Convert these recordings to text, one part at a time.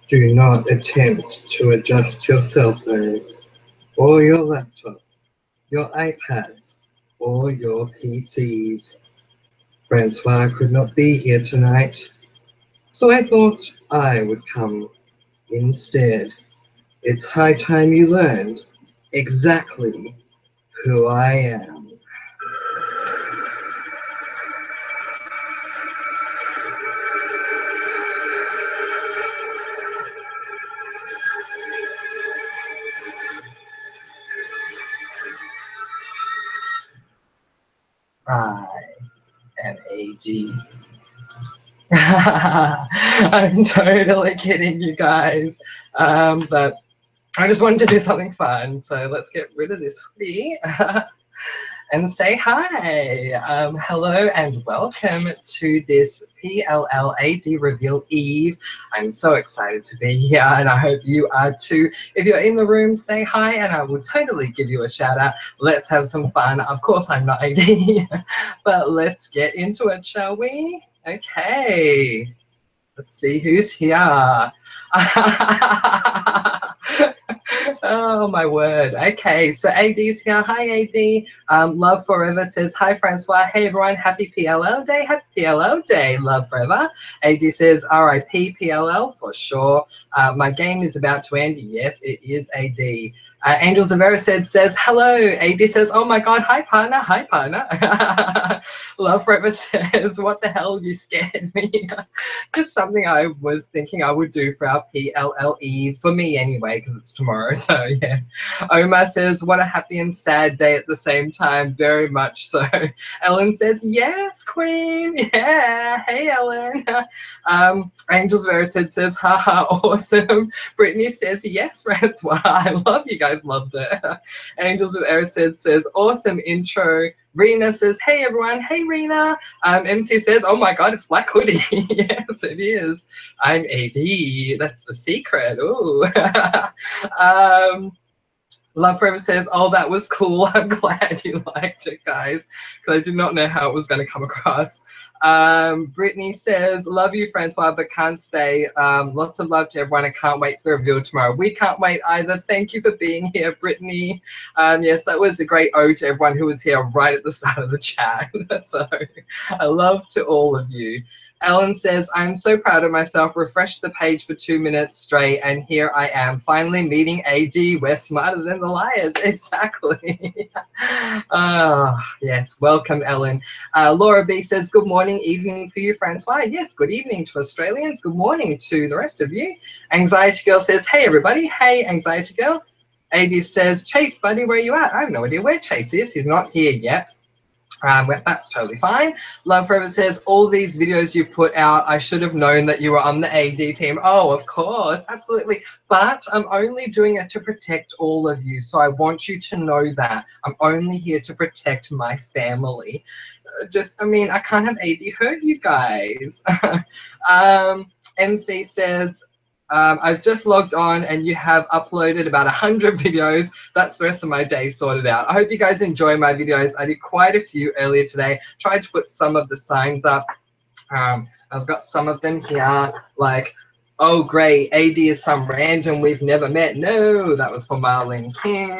Do not attempt to adjust your cell phone or your laptop, your iPads, or your PCs. Francois could not be here tonight, so I thought I would come instead. It's high time you learned exactly who I am. I am AG. I'm totally kidding, you guys. But I just wanted to do something fun, so let's get rid of this hoodie and say hi. Hello and welcome to this PLLAD Reveal Eve. I'm so excited to be here and I hope you are too. If you're in the room, say hi and I will totally give you a shout out. Let's have some fun. Of course, I'm not AD, but let's get into it, shall we? Okay. Let's see who's here. Oh my word. Okay, so AD's here. Hi AD. Love Forever says hi Francois. Hey everyone, happy PLL day. Happy PLL day. Love Forever. AD says RIP PLL for sure. My game is about to end. Yes, it is AD. Angels of Erised says hello. AD says, oh my god, hi partner, hi partner. Love Forever says, what the hell, you scared me. Just something I was thinking I would do for our PLLE, for me anyway, because it's tomorrow, so yeah. Omar says, what a happy and sad day at the same time, very much so. Ellen says, yes, queen, yeah, hey Ellen. Angels Verised says, haha, awesome. Brittany says, yes, Francois, I love you guys, loved it. Angels of Erised says, awesome intro. Rena says, hey everyone, hey Rena. MC says, oh my god, it's Black Hoodie. Yes, it is. I'm AD. That's the secret. Ooh. Love Forever says, oh, that was cool. I'm glad you liked it, guys, because I did not know how it was going to come across. Brittany says, love you, Francois, but can't stay. Lots of love to everyone. I can't wait for the reveal tomorrow. We can't wait either. Thank you for being here, Brittany. Yes, that was a great ode to everyone who was here right at the start of the chat. So I love to all of you. Ellen says, I'm so proud of myself. Refreshed the page for 2 minutes straight, and here I am, finally meeting AD. We're smarter than the liars. Exactly. Yes, welcome, Ellen. Laura B says, good morning, evening for you, Francois. Yes, good evening to Australians. Good morning to the rest of you. Anxiety Girl says, hey, everybody. Hey, Anxiety Girl. AD says, Chase, buddy, where are you at? I have no idea where Chase is. He's not here yet. That's totally fine. Love Forever says, all these videos you put out, I should have known that you were on the AD team. Oh, of course, absolutely. But I'm only doing it to protect all of you. So I want you to know that. I'm only here to protect my family. I mean, I can't have AD hurt you guys. MC says, I've just logged on and you have uploaded about 100 videos. That's the rest of my day sorted out. I hope you guys enjoy my videos. I did quite a few earlier today. Tried to put some of the signs up. I've got some of them here, like, oh great, AD is some random we've never met. No, that was for Marlene King.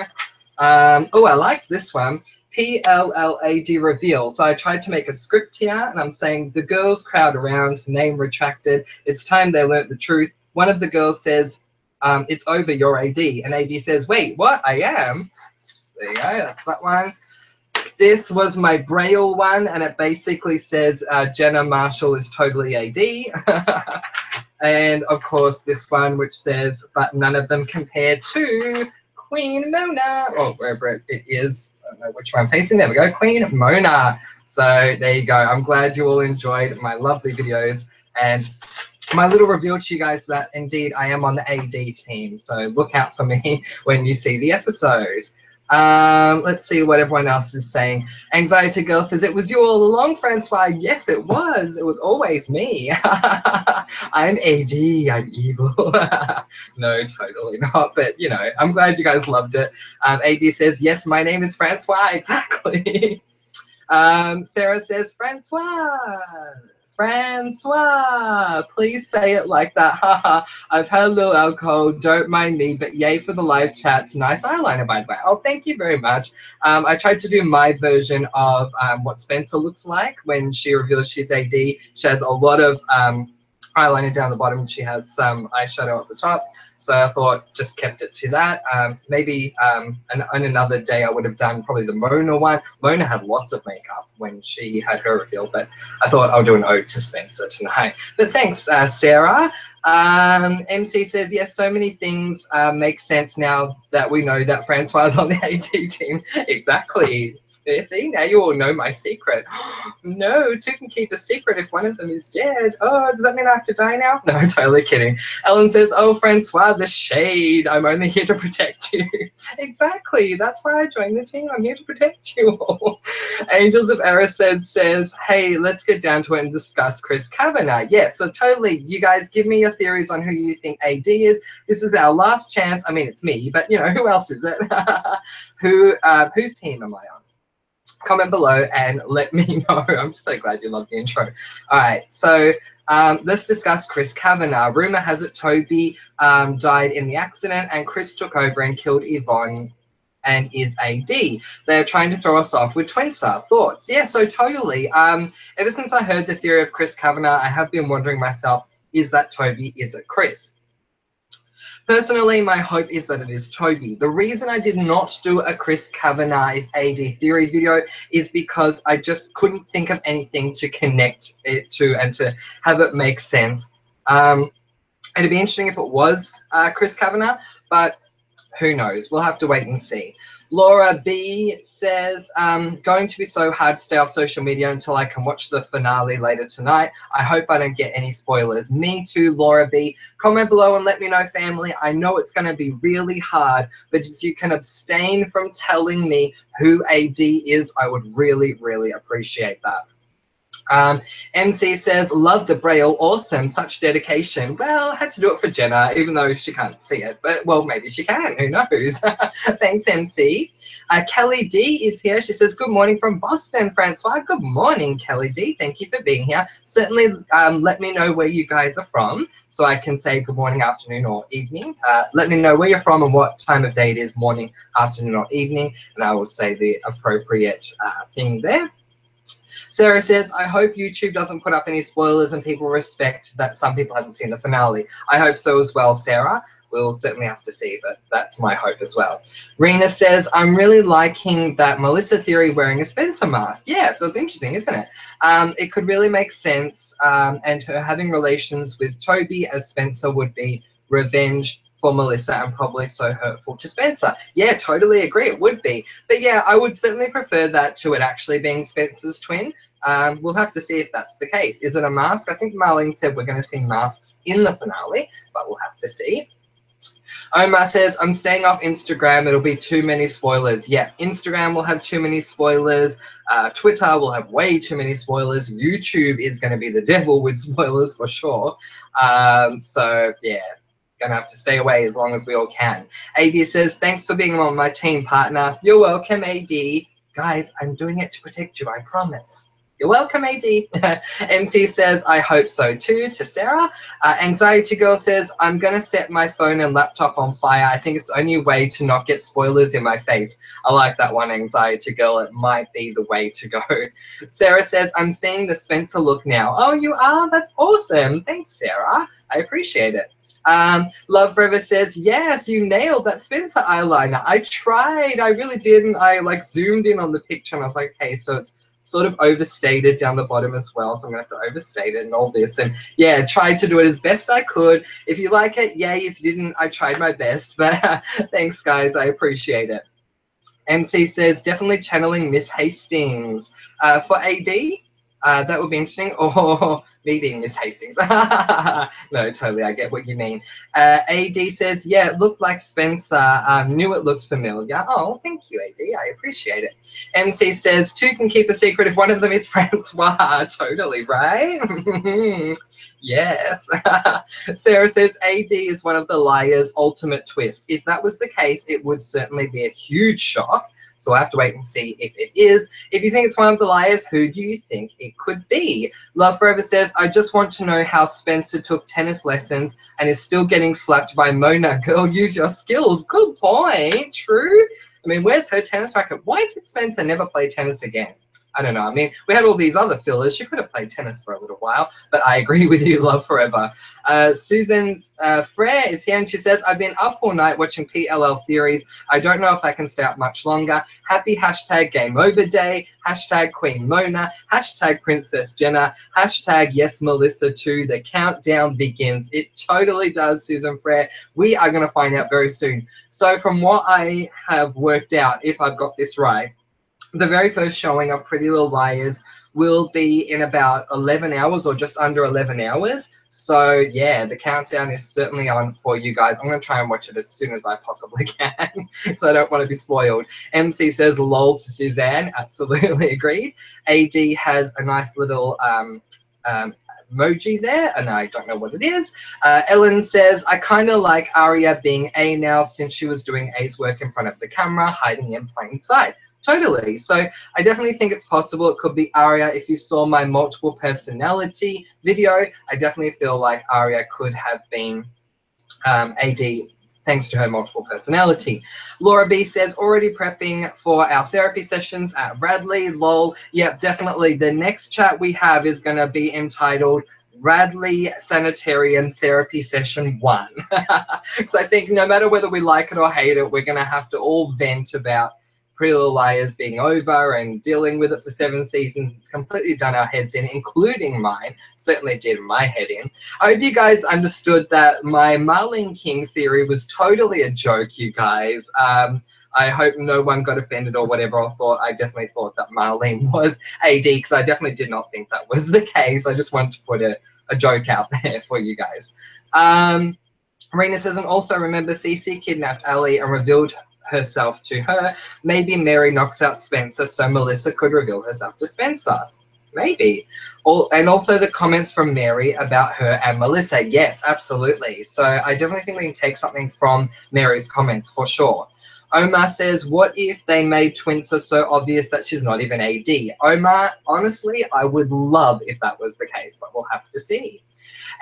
Oh, I like this one. PLLAD reveal. So I tried to make a script here and I'm saying the girls crowd around, name retracted. It's time they learnt the truth. One of the girls says, it's over, you're AD. And AD says, wait, what? I am? There you go, that's that one. This was my Braille one and it basically says Jenna Marshall is totally AD. And of course this one which says, but none of them compare to Queen Mona, or wherever it is. I don't know which one I'm facing. There we go, Queen Mona. So there you go. I'm glad you all enjoyed my lovely videos and my little reveal to you guys that indeed I am on the AD team. So look out for me when you see the episode. Let's see what everyone else is saying. Anxiety Girl says, it was you all along, Francois. Yes, it was. It was always me. I'm AD. I'm evil. No, totally not. But, you know, I'm glad you guys loved it. AD says, yes, my name is Francois. Exactly. Sarah says, Francois. Francois, please say it like that. Haha. I've had a little alcohol, don't mind me, but yay for the live chats. Nice eyeliner, by the way. Oh, thank you very much. I tried to do my version of what Spencer looks like when she reveals she's AD. She has a lot of eyeliner down the bottom. She has some eyeshadow at the top. So I thought just kept it to that. Maybe on another day I would have done probably the Mona one. Mona had lots of makeup when she had her reveal, but I thought I'll do an ode to Spencer tonight. But thanks, Sarah. MC says, yes, so many things make sense now that we know that Francois is on the AD team. Exactly. See, now you all know my secret. No, two can keep a secret if one of them is dead. Oh, does that mean I have to die now? No, totally kidding. Ellen says, oh, Francois, the shade. I'm only here to protect you. Exactly. That's why I joined the team. I'm here to protect you all. Angels of Erised says, hey, let's get down to it and discuss Chris Kavanagh. Yeah, so totally. You guys give me your theories on who you think AD is. This is our last chance. I mean, it's me, but, you know, who else is it? Whose team am I on? Comment below and let me know. I'm so glad you love the intro. All right, so let's discuss Chris Kavanagh. Rumor has it Toby died in the accident and Chris took over and killed Yvonne and is AD. They're trying to throw us off with Twincer. Thoughts? Yeah, so totally. Ever since I heard the theory of Chris Kavanagh, I have been wondering myself, is that Toby? Is it Chris? Personally, my hope is that it is Toby. The reason I did not do a Chris Kavanagh's AD theory video is because I just couldn't think of anything to connect it to and to have it make sense. It'd be interesting if it was Chris Kavanagh, but who knows? We'll have to wait and see. Laura B says, going to be so hard to stay off social media until I can watch the finale later tonight. I hope I don't get any spoilers. Me too, Laura B. Comment below and let me know, family. I know it's going to be really hard, but if you can abstain from telling me who AD is, I would really, really appreciate that. MC says, love the Braille, awesome, such dedication. Well, I had to do it for Jenna, even though she can't see it, but well, maybe she can, who knows. Thanks, MC. Kelly D is here. She says, good morning from Boston, Francois. Good morning, Kelly D. Thank you for being here. Certainly let me know where you guys are from so I can say good morning, afternoon, or evening. Let me know where you're from and what time of day it is, morning, afternoon, or evening, and I will say the appropriate thing there. Sarah says, I hope YouTube doesn't put up any spoilers and people respect that some people haven't seen the finale. I hope so as well, Sarah. We'll certainly have to see, but that's my hope as well. Rena says, I'm really liking that Melissa theory wearing a Spencer mask. Yeah, so it's interesting, isn't it? It could really make sense, and her having relations with Toby as Spencer would be revenge for Melissa and probably so hurtful to Spencer. Yeah, totally agree, it would be. But yeah, I would certainly prefer that to it actually being Spencer's twin. We'll have to see if that's the case. Is it a mask? I think Marlene said we're going to see masks in the finale, but we'll have to see. Omar says, I'm staying off Instagram. It'll be too many spoilers. Yeah, Instagram will have too many spoilers. Twitter will have way too many spoilers. YouTube is going to be the devil with spoilers for sure. So, yeah. Gonna have to stay away as long as we all can. AD says, thanks for being on my team, partner. You're welcome, AD. Guys, I'm doing it to protect you, I promise. You're welcome, AD. MC says, I hope so too, to Sarah. Anxiety Girl says, I'm gonna set my phone and laptop on fire. I think it's the only way to not get spoilers in my face. I like that one, Anxiety Girl. It might be the way to go. Sarah says, I'm seeing the Spencer look now. Oh, you are? That's awesome. Thanks, Sarah. I appreciate it. Love Forever says, yes, you nailed that Spencer eyeliner. I tried, I really did, and I like zoomed in on the picture and I was like, okay, so it's sort of overstated down the bottom as well, so I'm gonna have to overstate it and all this, and yeah, tried to do it as best I could. If you like it, yay. If you didn't, I tried my best, but thanks guys, I appreciate it. MC says, definitely channeling Miss Hastings. For AD, that would be interesting. Or me being Miss Hastings. No, totally, I get what you mean. AD says, yeah, it looked like Spencer. Knew it looked familiar. Oh, thank you, AD. I appreciate it. MC says, two can keep a secret if one of them is Francois. Totally, right? Yes. Sarah says, AD is one of the liars' ultimate twist. If that was the case, it would certainly be a huge shock. So we'll have to wait and see if it is. If you think it's one of the liars, who do you think it could be? Love Forever says, I just want to know how Spencer took tennis lessons and is still getting slapped by Mona. Girl, use your skills. Good point. True. I mean, where's her tennis racket? Why did Spencer never play tennis again? I don't know. I mean, we had all these other fillers. She could have played tennis for a little while, but I agree with you, Love Forever. Susan Frere is here and she says, I've been up all night watching PLL theories. I don't know if I can stay up much longer. Happy hashtag game over day, hashtag Queen Mona, hashtag Princess Jenna, hashtag yes Melissa too. The countdown begins. It totally does, Susan Frere. We are going to find out very soon. So from what I have worked out, if I've got this right, the very first showing of Pretty Little Liars will be in about 11 hours or just under 11 hours. So, yeah, the countdown is certainly on for you guys. I'm going to try and watch it as soon as I possibly can, so I don't want to be spoiled. MC says, lol to Suzanne. Absolutely agreed. AD has a nice little emoji there, and I don't know what it is. Ellen says, I kind of like Aria being A now since she was doing A's work in front of the camera, hiding in plain sight. Totally. So I definitely think it's possible it could be Aria. If you saw my multiple personality video, I definitely feel like Aria could have been AD thanks to her multiple personality. Laura B says, already prepping for our therapy sessions at Radley. Lol. Yep, definitely. The next chat we have is going to be entitled Radley Sanitarium Therapy Session 1. So I think no matter whether we like it or hate it, we're going to have to all vent about Pretty Little Liars being over and dealing with it for 7 seasons. It's completely done our heads in, including mine. Certainly did my head in. I hope you guys understood that my Marlene King theory was totally a joke, you guys. I hope no one got offended or whatever or thought. I definitely thought that Marlene was AD because I definitely did not think that was the case. I just wanted to put a joke out there for you guys. Rena says, and also remember Cece kidnapped Ali and revealed herself to her. Maybe Mary knocks out Spencer so Melissa could reveal herself to Spencer. Maybe. And also the comments from Mary about her and Melissa. Yes, absolutely. So I definitely think we can take something from Mary's comments for sure. Omar says, what if they made Twinsa so obvious that she's not even AD? Omar, honestly, I would love if that was the case, but we'll have to see.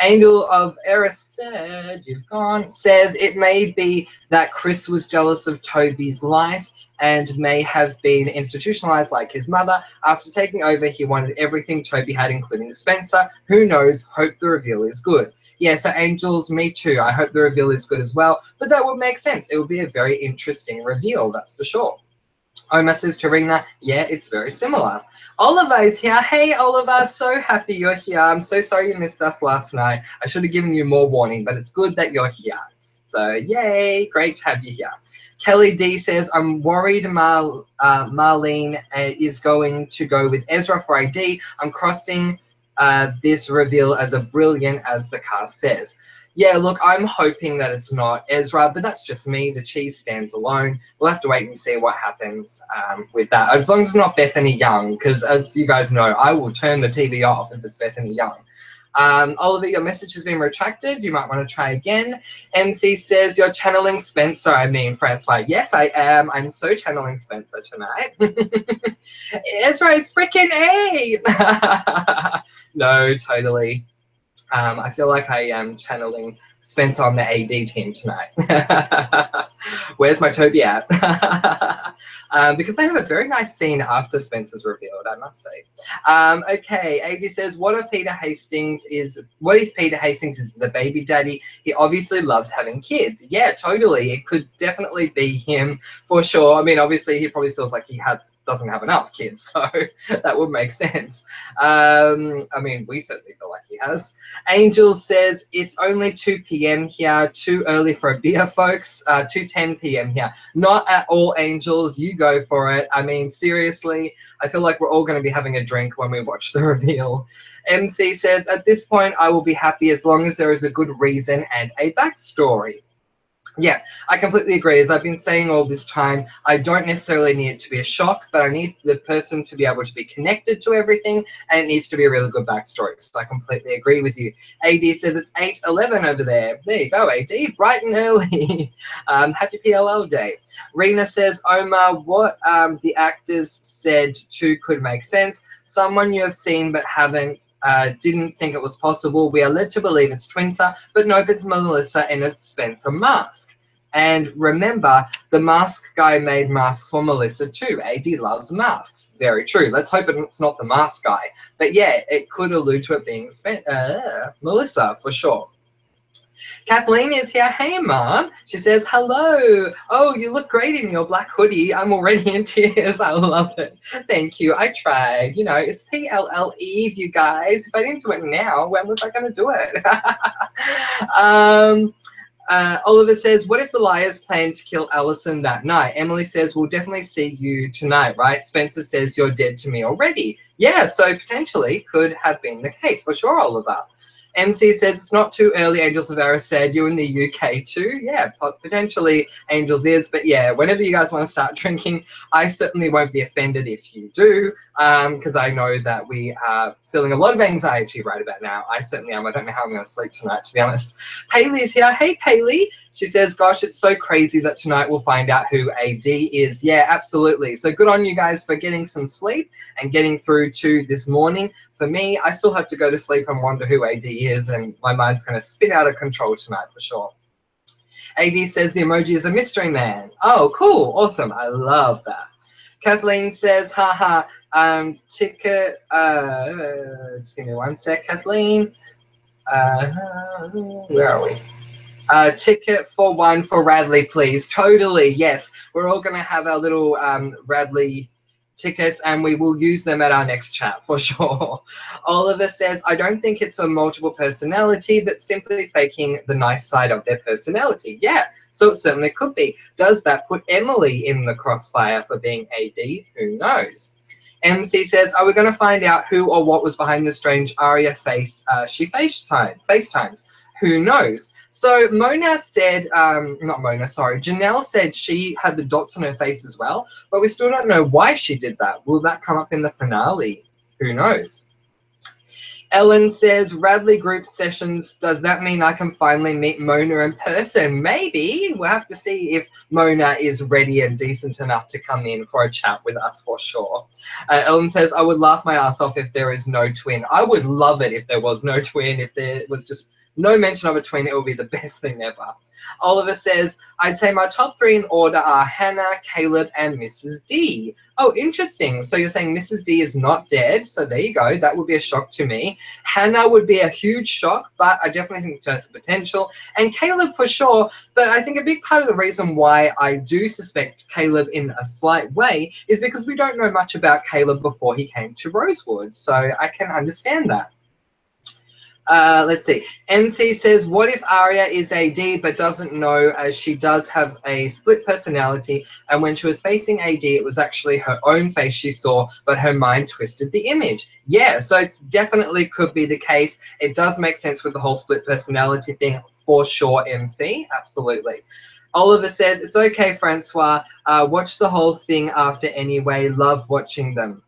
Angel of Eris said, you've gone, says it may be that Chris was jealous of Toby's life and may have been institutionalized like his mother. After taking over, he wanted everything Toby had, including Spencer. Who knows? Hope the reveal is good. Yeah, so Angels, me too. I hope the reveal is good as well. But that would make sense. It would be a very interesting reveal, that's for sure. Omar says to Rena, yeah, it's very similar. Oliver is here. Hey, Oliver, so happy you're here. I'm so sorry you missed us last night. I should have given you more warning, but it's good that you're here. So, yay, great to have you here. Kelly D says, I'm worried Marlene is going to go with Ezra for AD. I'm crossing this reveal as brilliant as the cast says. Yeah, look, I'm hoping that it's not Ezra, but that's just me. The cheese stands alone. We'll have to wait and see what happens with that. As long as it's not Bethany Young, because as you guys know, I will turn the TV off if it's Bethany Young. Oliver, your message has been retracted. You might want to try again. MC says, you're channeling Spencer. I mean, Francois. Yes, I am. I'm so channeling Spencer tonight. Ezra is freaking A. No, totally. I feel like I am channeling Spencer on the AD team tonight. Where's my Toby at? Because they have a very nice scene after Spencer's revealed, I must say. Okay, AD says, what if Peter Hastings is the baby daddy? He obviously loves having kids. Yeah, totally. It could definitely be him for sure. I mean, obviously he probably feels like he doesn't have enough kids, so that would make sense. I mean, we certainly feel like he has. Angel says, it's only 2 p.m. here, too early for a beer, folks. 2:10 p.m. here. Not at all, Angels. You go for it. I mean, seriously, I feel like we're all going to be having a drink when we watch the reveal. MC says, at this point, I will be happy as long as there is a good reason and a backstory. Yeah, I completely agree. As I've been saying all this time, I don't necessarily need it to be a shock, but I need the person to be able to be connected to everything, and it needs to be a really good backstory. So I completely agree with you. AD says it's 8:11 over there. There you go, AD, bright and early. Happy PLL day. Rena says, Omar, what the actors said too could make sense. Someone you have seen but haven't didn't think it was possible. We are led to believe it's Twinsa, but nope, it's Melissa in a Spencer mask. And remember, the mask guy made masks for Melissa too. AD loves masks. Very true. Let's hope it's not the mask guy. But yeah, it could allude to it being Melissa for sure. Kathleen is here. Hey, Mom. She says, hello. Oh, you look great in your black hoodie. I'm already in tears. I love it. Thank you. I tried. You know, it's PLL Eve, you guys. If I didn't do it now, when was I going to do it? Oliver says, what if the liars plan to kill Allison that night? Emily says, we'll definitely see you tonight, right? Spencer says, you're dead to me already. Yeah, so potentially could have been the case. For sure, Oliver. MC says it's not too early. Angels of Arrow said you in the UK too. Yeah, potentially Angels is, but yeah, whenever you guys want to start drinking, I certainly won't be offended if you do, because I know that we are feeling a lot of anxiety right about now. I certainly am. I don't know how I'm going to sleep tonight, to be honest. Paley's here. Hey, Paley. She says, gosh, it's so crazy that tonight we'll find out who AD is. Yeah, absolutely. So good on you guys for getting some sleep and getting through to this morning. For me, I still have to go to sleep and wonder who AD is, and my mind's going to spin out of control tonight for sure. AD says the emoji is a mystery man. Oh, cool. Awesome. I love that. Kathleen says, haha, ticket, just give me one sec, Kathleen. Where are we? Ticket for one for Radley, please. Totally, yes. We're all going to have our little Radley tickets, and we will use them at our next chat for sure. Oliver says, I don't think it's a multiple personality, but simply faking the nice side of their personality. Yeah, so it certainly could be. Does that put Emily in the crossfire for being AD? Who knows? MC says, are we going to find out who or what was behind the strange Aria face she FaceTimed? Who knows? So Mona said, not Mona, sorry, Janelle said she had the dots on her face as well, but we still don't know why she did that. Will that come up in the finale? Who knows? Ellen says, Radley group sessions, does that mean I can finally meet Mona in person? Maybe. We'll have to see if Mona is ready and decent enough to come in for a chat with us for sure. Ellen says, I would laugh my ass off if there is no twin. I would love it if there was no twin, if there was just no mention of a twin. It would be the best thing ever. Oliver says, I'd say my top 3 in order are Hannah, Caleb, and Mrs. D. Oh, interesting. So you're saying Mrs. D is not dead. So there you go. That would be a shock to me. Hannah would be a huge shock, but I definitely think it has the potential. And Caleb for sure. But I think a big part of the reason why I do suspect Caleb in a slight way is because we don't know much about Caleb before he came to Rosewood. So I can understand that. Let's see. MC says, what if Aria is AD but doesn't know, as she does have a split personality, and when she was facing AD, it was actually her own face she saw, but her mind twisted the image? Yeah, so it definitely could be the case. It does make sense with the whole split personality thing for sure, MC. Absolutely. Oliver says, it's okay, Francois. Watch the whole thing after anyway. Love watching them.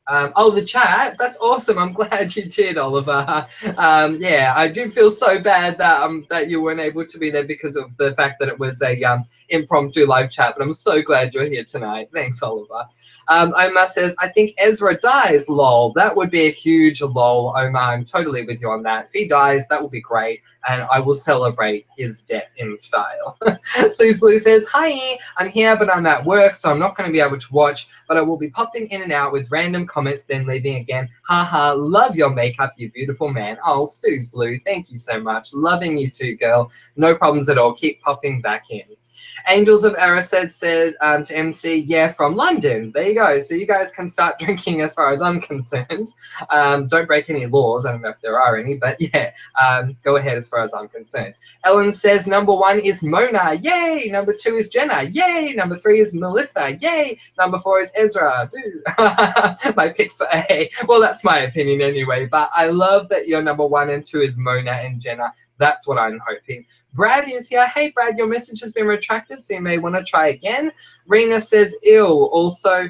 Oh, the chat. That's awesome. I'm glad you did, Oliver. Yeah, I did feel so bad that you weren't able to be there because of the fact that it was a impromptu live chat. But I'm so glad you're here tonight. Thanks, Oliver. Omar says, I think Ezra dies. Lol. That would be a huge lol, Omar. I'm totally with you on that. If he dies, that would be great, and I will celebrate his death in style. Suze Blue says, hi. I'm here, but I'm at work, so I'm not going to be able to watch. But I will be popping in and out with random comments, then leaving again. Haha, love your makeup, you beautiful man. Oh, Suze Blue, thank you so much. Loving you too, girl. No problems at all. Keep popping back in. Angels of Erised said to MC, yeah, from London. There you go. So you guys can start drinking as far as I'm concerned. Don't break any laws. I don't know if there are any, but yeah, go ahead as far as I'm concerned. Ellen says number 1 is Mona. Yay. Number 2 is Jenna. Yay. Number 3 is Melissa. Yay. Number 4 is Ezra. Boo. My picks for A. Well, that's my opinion anyway, but I love that your number 1 and 2 is Mona and Jenna. That's what I'm hoping. Brad is here. Hey, Brad, your message has been retracted, so you may want to try again. Rena says, ew. Also,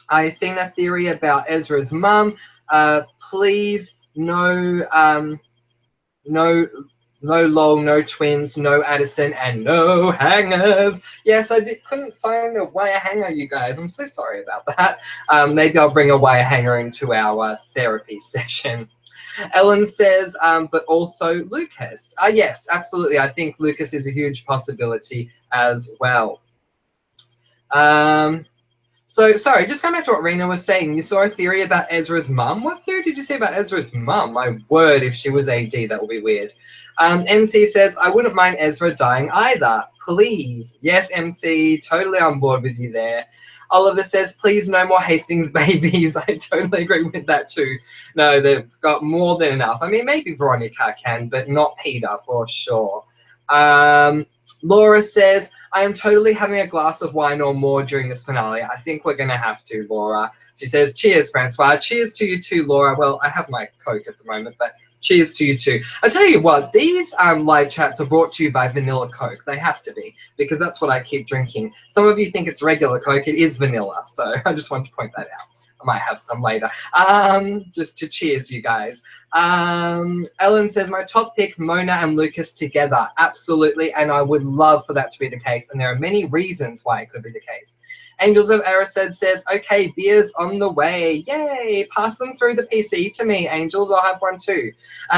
I've seen a theory about Ezra's mum. Please, no, no lol, no twins, no Addison, and no hangers. Yes, I couldn't find a wire hanger, you guys. I'm so sorry about that. Maybe I'll bring a wire hanger into our therapy session. Ellen says, but also Lucas. Yes, absolutely. I think Lucas is a huge possibility as well. So, sorry, just going back to what Rena was saying, you saw a theory about Ezra's mum. What theory did you say about Ezra's mum? My word, if she was AD, that would be weird. MC says, I wouldn't mind Ezra dying either. Please. Yes, MC, totally on board with you there. Oliver says, please no more Hastings babies. I totally agree with that too. No, they've got more than enough. I mean, maybe Veronica can, but not Peter for sure. Laura says, I am totally having a glass of wine or more during this finale. I think we're going to have to, Laura. She says, cheers, Francois. Cheers to you too, Laura. Well, I have my Coke at the moment, but cheers to you too. I tell you what, these live chats are brought to you by Vanilla Coke. They have to be, because that's what I keep drinking. Some of you think it's regular Coke. It is vanilla, so I just wanted to point that out. I might have some later. Just to cheers you guys. Ellen says, my top pick, Mona and Lucas together. Absolutely, and I would love for that to be the case, and there are many reasons why it could be the case. Angels of Erised says, okay, beer's on the way. Yay, pass them through the PC to me, Angels. I'll have one too.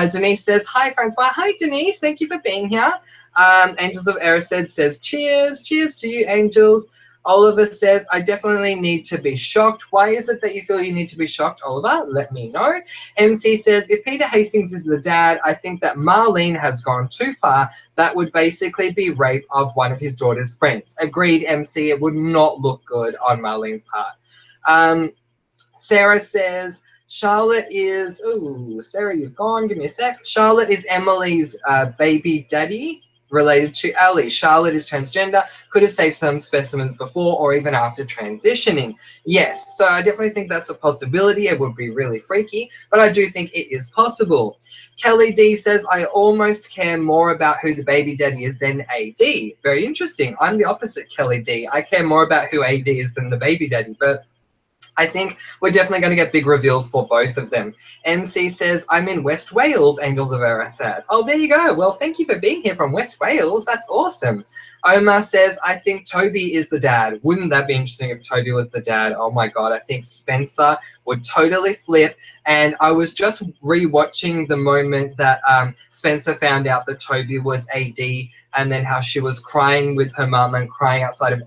Denise says, hi, Francois. Hi, Denise. Thank you for being here. Angels of Erised says, cheers. Cheers to you, Angels. Oliver says, I definitely need to be shocked. Why is it that you feel you need to be shocked, Oliver? Let me know. MC says, if Peter Hastings is the dad, I think that Marlene has gone too far. That would basically be rape of one of his daughter's friends. Agreed, MC. It would not look good on Marlene's part. Sarah says, Charlotte is, ooh, Sarah, you've gone. Give me a sec. Charlotte is Emily's baby daddy, related to Ali. Charlotte is transgender, could have saved some specimens before or even after transitioning. Yes, so I definitely think that's a possibility. It would be really freaky, but I do think it is possible. Kelly D says, I almost care more about who the baby daddy is than AD. Very interesting. I'm the opposite, Kelly D. I care more about who AD is than the baby daddy, but I think we're definitely going to get big reveals for both of them. MC says, I'm in West Wales, Angels of Erised. Oh, there you go. Well, thank you for being here from West Wales. That's awesome. Omar says, I think Toby is the dad. Wouldn't that be interesting if Toby was the dad? Oh my God, I think Spencer would totally flip. And I was just rewatching the moment that Spencer found out that Toby was AD, and then how she was crying with her mum and crying outside of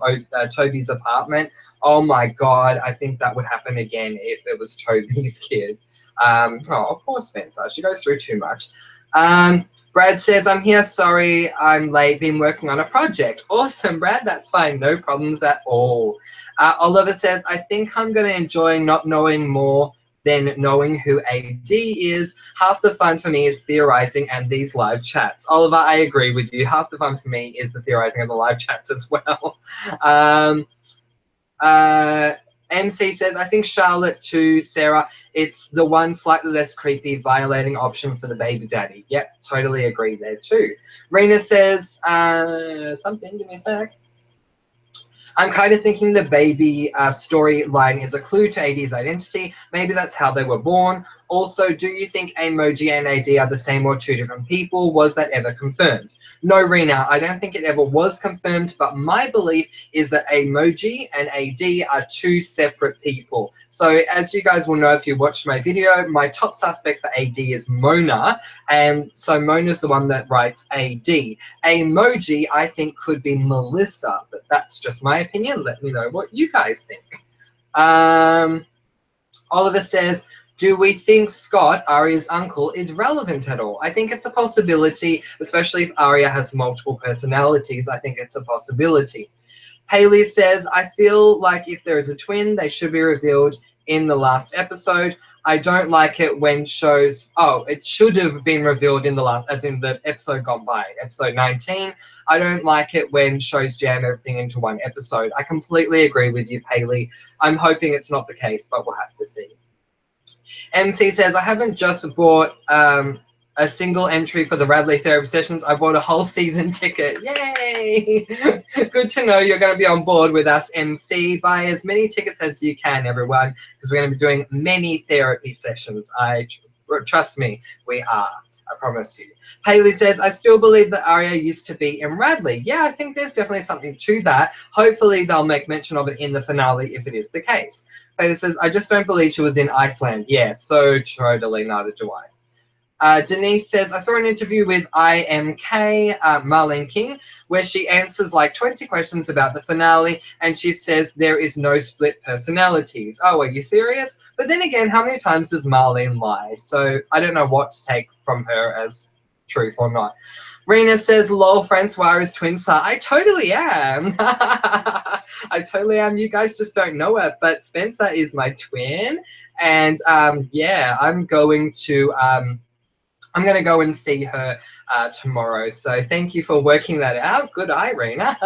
Toby's apartment. Oh my God, I think that would happen again if it was Toby's kid. Oh, poor Spencer. She goes through too much. Brad says, I'm here, sorry, I'm late, been working on a project. Awesome, Brad, that's fine, no problems at all. Oliver says, I think I'm going to enjoy not knowing more than knowing who AD is. Half the fun for me is theorizing and these live chats. Oliver, I agree with you. Half the fun for me is the theorizing and the live chats as well. MC says, I think Charlotte too, Sarah. It's the one slightly less creepy, violating option for the baby daddy. Yep, totally agree there too. Rena says, something, give me a sec. I'm kind of thinking the baby storyline is a clue to AD's identity. Maybe that's how they were born. Also, do you think Emoji and AD are the same or two different people? Was that ever confirmed? No, Rena, I don't think it ever was confirmed, but my belief is that Emoji and AD are two separate people. So as you guys will know if you watched my video, my top suspect for AD is Mona, and so Mona's the one that writes AD. Emoji, I think, could be Melissa, but that's just my opinion. Let me know what you guys think. Oliver says, Do we think Scott, Arya's uncle, is relevant at all? I think it's a possibility, especially if Arya has multiple personalities. I think it's a possibility. Haley says, I feel like if there is a twin, they should be revealed in the last episode. I don't like it when shows, it should have been revealed in the last, as in the episode gone by, episode 19. I don't like it when shows jam everything into one episode. I completely agree with you, Haley. I'm hoping it's not the case, but we'll have to see. MC says, I haven't just bought a single entry for the Radley therapy sessions. I bought a whole season ticket. Yay! Good to know you're going to be on board with us, MC. Buy as many tickets as you can, everyone, because we're going to be doing many therapy sessions. Trust me, we are. I promise you. Haley says, I still believe that Arya used to be in Radley. Yeah, I think there's definitely something to that. Hopefully they'll make mention of it in the finale if it is the case. Haley says, I just don't believe she was in Iceland. Yeah, so totally, neither do I. Denise says, I saw an interview with IMK, Marlene King, where she answers like 20 questions about the finale, and she says there is no split personalities. Oh, are you serious? But then again, how many times does Marlene lie? So I don't know what to take from her as truth or not. Rena says, lol, Francois is twin son. I totally am. I totally am. You guys just don't know it, but Spencer is my twin. And yeah, I'm going to go and see her tomorrow. So thank you for working that out. Good eye, Rena.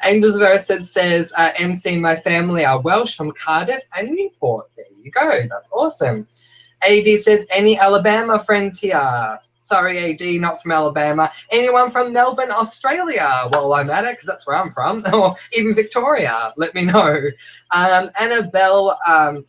Angels Versed says, MC, my family are Welsh from Cardiff and Newport. There you go. That's awesome. AD says, any Alabama friends here? Sorry, AD, not from Alabama. Anyone from Melbourne, Australia? Well, I'm at it because that's where I'm from. Or even Victoria, let me know. Annabelle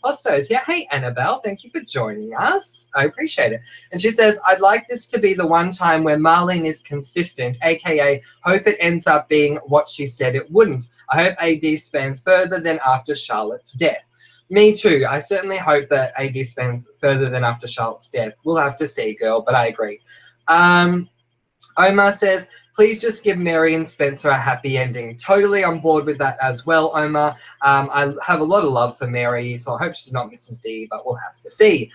Plustos. Yeah, hey, Annabelle, thank you for joining us. I appreciate it. And she says, I'd like this to be the one time where Marlene is consistent, a.k.a. hope it ends up being what she said it wouldn't. I hope AD spans further than after Charlotte's death. Me too. I certainly hope that AD spends further than after Charlotte's death. We'll have to see, girl, but I agree. Omar says, please just give Mary and Spencer a happy ending. Totally on board with that as well, Omar. I have a lot of love for Mary, so I hope she's not Mrs. D, but we'll have to see.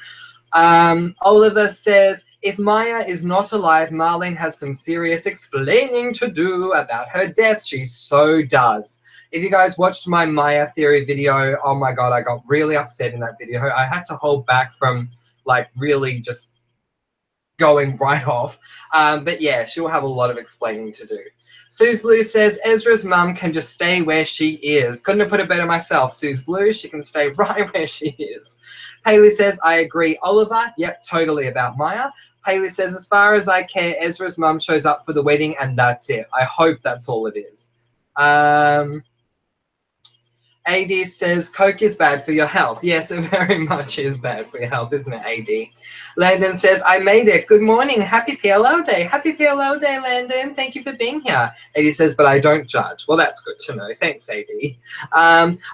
Oliver says, if Maya is not alive, Marlene has some serious explaining to do about her death. She so does. If you guys watched my Maya theory video, oh my God, I got really upset in that video. I had to hold back from like really just going right off. But yeah, she'll have a lot of explaining to do. Suze Blue says, Ezra's mum can just stay where she is. Couldn't have put it better myself, Suze Blue. She can stay right where she is. Haley says, I agree, Oliver. Yep, totally about Maya. Haley says, as far as I care, Ezra's mum shows up for the wedding and that's it. I hope that's all it is. AD says, Coke is bad for your health. Yes, it very much is bad for your health, isn't it, AD? Landon says, I made it. Good morning. Happy PLO Day. Happy PLO Day, Landon. Thank you for being here. AD says, but I don't judge. Well, that's good to know. Thanks, AD.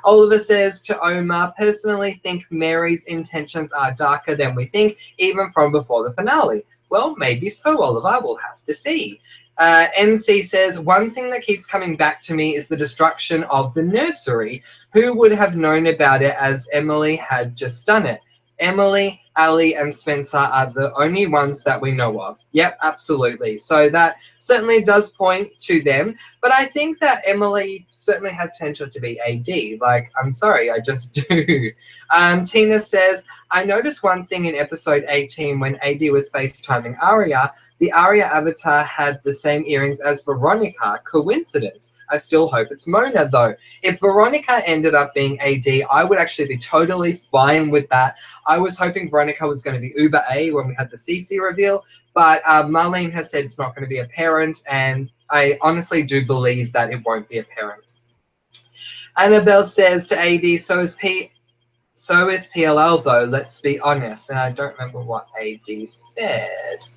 Oliver says to Omar, personally think Mary's intentions are darker than we think, even from before the finale. Well, maybe so, Oliver. We'll have to see. MC says, one thing that keeps coming back to me is the destruction of the nursery. Who would have known about it as Emily had just done it? Emily, Ali, and Spencer are the only ones that we know of. Yep, absolutely. So that certainly does point to them. But I think that Emily certainly has potential to be AD. Like, I'm sorry, I just do. Tina says, I noticed one thing in episode 18 when AD was FaceTiming Arya. The Arya avatar had the same earrings as Veronica. Coincidence? I still hope it's Mona, though. If Veronica ended up being AD, I would actually be totally fine with that. I was hoping Veronica was going to be Uber A when we had the CC reveal, but Marlene has said it's not going to be apparent, and I honestly do believe that it won't be apparent. Annabelle says to AD, so is PLL, though, let's be honest. And I don't remember what AD said.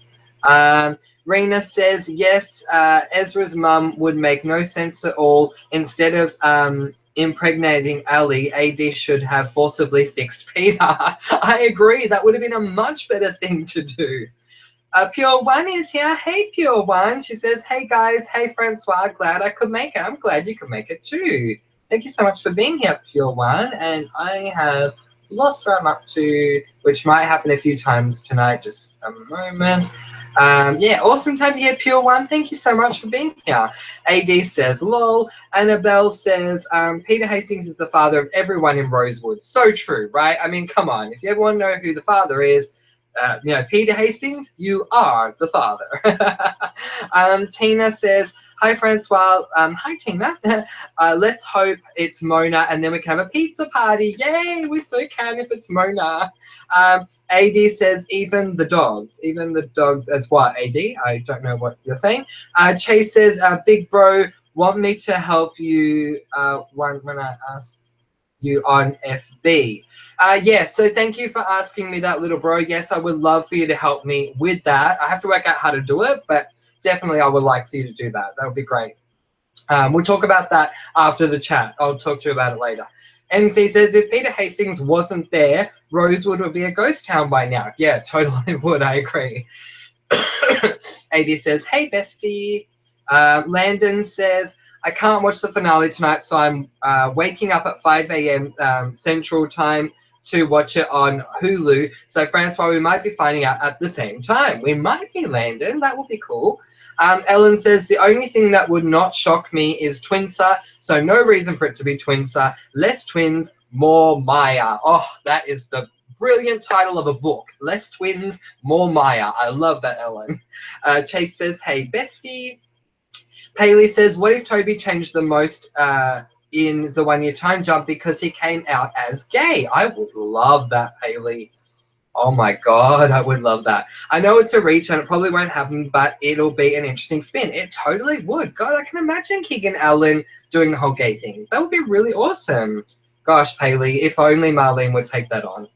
Rena says, yes, Ezra's mum would make no sense at all. Instead of impregnating Ali, AD should have forcibly fixed Peter. I agree. That would have been a much better thing to do. Pure One is here. Hey, Pure One. She says, hey, guys. Hey, Francois. Glad I could make it. I'm glad you could make it too. Thank you so much for being here, Pure One. And I have lost where I'm up to, which might happen a few times tonight. Just a moment. Yeah, awesome to have you here, Pure One. Thank you so much for being here. AD says, lol. Annabelle says, Peter Hastings is the father of everyone in Rosewood. So true, right? I mean, come on. If you ever want to know who the father is, you know, Peter Hastings, you are the father. Tina says, hi, Francois. Hi, Tina. Let's hope it's Mona, and then we can have a pizza party. Yay, we so can if it's Mona. AD says, even the dogs. Even the dogs as what, AD? I don't know what you're saying. Chase says, big bro, want me to help you when I ask you on FB. Yes, so thank you for asking me that, little bro. Yes, I would love for you to help me with that. I have to work out how to do it, but definitely I would like for you to do that. That would be great. We'll talk about that after the chat. I'll talk to you about it later. MC says, if Peter Hastings wasn't there, Rosewood would be a ghost town by now. Yeah, totally would. I agree. AD says, hey, bestie. Landon says, I can't watch the finale tonight, so I'm waking up at 5 a.m. Central Time to watch it on Hulu. So, Francois, we might be finding out at the same time. We might be, Landon. That would be cool. Ellen says, the only thing that would not shock me is Twinsa, so no reason for it to be Twinsa. Less twins, more Maya. Oh, that is the brilliant title of a book. Less twins, more Maya. I love that, Ellen. Chase says, hey, bestie. Paley says, what if Toby changed the most in the 1 year time jump because he came out as gay? I would love that, Paley. Oh my God, I would love that. I know it's a reach and it probably won't happen, but it'll be an interesting spin. It totally would. God, I can imagine Keegan Allen doing the whole gay thing. That would be really awesome. Gosh, Paley, if only Marlene would take that on.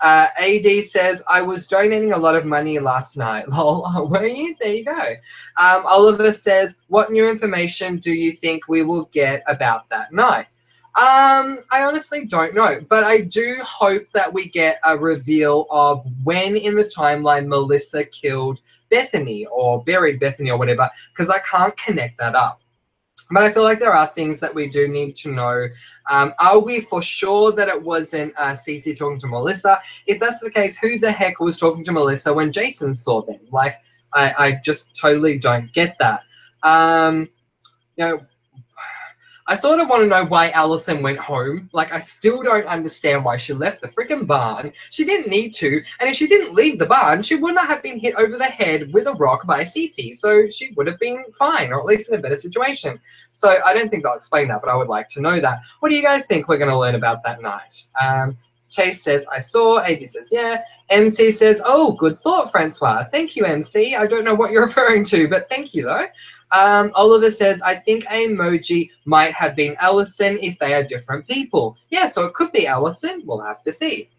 AD says, I was donating a lot of money last night. Lol, were you? There you go. Oliver says, what new information do you think we will get about that night? I honestly don't know, but I do hope that we get a reveal of when in the timeline Melissa killed Bethany or buried Bethany or whatever, because I can't connect that up. But I feel like there are things that we do need to know. Are we for sure that it wasn't Cece talking to Melissa? If that's the case, who the heck was talking to Melissa when Jason saw them? Like, I just totally don't get that. You know, I sort of want to know why Allison went home. Like, I still don't understand why she left the freaking barn. She didn't need to. And if she didn't leave the barn, she would not have been hit over the head with a rock by Cece. So she would have been fine, or at least in a better situation. So I don't think they'll explain that, but I would like to know that. What do you guys think we're going to learn about that night? Chase says, I saw. AB says, yeah. MC says, oh, good thought, Francois. Thank you, MC. I don't know what you're referring to, but thank you, though. Oliver says, I think emoji might have been Allison if they are different people. Yeah, so it could be Allison. We'll have to see.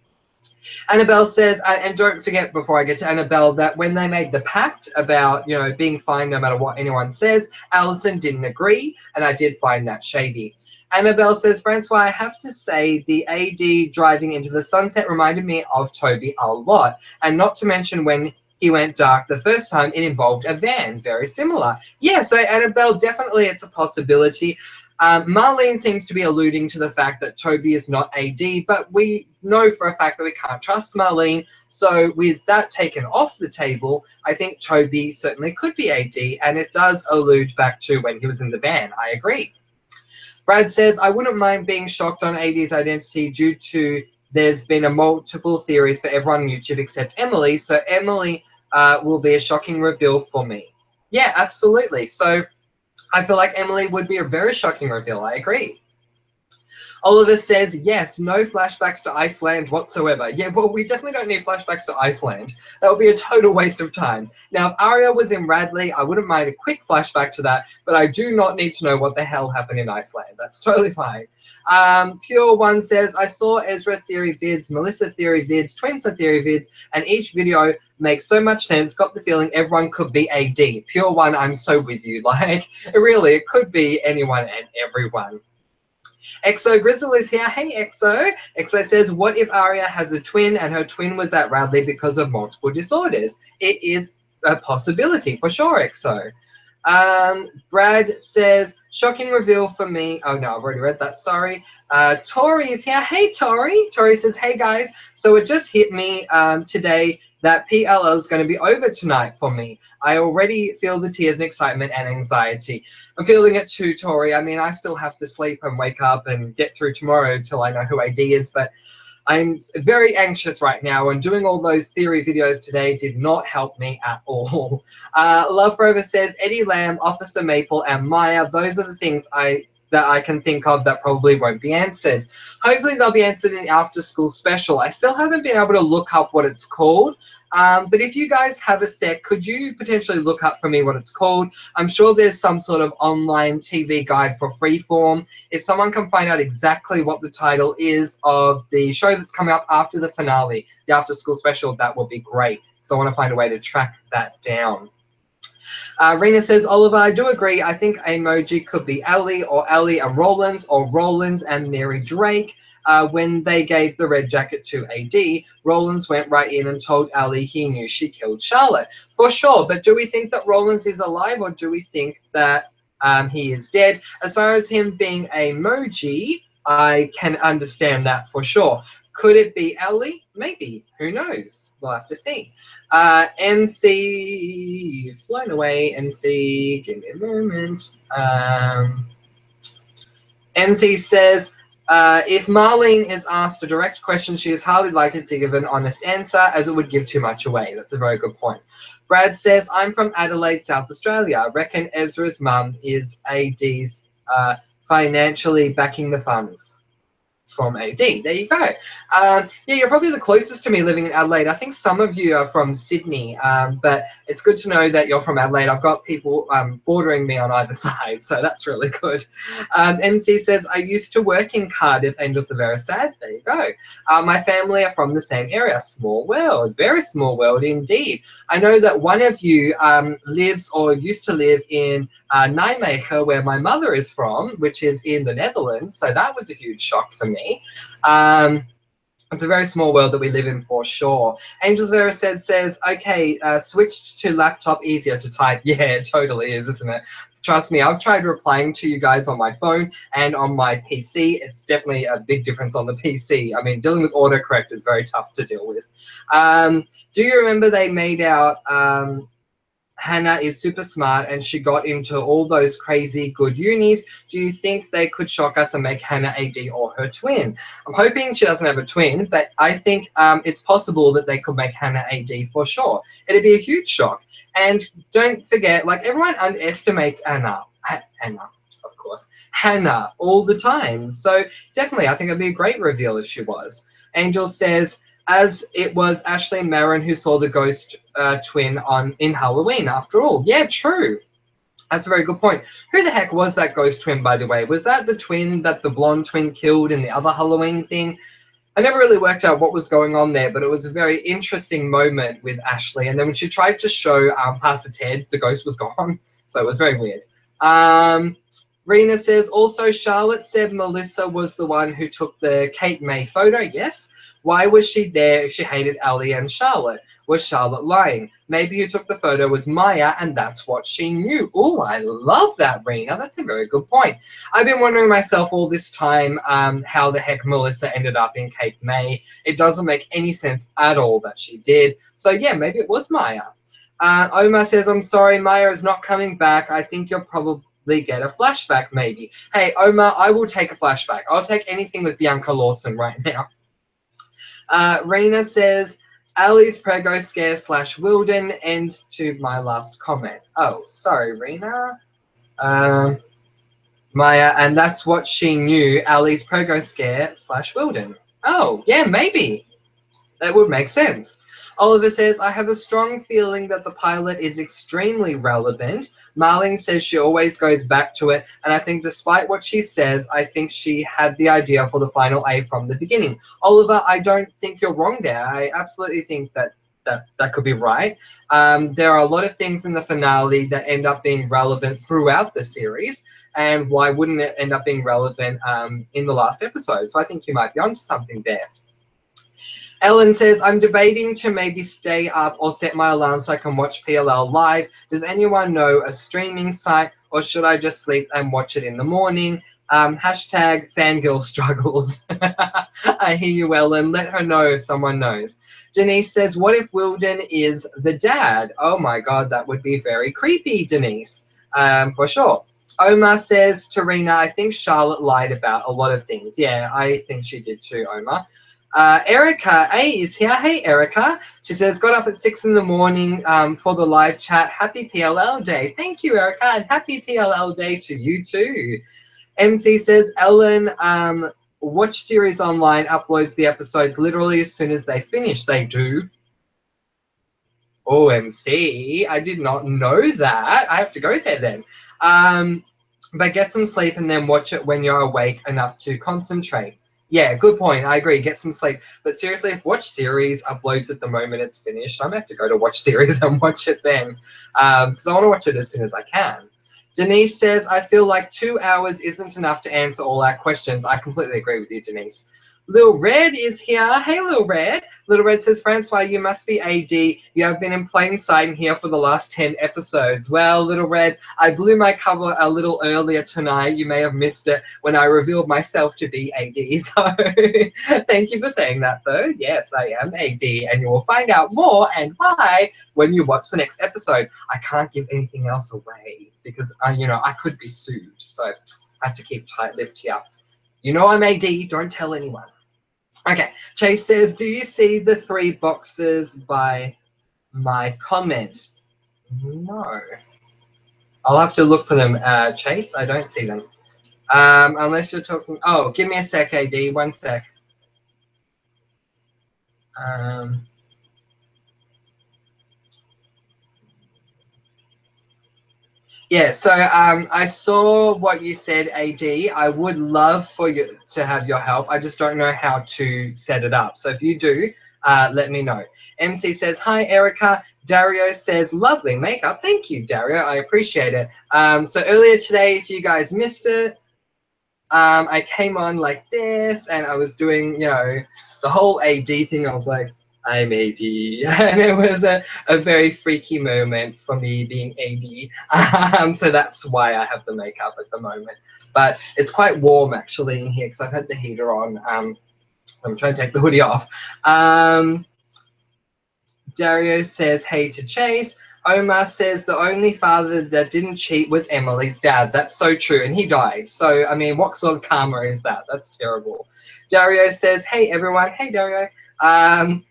Annabelle says, and don't forget before I get to Annabelle, that when they made the pact about, you know, being fine no matter what anyone says, Allison didn't agree, and I did find that shady. Annabelle says, Francois, I have to say the AD driving into the sunset reminded me of Toby a lot, and not to mention when he went dark the first time, it involved a van, very similar. Yeah, so Annabelle, definitely it's a possibility. Marlene seems to be alluding to the fact that Toby is not AD, but we know for a fact that we can't trust Marlene. So with that taken off the table, I think Toby certainly could be AD, and it does allude back to when he was in the van. I agree. Brad says, I wouldn't mind being shocked on AD's identity due to there's been a multiple theories for everyone on YouTube except Emily. So Emily will be a shocking reveal for me. Yeah, absolutely. So I feel like Emily would be a very shocking reveal. I agree. Oliver says, yes, no flashbacks to Iceland whatsoever. Yeah, well, we definitely don't need flashbacks to Iceland. That would be a total waste of time. Now, if Arya was in Radley, I wouldn't mind a quick flashback to that, but I do not need to know what the hell happened in Iceland. That's totally fine. Pure One says, I saw Ezra theory vids, Melissa theory vids, Twinsa theory vids, and each video makes so much sense. Got the feeling everyone could be AD. Pure One, I'm so with you. Like, really, it could be anyone and everyone. Exo Grizzle is here. Hey, Exo. Exo says, what if Arya has a twin and her twin was at Radley because of multiple disorders? It is a possibility for sure, Exo. Brad says, shocking reveal for me. Oh, no, I've already read that. Sorry. Tori is here. Hey, Tori. Tori says, hey, guys. So it just hit me today that PLL is going to be over tonight for me. I already feel the tears and excitement and anxiety. I'm feeling it too, Tori. I mean, I still have to sleep and wake up and get through tomorrow till I know who AD is, but I'm very anxious right now, and doing all those theory videos today did not help me at all. Love Forever says, Eddie Lamb, Officer Maple, and Maya, those are the things that I can think of that probably won't be answered. Hopefully they'll be answered in the after school special. I still haven't been able to look up what it's called, but if you guys have a sec, could you potentially look up for me what it's called? I'm sure there's some sort of online TV guide for Freeform. If someone can find out exactly what the title is of the show that's coming up after the finale, the after school special, that would be great. So I want to find a way to track that down. Rena says, Oliver, I do agree. I think emoji could be Ellie, or Ellie and Rollins, or Rollins and Mary Drake. When they gave the red jacket to AD, Rollins went right in and told Ellie he knew she killed Charlotte. For sure, but do we think that Rollins is alive, or do we think that he is dead? As far as him being emoji, I can understand that for sure. Could it be Ellie? Maybe. Who knows? We'll have to see. MC, flown away. MC, give me a moment. MC says, if Marlene is asked a direct question, she is hardly likely to give an honest answer, as it would give too much away. That's a very good point. Brad says, I'm from Adelaide, South Australia. I reckon Ezra's mum is AD's financially backing the funds from AD. There you go. Yeah, you're probably the closest to me living in Adelaide. I think some of you are from Sydney, but it's good to know that you're from Adelaide. I've got people bordering me on either side, so that's really good. MC says, I used to work in Cardiff. Angels are very sad. There you go. My family are from the same area. Small world. Very small world indeed. I know that one of you lives or used to live in Nijmegen, where my mother is from, which is in the Netherlands, so that was a huge shock for me. It's a very small world that we live in for sure. Angels Vera says, okay, switched to laptop, easier to type. Yeah, it totally is, isn't it? Trust me, I've tried replying to you guys on my phone and on my PC. It's definitely a big difference on the PC. I mean, dealing with autocorrect is very tough to deal with. Do you remember they made out Hannah is super smart and she got into all those crazy good unis? Do you think they could shock us and make Hannah AD or her twin? I'm hoping she doesn't have a twin, but I think it's possible that they could make Hannah AD for sure. It'd be a huge shock. And don't forget, like, everyone underestimates Hannah, of course, Hannah all the time. So definitely, I think it'd be a great reveal if she was. Angel says, as it was Ashley Marin who saw the ghost twin in Halloween, after all. Yeah, true. That's a very good point. Who the heck was that ghost twin, by the way? Was that the twin that the blonde twin killed in the other Halloween thing? I never really worked out what was going on there, but it was a very interesting moment with Ashley. And then when she tried to show Pastor Ted, the ghost was gone. So it was very weird. Rena says, also Charlotte said Melissa was the one who took the Kate May photo. Yes. Why was she there if she hated Ellie and Charlotte? Was Charlotte lying? Maybe who took the photo was Maya, and that's what she knew. Oh, I love that, Rena. That's a very good point. I've been wondering myself all this time how the heck Melissa ended up in Kate May. It doesn't make any sense at all that she did. So, yeah, maybe it was Maya. Omar says, I'm sorry, Maya is not coming back. I think you'll probably get a flashback, maybe. Hey, Omar, I will take a flashback. I'll take anything with Bianca Lawson right now. Rena says, Ali's prego scare / Wilden, end to my last comment. Oh, sorry, Rena. Maya, and that's what she knew, Ali's prego scare / Wilden. Oh, yeah, maybe. That would make sense. Oliver says, I have a strong feeling that the pilot is extremely relevant. Marlene says she always goes back to it, and I think despite what she says, I think she had the idea for the final A from the beginning. Oliver, I don't think you're wrong there. I absolutely think that could be right. There are a lot of things in the finale that end up being relevant throughout the series, and why wouldn't it end up being relevant in the last episode? So I think you might be onto something there. Ellen says, I'm debating to maybe stay up or set my alarm so I can watch PLL live. Does anyone know a streaming site, or should I just sleep and watch it in the morning? Hashtag fangirl struggles. I hear you, Ellen. Let her know if someone knows. Denise says, what if Wilden is the dad? Oh my God, that would be very creepy, Denise. For sure. Omar says, Tarina, I think Charlotte lied about a lot of things. Yeah, I think she did too, Omar. Erica A is here. Hey, Erica. She says, got up at 6 in the morning for the live chat. Happy PLL Day. Thank you, Erica, and happy PLL Day to you too. MC says, Ellen, Watch Series Online uploads the episodes literally as soon as they finish. They do. OMC, I did not know that. I have to go there then. But get some sleep and then watch it when you're awake enough to concentrate. Yeah, good point. I agree. Get some sleep. But seriously, if Watch Series uploads at the moment it's finished, I'm going to have to go to Watch Series and watch it then. Because I want to watch it as soon as I can. Denise says, I feel like 2 hours isn't enough to answer all our questions. I completely agree with you, Denise. Lil Red is here. Hey, Lil Red. Little Red says, Francois, you must be AD. You have been in plain sight in here for the last 10 episodes. Well, Little Red, I blew my cover a little earlier tonight. You may have missed it when I revealed myself to be AD. So thank you for saying that, though. Yes, I am AD, and you will find out more and why when you watch the next episode. I can't give anything else away because, I could be sued. So I have to keep tight-lipped here. You know I'm AD. Don't tell anyone. Okay, Chase says, do you see the 3 boxes by my comment? No. I'll have to look for them, Chase. I don't see them. Unless you're talking... Oh, give me a sec, AD. 1 sec. Yeah, so I saw what you said, AD. I would love for you to have your help. I just don't know how to set it up. So if you do, let me know. MC says, hi, Erica. Dario says, lovely makeup. Thank you, Dario. I appreciate it. So earlier today, if you guys missed it, I came on like this and I was doing, the whole AD thing. I was like, I'm AD. And it was a very freaky moment for me being AD. So that's why I have the makeup at the moment. But it's quite warm actually in here because I've had the heater on. I'm trying to take the hoodie off. Dario says, hey to Chase. Omar says the only father that didn't cheat was Emily's dad. That's so true. And he died. So, I mean, what sort of karma is that? That's terrible. Dario says, hey, everyone. Hey, Dario.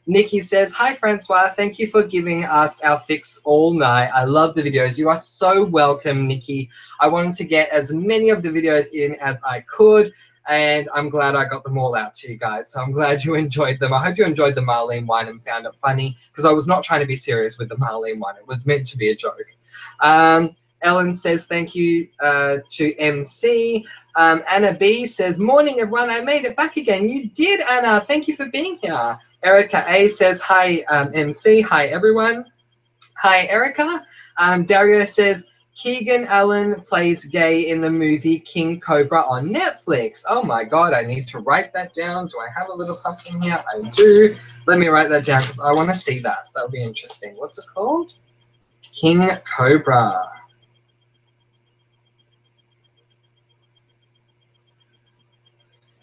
Nikki says, hi, Francois. Thank you for giving us our fix all night. I love the videos. You are so welcome, Nikki. I wanted to get as many of the videos in as I could. And I'm glad I got them all out to you guys. So I'm glad you enjoyed them. I hope you enjoyed the Marlene one and found it funny because I was not trying to be serious with the Marlene one. It was meant to be a joke. Ellen says thank you to MC. Anna B says, morning, everyone. I made it back again. You did, Anna. Thank you for being here. Erica A says, hi, MC. Hi, everyone. Hi, Erica. Dario says, Keegan Allen plays gay in the movie King Cobra on Netflix. Oh my God, I need to write that down. Do I have a little something here? I do. Let me write that down because I want to see that. That'll be interesting. What's it called? King Cobra.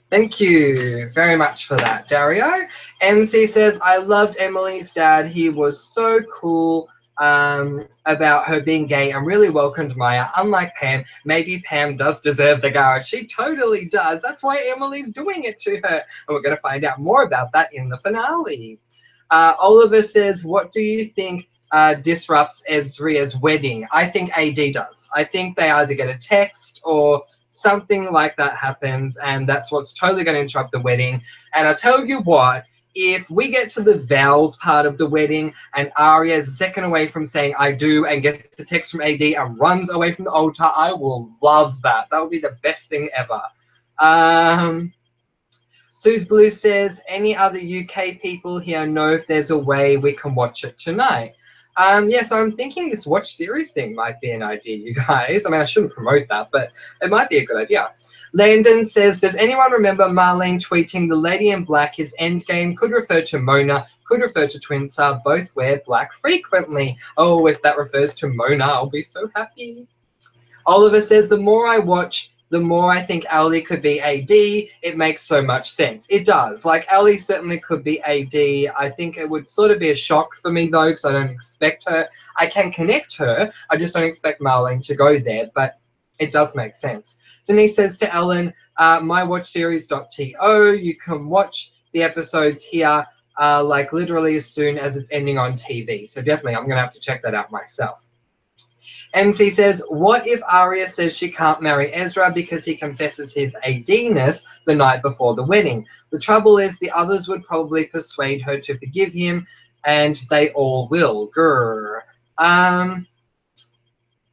Thank you very much for that, Dario. MC says, I loved Emily's dad. He was so cool. About her being gay and really welcomed Maya. Unlike Pam, maybe Pam does deserve the garage. She totally does. That's why Emily's doing it to her. And we're going to find out more about that in the finale. Oliver says, what do you think disrupts Ezria's wedding? I think AD does. I think they either get a text or something like that happens, and that's what's totally going to interrupt the wedding. And I tell you what, if we get to the vows part of the wedding and Arya is a second away from saying I do and gets a text from AD and runs away from the altar, I will love that. That would be the best thing ever. Suze Blue says, any other UK people here know if there's a way we can watch it tonight? Yeah, so I'm thinking this watch series thing might be an idea, you guys. I mean, I shouldn't promote that, but it might be a good idea. Landon says, does anyone remember Marlene tweeting the lady in black is endgame, could refer to Mona, could refer to Twinstar, both wear black frequently. Oh, if that refers to Mona, I'll be so happy. Oliver says, the more I watch, the more I think Ali could be AD. It makes so much sense. It does. Like, Ali certainly could be AD. I think it would sort of be a shock for me, though, because I don't expect her. I can connect her. I just don't expect Marlene to go there, but it does make sense. Denise says to Ellen, mywatchseries.to. You can watch the episodes here, like, literally as soon as it's ending on TV. So definitely, I'm going to have to check that out myself. MC says, what if Arya says she can't marry Ezra because he confesses his AD-ness the night before the wedding? The trouble is the others would probably persuade her to forgive him, and they all will. Grr.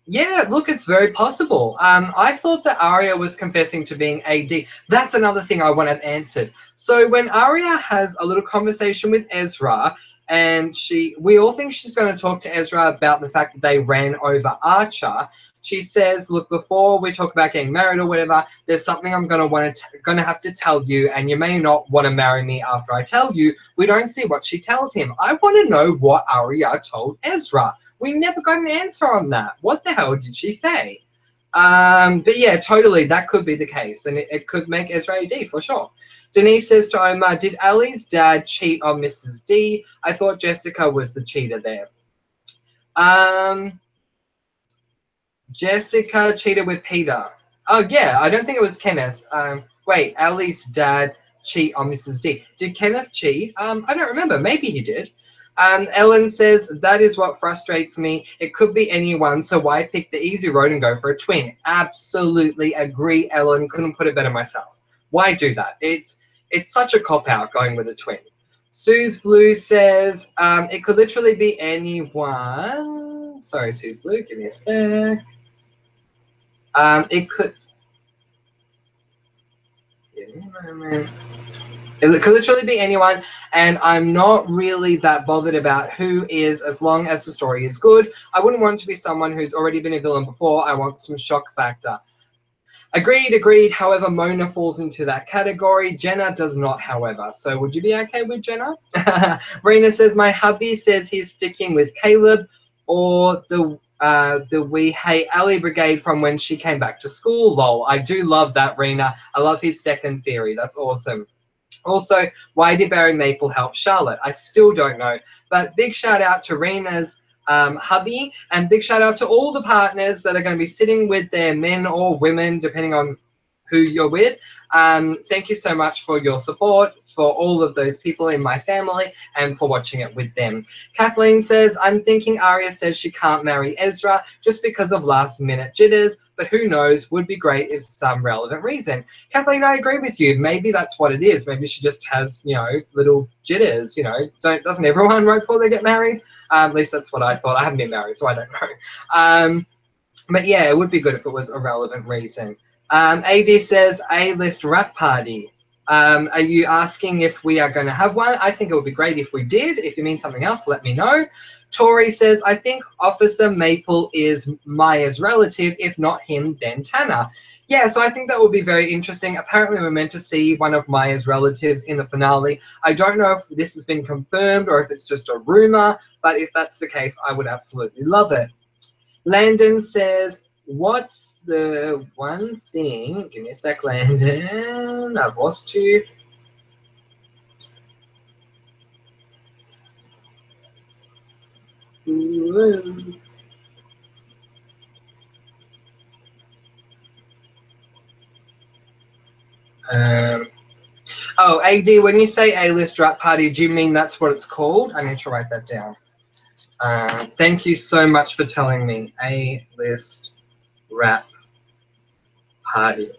Yeah, look, it's very possible. I thought that Arya was confessing to being AD. That's another thing I want to have answered. So when Arya has a little conversation with Ezra, and we all think she's going to talk to Ezra about the fact that they ran over Archer. She says, look, before we talk about getting married or whatever, there's something I'm going to have to tell you, and you may not want to marry me after I tell you. We don't see what she tells him. I want to know what Arya told Ezra. We never got an answer on that. What the hell did she say? But yeah, totally, that could be the case, and it could make Ezra AD for sure. Denise says to Omar, did Ali's dad cheat on Mrs. D? I thought Jessica was the cheater there. Jessica cheated with Peter. Oh, yeah, I don't think it was Kenneth. Wait, Ali's dad cheat on Mrs. D. Did Kenneth cheat? I don't remember. Maybe he did. Ellen says, that is what frustrates me. It could be anyone, so why pick the easy road and go for a twin? Absolutely agree, Ellen. Couldn't put it better myself. Why do that? It's such a cop-out going with a twin. Suze Blue says, it could literally be anyone. Sorry, Suze Blue, give me a sec. It could. Give me a moment. It could literally be anyone, and I'm not really that bothered about who is, as long as the story is good. I wouldn't want to be someone who's already been a villain before. I want some shock factor. Agreed. However, Mona falls into that category. Jenna does not, however. So would you be okay with Jenna? Rena says, my hubby says he's sticking with Caleb or the We Hate Ali Brigade from when she came back to school. Lol. I do love that, Rena. I love his second theory. That's awesome. Also, why did Barry Maple help Charlotte? I still don't know. But big shout out to Rena's hubby, and big shout out to all the partners that are going to be sitting with their men or women, depending on who you're with. Thank you so much for your support, for all of those people in my family, and for watching it with them. Kathleen says, I'm thinking Arya says she can't marry Ezra just because of last minute jitters, but who knows, would be great if some relevant reason. Kathleen, I agree with you. Maybe that's what it is. Maybe she just has, little jitters, doesn't everyone right before they get married? At least that's what I thought. I haven't been married, so I don't know. But yeah, it would be good if it was a relevant reason. AD says, A-list rap party. Are you asking if we are going to have one? I think it would be great if we did. If you mean something else, let me know. Tori says, I think Officer Maple is Maya's relative. If not him, then Tanner. Yeah, so I think that would be very interesting. Apparently, we're meant to see one of Maya's relatives in the finale. I don't know if this has been confirmed or if it's just a rumor, but if that's the case, I would absolutely love it. Landon says, what's the one thing? Give me a sec, Landon. I've lost you. Oh, AD, when you say A-list rap party, do you mean that's what it's called? I need to write that down. Thank you so much for telling me. A-list rap party.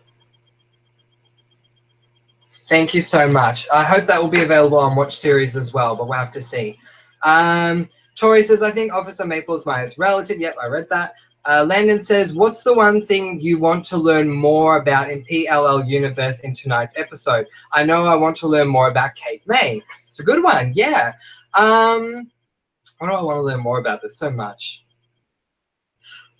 Thank you so much. I hope that will be available on Watch Series as well, but we'll have to see. Tori says, I think Officer Maple is Maya's relative. Yep, I read that. Landon says, what's the one thing you want to learn more about in PLL Universe in tonight's episode? I know I want to learn more about Cape May. It's a good one, yeah. What do I want to learn more about? There's so much.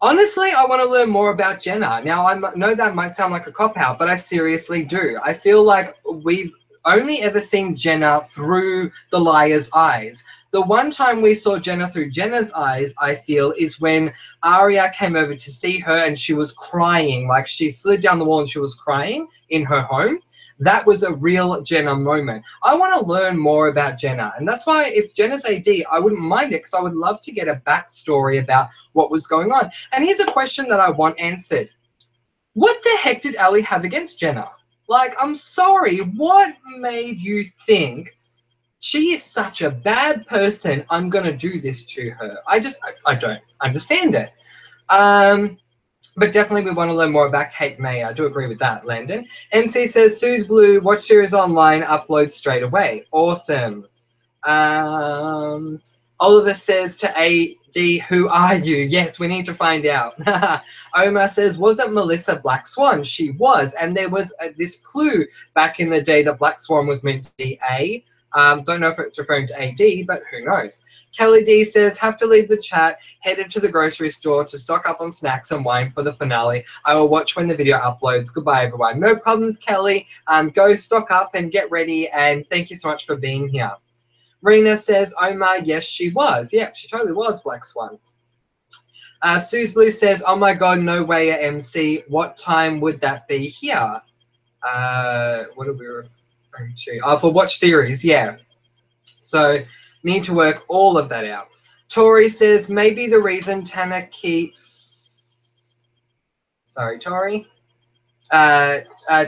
Honestly, I want to learn more about Jenna. Now, I know that might sound like a cop-out, but I seriously do. I feel like we've only ever seen Jenna through the liar's eyes. The one time we saw Jenna through Jenna's eyes, I feel, is when Arya came over to see her and she was crying. Like, she slid down the wall and she was crying in her home. That was a real Jenna moment. I want to learn more about Jenna. And that's why if Jenna's AD, I wouldn't mind it because I would love to get a backstory about what was going on. And here's a question that I want answered. What the heck did Ali have against Jenna? Like, I'm sorry, what made you think she is such a bad person, I'm going to do this to her? I don't understand it. But definitely we want to learn more about Kate May. I do agree with that, Landon. MC says, Sue's Blue, watch series online, upload straight away. Awesome. Oliver says to AD, who are you? Yes, we need to find out. Omar says, wasn't Melissa Black Swan? She was. And there was this clue back in the day that Black Swan was meant to be A. Don't know if it's referring to AD, but who knows. Kelly D says, have to leave the chat, headed to the grocery store to stock up on snacks and wine for the finale. I will watch when the video uploads. Goodbye, everyone. No problems, Kelly. Go stock up and get ready, and thank you so much for being here. Rena says, Omar, yes, she was. Yeah, she totally was Black Swan. Suze Blue says, oh my God, no way at MC. What time would that be here? What are we referring to? Oh, for Watch Series, yeah. So need to work all of that out. Tori says, maybe the reason Tanner keeps... Sorry, Tori.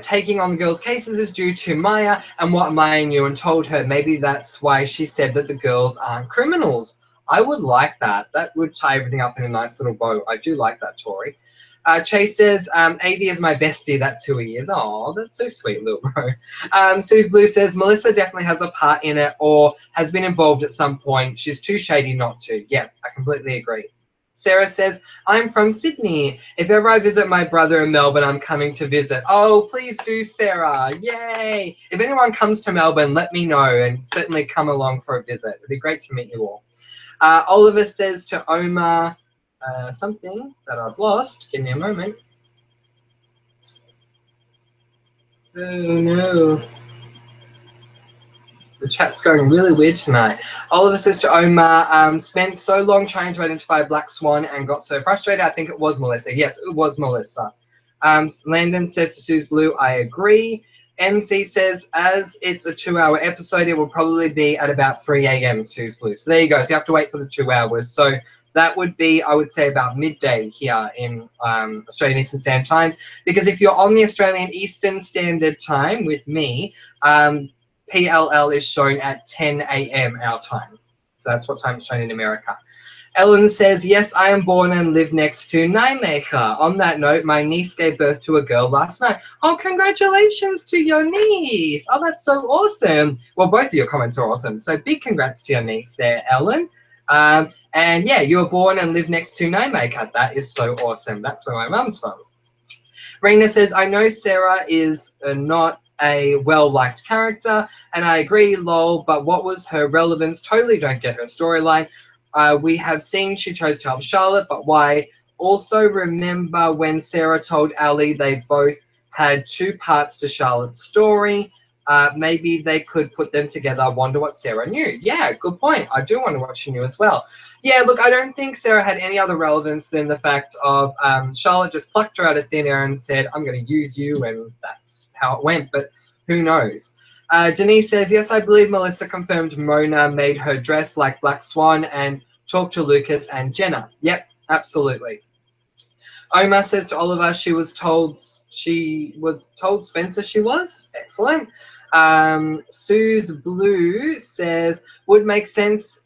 Taking on the girls' cases is due to Maya and what Maya knew and told her. Maybe that's why she said that the girls aren't criminals. I would like that. That would tie everything up in a nice little bow. I do like that, Tori. Chase says, AD is my bestie. That's who he is. Oh, that's so sweet, little bro. Suze Blue says, Melissa definitely has a part in it or has been involved at some point. She's too shady not to. Yeah, I completely agree. Sarah says, I'm from Sydney. If ever I visit my brother in Melbourne, I'm coming to visit. Oh, please do, Sarah. Yay. If anyone comes to Melbourne, let me know and certainly come along for a visit. It'd be great to meet you all. Oliver says to Omar something that I've lost. Give me a moment. Oh, no. The chat's going really weird tonight. Oliver says to Omar, spent so long trying to identify Black Swan and got so frustrated. I think it was Melissa. Yes, it was Melissa. Landon says to Suze Blue, I agree. MC says, as it's a 2-hour episode, it will probably be at about 3 a.m. Suze Blue. So there you go. So you have to wait for the 2 hours. So that would be, I would say, about midday here in Australian Eastern Standard Time. Because if you're on the Australian Eastern Standard Time with me, PLL is shown at 10 a.m. our time. So that's what time it's shown in America. Ellen says, yes, I am born and live next to Nijmegen. On that note, my niece gave birth to a girl last night. Oh, congratulations to your niece. Oh, that's so awesome. Well, both of your comments are awesome. So big congrats to your niece there, Ellen. And yeah, you were born and live next to Nijmegen. That is so awesome. That's where my mum's from. Rena says, I know Sarah is not a well-liked character, and I agree, lol, but what was her relevance? Totally don't get her storyline. We have seen she chose to help Charlotte, but why? Also remember when Sarah told Ali they both had 2 parts to Charlotte's story. Maybe they could put them together. Wonder what Sarah knew. Yeah, good point. I do wonder what she knew as well. Yeah, look, I don't think Sarah had any other relevance than the fact of Charlotte just plucked her out of thin air and said, I'm going to use you, and that's how it went, but who knows? Denise says, yes, I believe Melissa confirmed Mona made her dress like Black Swan and talked to Lucas and Jenna. Yep, absolutely. Omar says to Oliver, she was told Spencer she was. Excellent. Suze Blue says, would make sense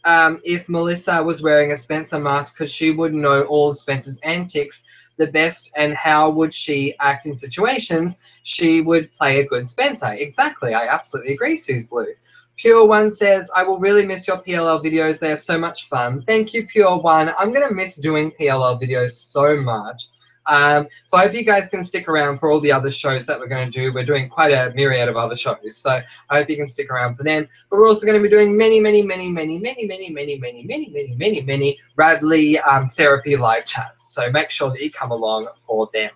if Melissa was wearing a Spencer mask because she would know all of Spencer's antics the best, and how would she act in situations? She would play a good Spencer. Exactly. I absolutely agree, Suze Blue. Pure One says, I will really miss your PLL videos. They are so much fun. Thank you, Pure One. I'm going to miss doing PLL videos so much. So I hope you guys can stick around for all the other shows that we're going to do. We're doing quite a myriad of other shows, so I hope you can stick around for them. But we're also going to be doing many Radley therapy live chats. So make sure that you come along for them.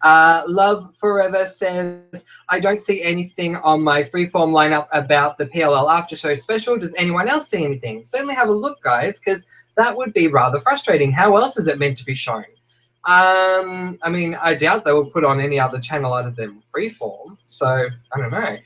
Love Forever says, I don't see anything on my freeform lineup about the PLL after show special. Does anyone else see anything? Certainly have a look, guys, because that would be rather frustrating. How else is it meant to be shown? I mean, I doubt they will put on any other channel other than Freeform, so I don't know.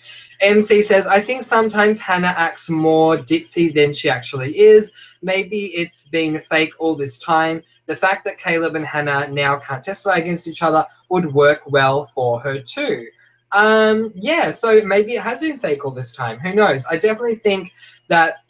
MC says, I think sometimes Hannah acts more ditzy than she actually is. Maybe it's been fake all this time. The fact that Caleb and Hannah now can't testify against each other would work well for her too. Yeah, so maybe it has been fake all this time. Who knows? I definitely think that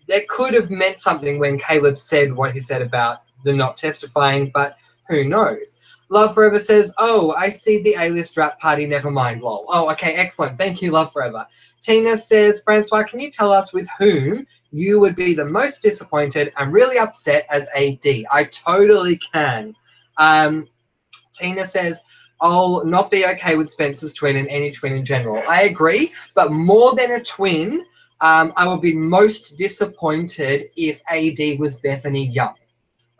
that could have meant something when Caleb said what he said about the not testifying, but who knows? Love Forever says, oh, I see the A-list rap party, never mind, lol. Oh, okay, excellent. Thank you, Love Forever. Tina says, Francois, can you tell us with whom you would be the most disappointed and really upset as AD? I totally can. Tina says, I'll not be okay with Spencer's twin and any twin in general. I agree, but more than a twin, I would be most disappointed if AD was Bethany Young.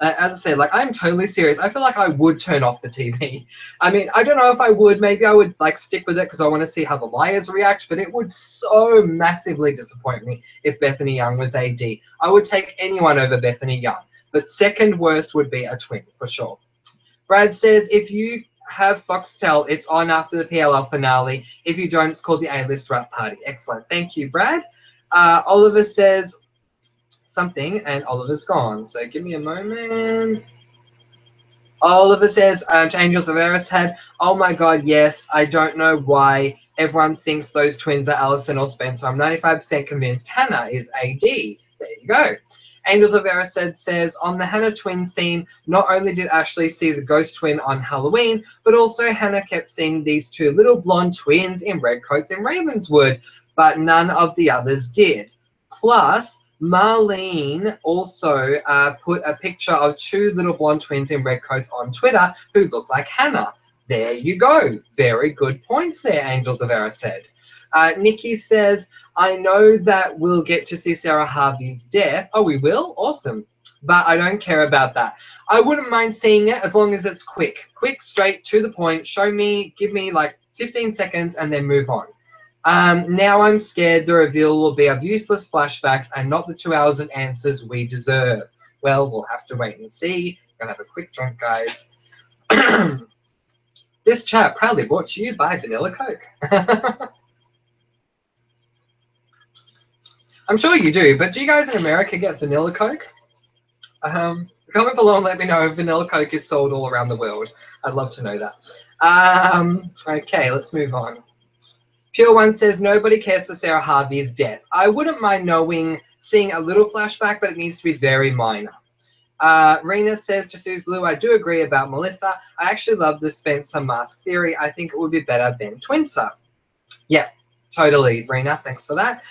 As I said, like, I'm totally serious. I feel like I would turn off the TV. I mean, I don't know if I would. Maybe I would, like, stick with it because I want to see how the liars react, but it would so massively disappoint me if Bethany Young was AD. I would take anyone over Bethany Young, but second worst would be a twin, for sure. Brad says, if you have Foxtel, it's on after the PLL finale. If you don't, it's called the A-List Rap Party. Excellent. Thank you, Brad. Oliver says something, and Oliver's gone. So give me a moment. Oliver says, to Angels of Erishead, oh my god, yes, I don't know why everyone thinks those twins are Allison or Spencer. I'm 95% convinced Hannah is AD. There you go. Angels of Erishead says, on the Hannah twin theme, not only did Ashley see the ghost twin on Halloween, but also Hannah kept seeing these two little blonde twins in red coats in Ravenswood, but none of the others did. Plus, Marlene also put a picture of two little blonde twins in red coats on Twitter who look like Hannah. There you go. Very good points there, Angels of Erishead. Nikki says, I know that we'll get to see Sarah Harvey's death. Oh, we will? Awesome. But I don't care about that. I wouldn't mind seeing it as long as it's quick. Quick, straight, to the point. Show me, give me like 15 seconds and then move on. Now I'm scared the reveal will be of useless flashbacks and not the 2 hours of answers we deserve. Well, we'll have to wait and see. Gonna have a quick drink, guys. This chat proudly brought to you by Vanilla Coke. I'm sure you do, but do you guys in America get Vanilla Coke? Comment below and let me know if Vanilla Coke is sold all around the world. I'd love to know that. Okay, let's move on. Pure One says, nobody cares for Sarah Harvey's death. I wouldn't mind seeing a little flashback, but it needs to be very minor. Rena says, to Sue's Blue, I do agree about Melissa. I actually love the Spencer mask theory. I think it would be better than Twinser. Yeah, totally, Rena. Thanks for that.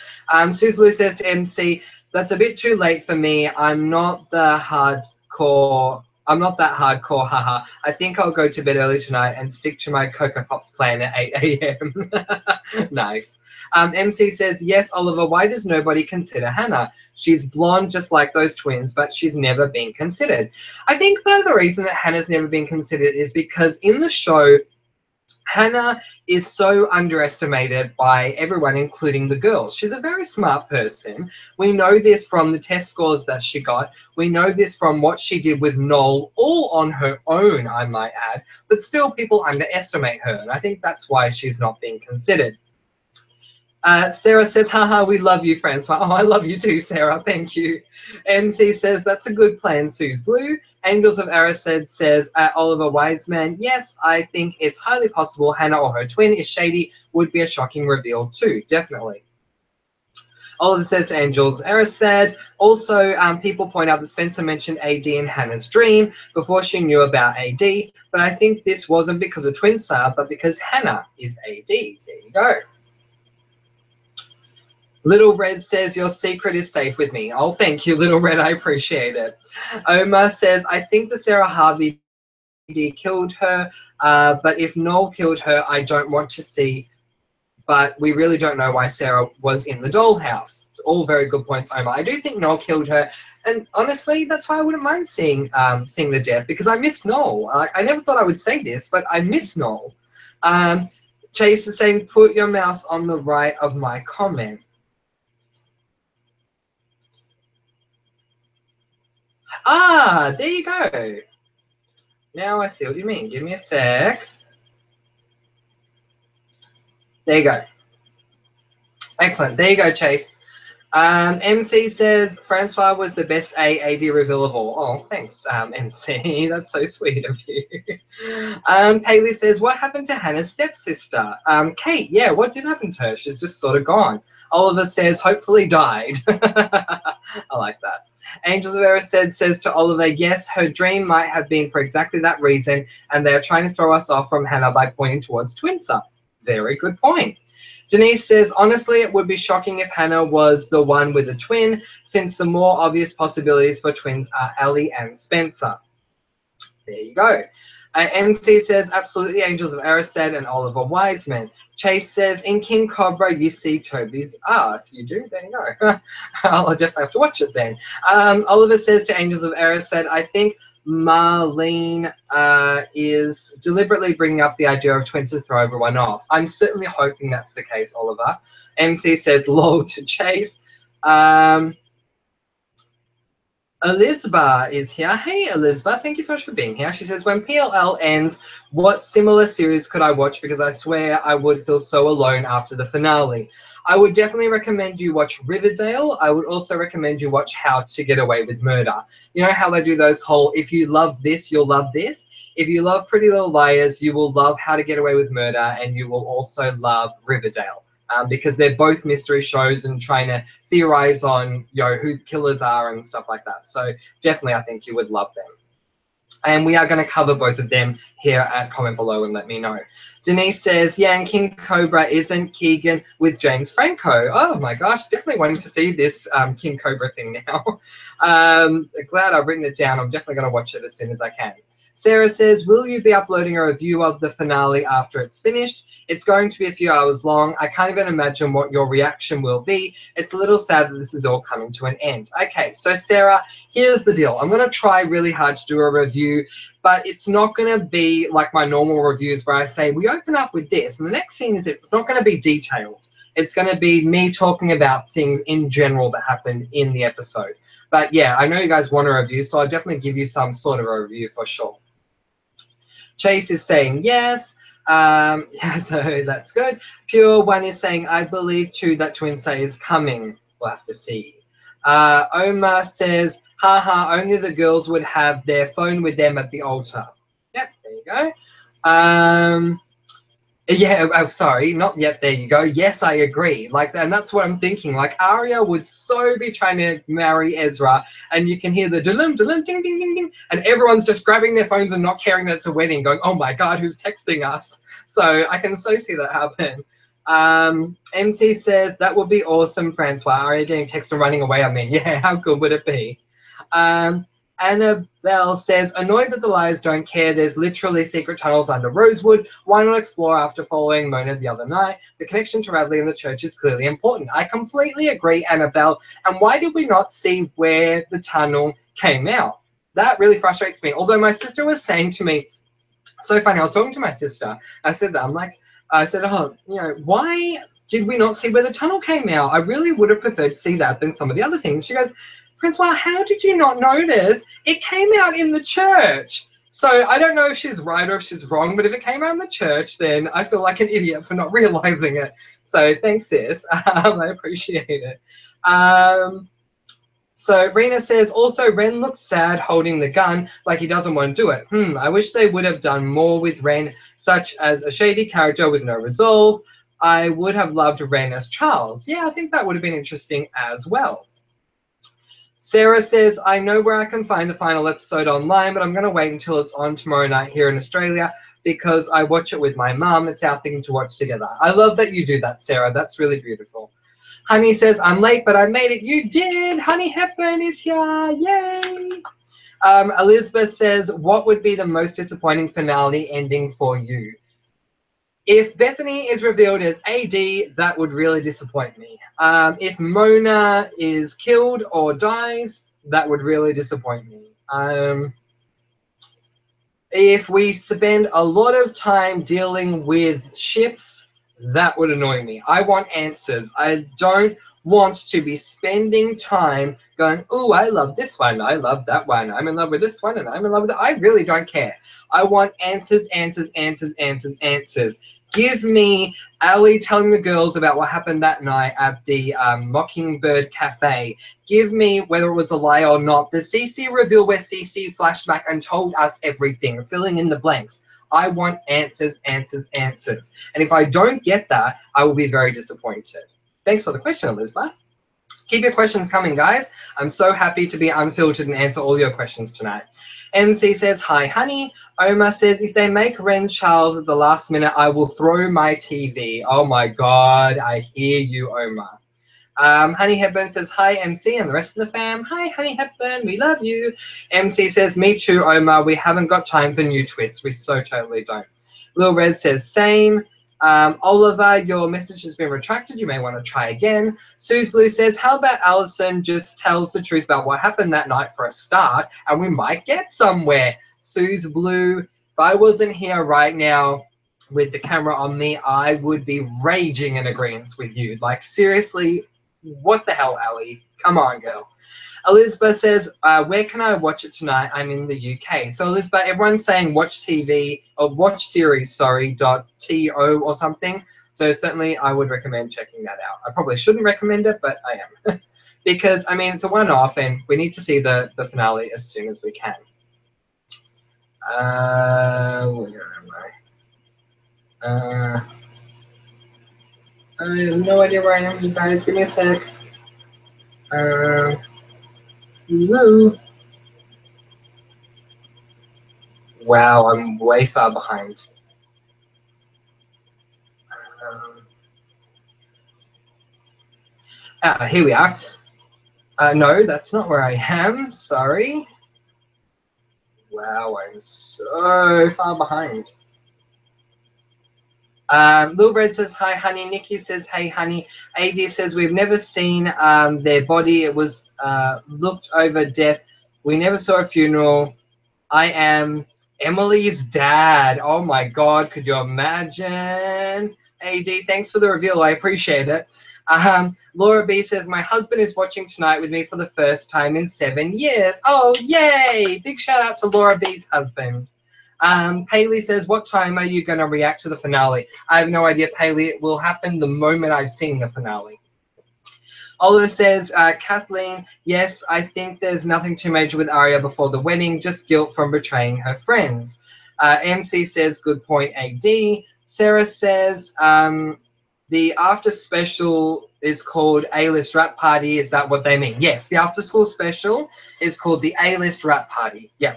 Sue's Blue says to MC, that's a bit too late for me. I'm not that hardcore, haha. I think I'll go to bed early tonight and stick to my Cocoa Pops plan at 8 a.m. Nice. MC says, yes, Oliver, why does nobody consider Hannah? She's blonde just like those twins, but she's never been considered. I think part of the reason that Hannah's never been considered is because in the show, Hannah is so underestimated by everyone, including the girls. She's a very smart person. We know this from the test scores that she got. We know this from what she did with Noel, all on her own, I might add. But still, people underestimate her, and I think that's why she's not being considered. Sarah says, haha, we love you, Francois. Oh, I love you too, Sarah. Thank you. MC says, that's a good plan, Sue's Blue. Angels of Erised says, Oliver Wiseman, yes, I think it's highly possible Hannah or her twin is shady. Would be a shocking reveal too, definitely. Oliver says to Angels, Erised, also people point out that Spencer mentioned AD in Hannah's dream before she knew about AD, but I think this wasn't because of Twinser, but because Hannah is AD. There you go. Little Red says, your secret is safe with me. Oh, thank you, Little Red. I appreciate it. Omar says, I think the Sarah Harvey killed her, but if Noel killed her, I don't want to see. But we really don't know why Sarah was in the dollhouse. It's all very good points, Omar. I do think Noel killed her, and honestly, that's why I wouldn't mind seeing the death, because I miss Noel. I never thought I would say this, but I miss Noel. Chase is saying, put your mouse on the right of my comment. Ah, there you go. Now I see what you mean. Give me a sec. There you go. Excellent. There you go, Chase. MC says Francois was the best AAD reveal of all. Oh, thanks, MC. That's so sweet of you. Paley says, what happened to Hannah's stepsister? Kate, yeah, what did happen to her? She's just sort of gone. Oliver says, hopefully died. I like that. Angels of Eris says to Oliver, yes, her dream might have been for exactly that reason, and they're trying to throw us off from Hannah by pointing towards Twinser. Very good point. Denise says, honestly, it would be shocking if Hannah was the one with a twin, since the more obvious possibilities for twins are Ellie and Spencer. There you go. MC says, absolutely, Angels of Eris said, and Oliver Wiseman. Chase says, in King Cobra, you see Toby's ass. You do? There you go. I'll definitely have to watch it then. Oliver says to Angels of Eris said, I think Marlene is deliberately bringing up the idea of twins to throw everyone off. I'm certainly hoping that's the case, Oliver. MC says, lol to Chase. Elizabeth is here. Hey, Elizabeth. Thank you so much for being here. She says, when PLL ends, what similar series could I watch? Because I swear I would feel so alone after the finale. I would definitely recommend you watch Riverdale. I would also recommend you watch How to Get Away with Murder. You know how they do those whole, if you loved this, you'll love this. If you love Pretty Little Liars, you will love How to Get Away with Murder, and you will also love Riverdale. Because they're both mystery shows and trying to theorize on, you know, who the killers are and stuff like that. So definitely, I think you would love them. And we are going to cover both of them here at comment below and let me know. Denise says, yeah, and King Cobra isn't Keegan with James Franco. Oh my gosh, definitely wanting to see this King Cobra thing now. Glad I've written it down. I'm definitely going to watch it as soon as I can. Sarah says, will you be uploading a review of the finale after it's finished? It's going to be a few hours long. I can't even imagine what your reaction will be. It's a little sad that this is all coming to an end. Okay, so Sarah, here's the deal. I'm going to try really hard to do a review, but it's not going to be like my normal reviews where I say, we open up with this, and the next scene is this. It's not going to be detailed. It's going to be me talking about things in general that happened in the episode. But yeah, I know you guys want a review, so I'll definitely give you some sort of a review for sure. Chase is saying yes. Yeah, so that's good. Pure One is saying, I believe too that Twinsay is coming. We'll have to see. Omar says, haha, only the girls would have their phone with them at the altar. Yep, there you go. Yeah, I'm sorry, not yet. There you go. Yes, I agree. Like, and that's what I'm thinking. Like, Arya would so be trying to marry Ezra, and you can hear the ding, ding, ding, ding, and everyone's just grabbing their phones and not caring that it's a wedding, going, "Oh my God, who's texting us?" So I can so see that happen. MC says that would be awesome, Francois. Arya getting text and running away. I mean, yeah, how good would it be? Annabelle says, annoyed that the liars don't care. There's literally secret tunnels under Rosewood. Why not explore after following Mona the other night? The connection to Radley and the church is clearly important. I completely agree, Annabelle. And why did we not see where the tunnel came out? That really frustrates me. Although my sister was saying to me, so funny, I was talking to my sister. I said that, oh, you know, why did we not see where the tunnel came out? I really would have preferred to see that than some of the other things. She goes, Francois, how did you not notice? It came out in the church. So I don't know if she's right or if she's wrong, but if it came out in the church, then I feel like an idiot for not realizing it. So thanks, sis. I appreciate it. So Rena says, also Ren looks sad holding the gun, like he doesn't want to do it. I wish they would have done more with Ren, such as a shady character with no resolve. I would have loved Ren as Charles. Yeah, I think that would have been interesting as well. Sarah says, I know where I can find the final episode online, but I'm going to wait until it's on tomorrow night here in Australia because I watch it with my mum. It's our thing to watch together. I love that you do that, Sarah. That's really beautiful. Honey says, I'm late, but I made it. You did. Honey Hepburn is here. Yay. Elizabeth says, what would be the most disappointing finale ending for you? If Bethany is revealed as AD, that would really disappoint me. If Mona is killed or dies, that would really disappoint me. If we spend a lot of time dealing with ships, that would annoy me. I want answers. I don't want to be spending time going, oh, I love this one, I love that one, I'm in love with this one, and I'm in love with that. I really don't care. I want answers, answers, answers, answers, answers. Give me Ali telling the girls about what happened that night at the Mockingbird Cafe. Give me, whether it was a lie or not, the CC reveal where CC flashed back and told us everything, filling in the blanks. I want answers, answers, answers. And if I don't get that, I will be very disappointed. Thanks for the question, Elizabeth. Keep your questions coming, guys. I'm so happy to be unfiltered and answer all your questions tonight. MC says, hi, honey. Omar says, if they make Ren Charles at the last minute, I will throw my TV. Oh, my God. I hear you, Omar. Honey Hepburn says, hi, MC, and the rest of the fam. Hi, Honey Hepburn. We love you. MC says, me too, Omar. We haven't got time for new twists. We so totally don't. Lil Red says, same. Oliver, your message has been retracted. You may want to try again. Suze Blue says, how about Allison just tells the truth about what happened that night for a start, and we might get somewhere. Suze Blue, if I wasn't here right now with the camera on me, I would be raging in agreement with you. Like, seriously, what the hell, Ali? Come on, girl. Elizabeth says, where can I watch it tonight? I'm in the UK. So Elizabeth, everyone's saying watch TV or watch series, sorry, .to or something. So certainly I would recommend checking that out. I probably shouldn't recommend it, but I am. Because, I mean, it's a one-off and we need to see the finale as soon as we can. Where am I? I have no idea where I am, you guys. Give me a sec. Hello. Wow, I'm way far behind. Here we are. No, that's not where I am. Sorry. Wow, I'm so far behind. Lil Red says, hi, honey. Nikki says, hey, honey. AD says, we've never seen their body. It was looked over death. We never saw a funeral. I am Emily's dad. Oh, my God. Could you imagine? AD, thanks for the reveal. I appreciate it. Laura B says, my husband is watching tonight with me for the first time in 7 years. Oh, yay. Big shout out to Laura B's husband. Paley says, what time are you going to react to the finale? I have no idea, Paley. It will happen the moment I've seen the finale. Oliver says, Kathleen, yes, I think there's nothing too major with Arya before the wedding, just guilt from betraying her friends. MC says, good point, AD. Sarah says, the after special is called A-List Rap Party. Is that what they mean? Yes, the after school special is called the A-List Rap Party. Yeah.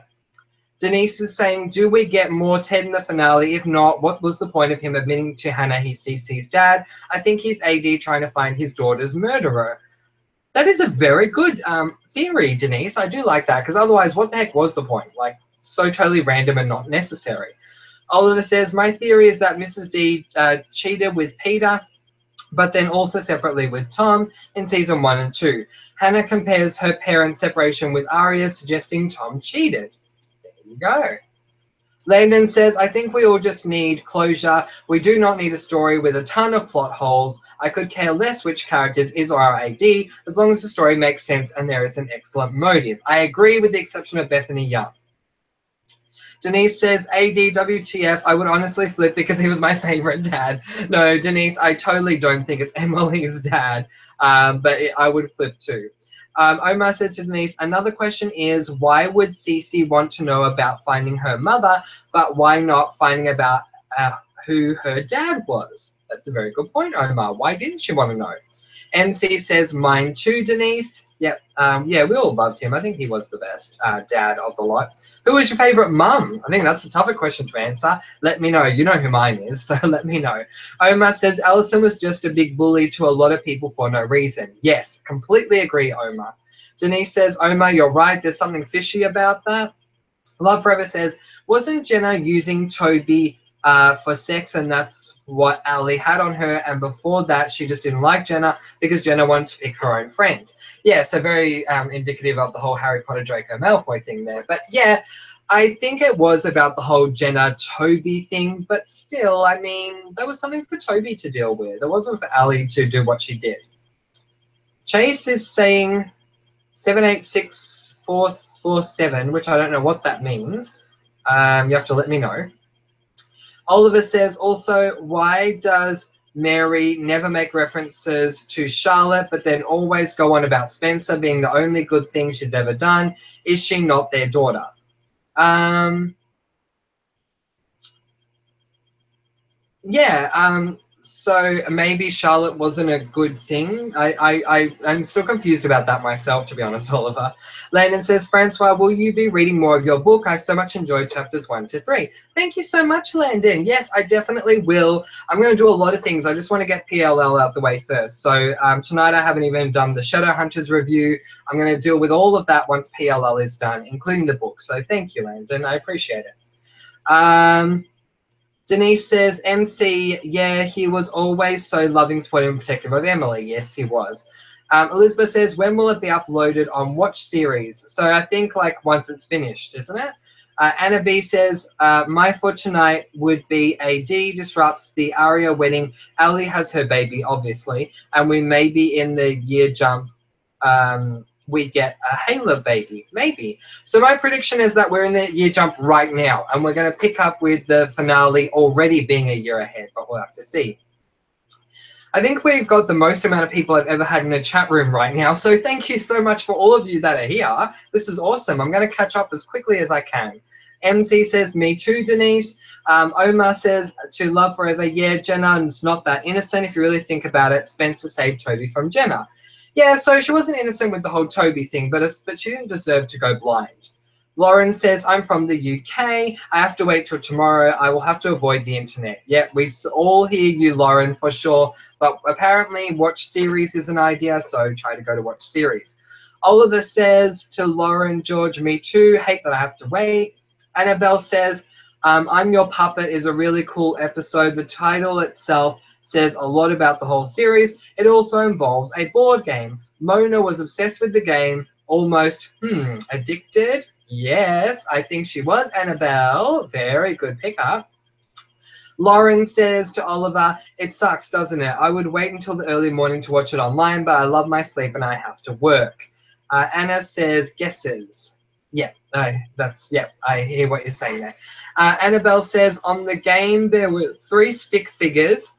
Denise is saying, do we get more Ted in the finale? If not, what was the point of him admitting to Hannah he's CC's dad? I think he's AD trying to find his daughter's murderer. That is a very good theory, Denise. I do like that, because otherwise, what the heck was the point? Like, so totally random and not necessary. Oliver says, my theory is that Mrs. D cheated with Peter, but then also separately with Tom in season 1 and 2. Hannah compares her parents' separation with Arya, suggesting Tom cheated. There you go. Landon says, I think we all just need closure. We do not need a story with a ton of plot holes. I could care less which characters is or are AD, as long as the story makes sense and there is an excellent motive. I agree with the exception of Bethany Young. Denise says, AD WTF, I would honestly flip because he was my favorite dad. No, Denise, I totally don't think it's Emily's dad, but I would flip too. Omar says to Denise, another question is, why would Cece want to know about finding her mother, but why not finding about who her dad was? That's a very good point, Omar. Why didn't she want to know? MC says, mine too, Denise. Yep. Yeah, we all loved him. I think he was the best dad of the lot. Who was your favourite mum? I think that's a tougher question to answer. Let me know. You know who mine is, so let me know. Omar says, Alison was just a big bully to a lot of people for no reason. Yes, completely agree, Omar. Denise says, Omar, you're right. There's something fishy about that. Love Forever says, wasn't Jenna using Toby for sex, and that's what Ali had on her, and before that she just didn't like Jenna because Jenna wanted to pick her own friends. Yeah, so very indicative of the whole Harry Potter Draco Malfoy thing there. But yeah, I think it was about the whole Jenna Toby thing, but still, I mean, there was something for Toby to deal with. It wasn't for Ali to do what she did. Chase is saying 786447, which I don't know what that means. You have to let me know. Oliver says also, why does Mary never make references to Charlotte but then always go on about Spencer being the only good thing she's ever done? Is she not their daughter? Yeah, so maybe Charlotte wasn't a good thing. I'm still confused about that myself, to be honest, Oliver. Landon says, Francois, will you be reading more of your book? I so much enjoyed chapters 1 to 3. Thank you so much, Landon. Yes, I definitely will. I'm going to do a lot of things. I just want to get PLL out the way first. So tonight I haven't even done the Shadowhunters review. I'm going to deal with all of that once PLL is done, including the book. So thank you, Landon. I appreciate it. Denise says, MC, yeah, he was always so loving, supportive, and protective of Emily. Yes, he was. Elizabeth says, when will it be uploaded on Watch Series? So I think like once it's finished, isn't it? Anna B says, my for tonight would be AD disrupts the Aria wedding. Ali has her baby, obviously, and we may be in the year jump. We get a Halo baby, maybe. So my prediction is that we're in the year jump right now, and we're going to pick up with the finale already being a year ahead, but we'll have to see. I think we've got the most amount of people I've ever had in a chat room right now, so thank you so much for all of you that are here. This is awesome. I'm going to catch up as quickly as I can. MC says, me too, Denise. Omar says, to love forever. Yeah, Jenna's not that innocent. If you really think about it, Spencer saved Toby from Jenna. Yeah, so she wasn't innocent with the whole Toby thing, but she didn't deserve to go blind. Lauren says, I'm from the UK. I have to wait till tomorrow. I will have to avoid the internet. Yeah, we all hear you, Lauren, for sure. But apparently Watch Series is an idea, so try to go to Watch Series. Oliver says to Lauren, George, me too. Hate that I have to wait. Annabelle says, I'm Your Puppet is a really cool episode. The title itself says a lot about the whole series. It also involves a board game. Mona was obsessed with the game, almost, addicted. Yes, I think she was, Annabelle. Very good pickup. Lauren says to Oliver, it sucks, doesn't it? I would wait until the early morning to watch it online, but I love my sleep and I have to work. Anna says, guesses. Yeah, I hear what you're saying there. Annabelle says, on the game, there were 3 stick figures,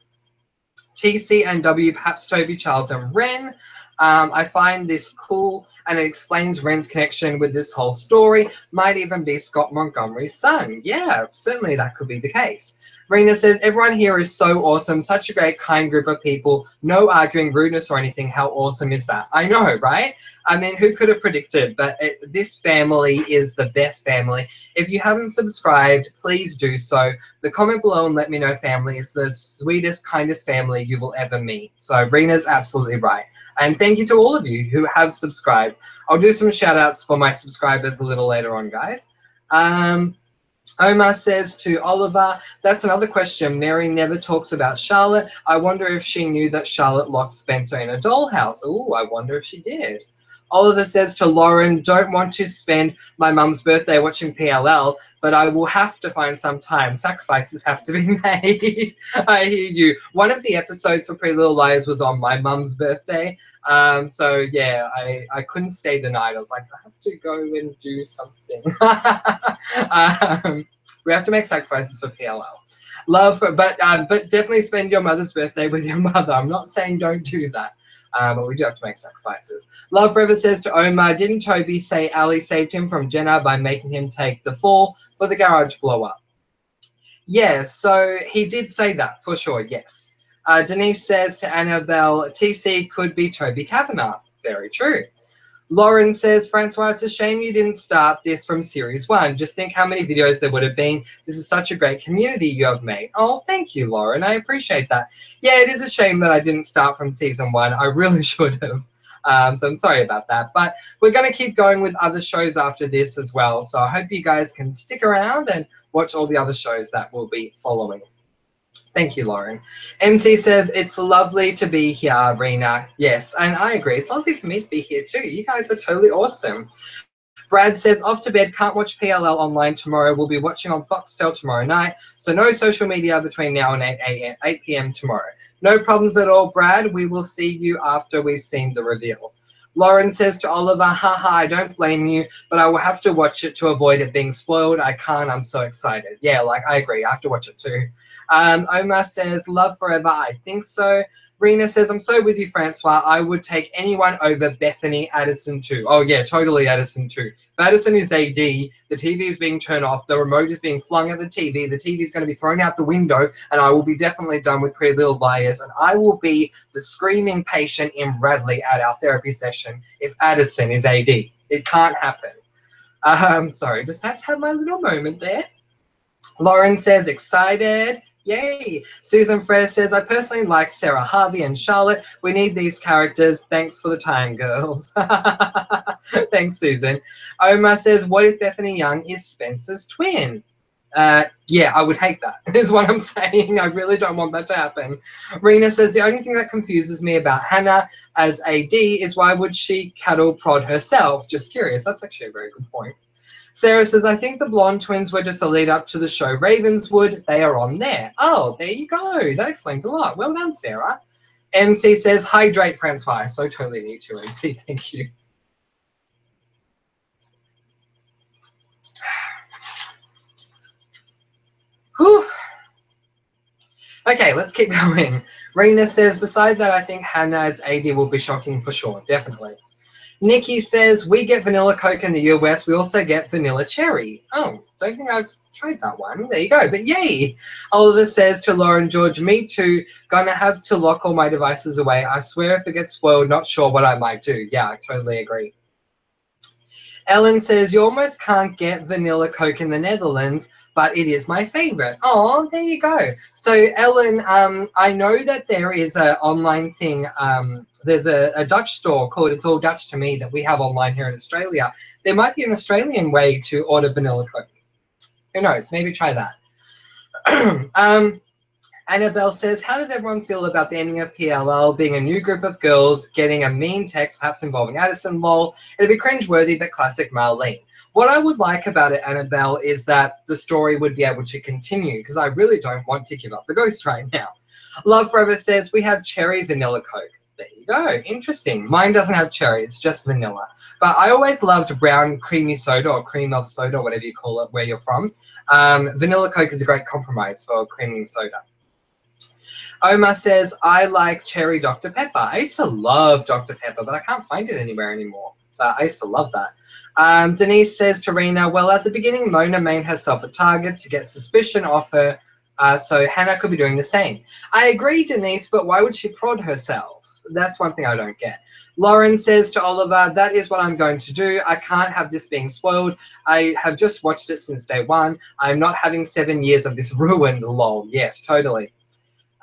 TC and W, perhaps Toby, Charles, and Ren. I find this cool, and it explains Ren's connection with this whole story. Might even be Scott Montgomery's son. Yeah, certainly that could be the case. Rena says, everyone here is so awesome. Such a great, kind group of people. No arguing, rudeness, or anything. How awesome is that? I know, right? I mean, who could have predicted? But this family is the best family. If you haven't subscribed, please do so. The comment below and let me know, family. It's the sweetest, kindest family you will ever meet. So Rena's absolutely right. And thank you to all of you who have subscribed. I'll do some shout outs for my subscribers a little later on, guys. Omar says to Oliver, that's another question. Mary never talks about Charlotte. I wonder if she knew that Charlotte locked Spencer in a dollhouse. Ooh, I wonder if she did. Oliver says to Lauren, don't want to spend my mum's birthday watching PLL, but I will have to find some time. Sacrifices have to be made. I hear you. One of the episodes for Pretty Little Liars was on my mum's birthday. So, yeah, I couldn't stay the night. I was like, I have to go and do something. We have to make sacrifices for PLL. But definitely spend your mother's birthday with your mother. I'm not saying don't do that. But we do have to make sacrifices. Love Forever says to Omar, didn't Toby say Ali saved him from Jenna by making him take the fall for the garage blow up? Yeah, so he did say that for sure, yes. Denise says to Annabelle, TC could be Toby Kavanagh. Very true. Lauren says, Francois, it's a shame you didn't start this from series 1. Just think how many videos there would have been. This is such a great community you have made. Oh, thank you, Lauren. I appreciate that. Yeah, it is a shame that I didn't start from season 1. I really should have. So I'm sorry about that. But we're going to keep going with other shows after this as well. So I hope you guys can stick around and watch all the other shows that will be following. Thank you, Lauren. MC says, it's lovely to be here, Rena. Yes, and I agree. It's lovely for me to be here too. You guys are totally awesome. Brad says, off to bed, can't watch PLL online tomorrow. We'll be watching on Foxtel tomorrow night. So no social media between now and 8 p.m. tomorrow. No problems at all, Brad. We will see you after we've seen the reveal. Lauren says to Oliver, haha, I don't blame you, but I will have to watch it to avoid it being spoiled. I can't, I'm so excited. Yeah, like, I agree, I have to watch it too. Omar says, love forever, I think so. Rena says, I'm so with you, Francois. I would take anyone over Bethany Addison too. Oh, yeah, totally Addison too. If Addison is AD, the TV is being turned off, the remote is being flung at the TV is going to be thrown out the window, and I will be definitely done with Pretty Little Liars, and I will be the screaming patient in Bradley at our therapy session if Addison is AD. It can't happen. Sorry, just had to have my little moment there. Lauren says, excited. Yay. Susan Frere says, I personally like Sarah Harvey and Charlotte. We need these characters. Thanks for the time, girls. Thanks, Susan. Omar says, what if Bethany Young is Spencer's twin? Yeah, I would hate that, is what I'm saying. I really don't want that to happen. Rena says, the only thing that confuses me about Hannah as AD is why would she cattle prod herself? Just curious. That's actually a very good point. Sarah says, I think the blonde twins were just a lead up to the show Ravenswood. They are on there. Oh, there you go. That explains a lot. Well done, Sarah. MC says, hydrate, Francois. I so totally need to, MC. Thank you. Whew. Okay, let's keep going. Rena says, beside that, I think Hannah's AD will be shocking for sure. Definitely. Nikki says, we get vanilla Coke in the US. We also get vanilla cherry. Oh, don't think I've tried that one. There you go. But yay. Oliver says to Lauren George, me too. Gonna have to lock all my devices away. I swear if it gets spoiled, not sure what I might do. Yeah, I totally agree. Ellen says, you almost can't get vanilla Coke in the Netherlands, but it is my favorite. Oh, there you go. So, Ellen, I know that there is an online thing. There's a Dutch store called It's All Dutch to Me that we have online here in Australia. There might be an Australian way to order vanilla Coke. Who knows? Maybe try that. Annabelle says, how does everyone feel about the ending of PLL being a new group of girls getting a mean text, perhaps involving Addison? Lol. It'd be cringeworthy, but classic Marlene. What I would like about it, Annabelle, is that the story would be able to continue, because I really don't want to give up the ghost right now. Love Forever says, we have cherry vanilla Coke. There you go. Interesting. Mine doesn't have cherry. It's just vanilla. But I always loved brown creamy soda or cream of soda, whatever you call it, where you're from. Vanilla Coke is a great compromise for creaming soda. Omar says, I like cherry Dr. Pepper. I used to love Dr. Pepper, but I can't find it anywhere anymore. I used to love that. Denise says to Rena, well, at the beginning, Mona made herself a target to get suspicion off her, so Hannah could be doing the same. I agree, Denise, but why would she prod herself? That's one thing I don't get. Lauren says to Oliver, that is what I'm going to do. I can't have this being spoiled. I have just watched it since day one. I'm not having 7 years of this ruined, lol. Yes, totally.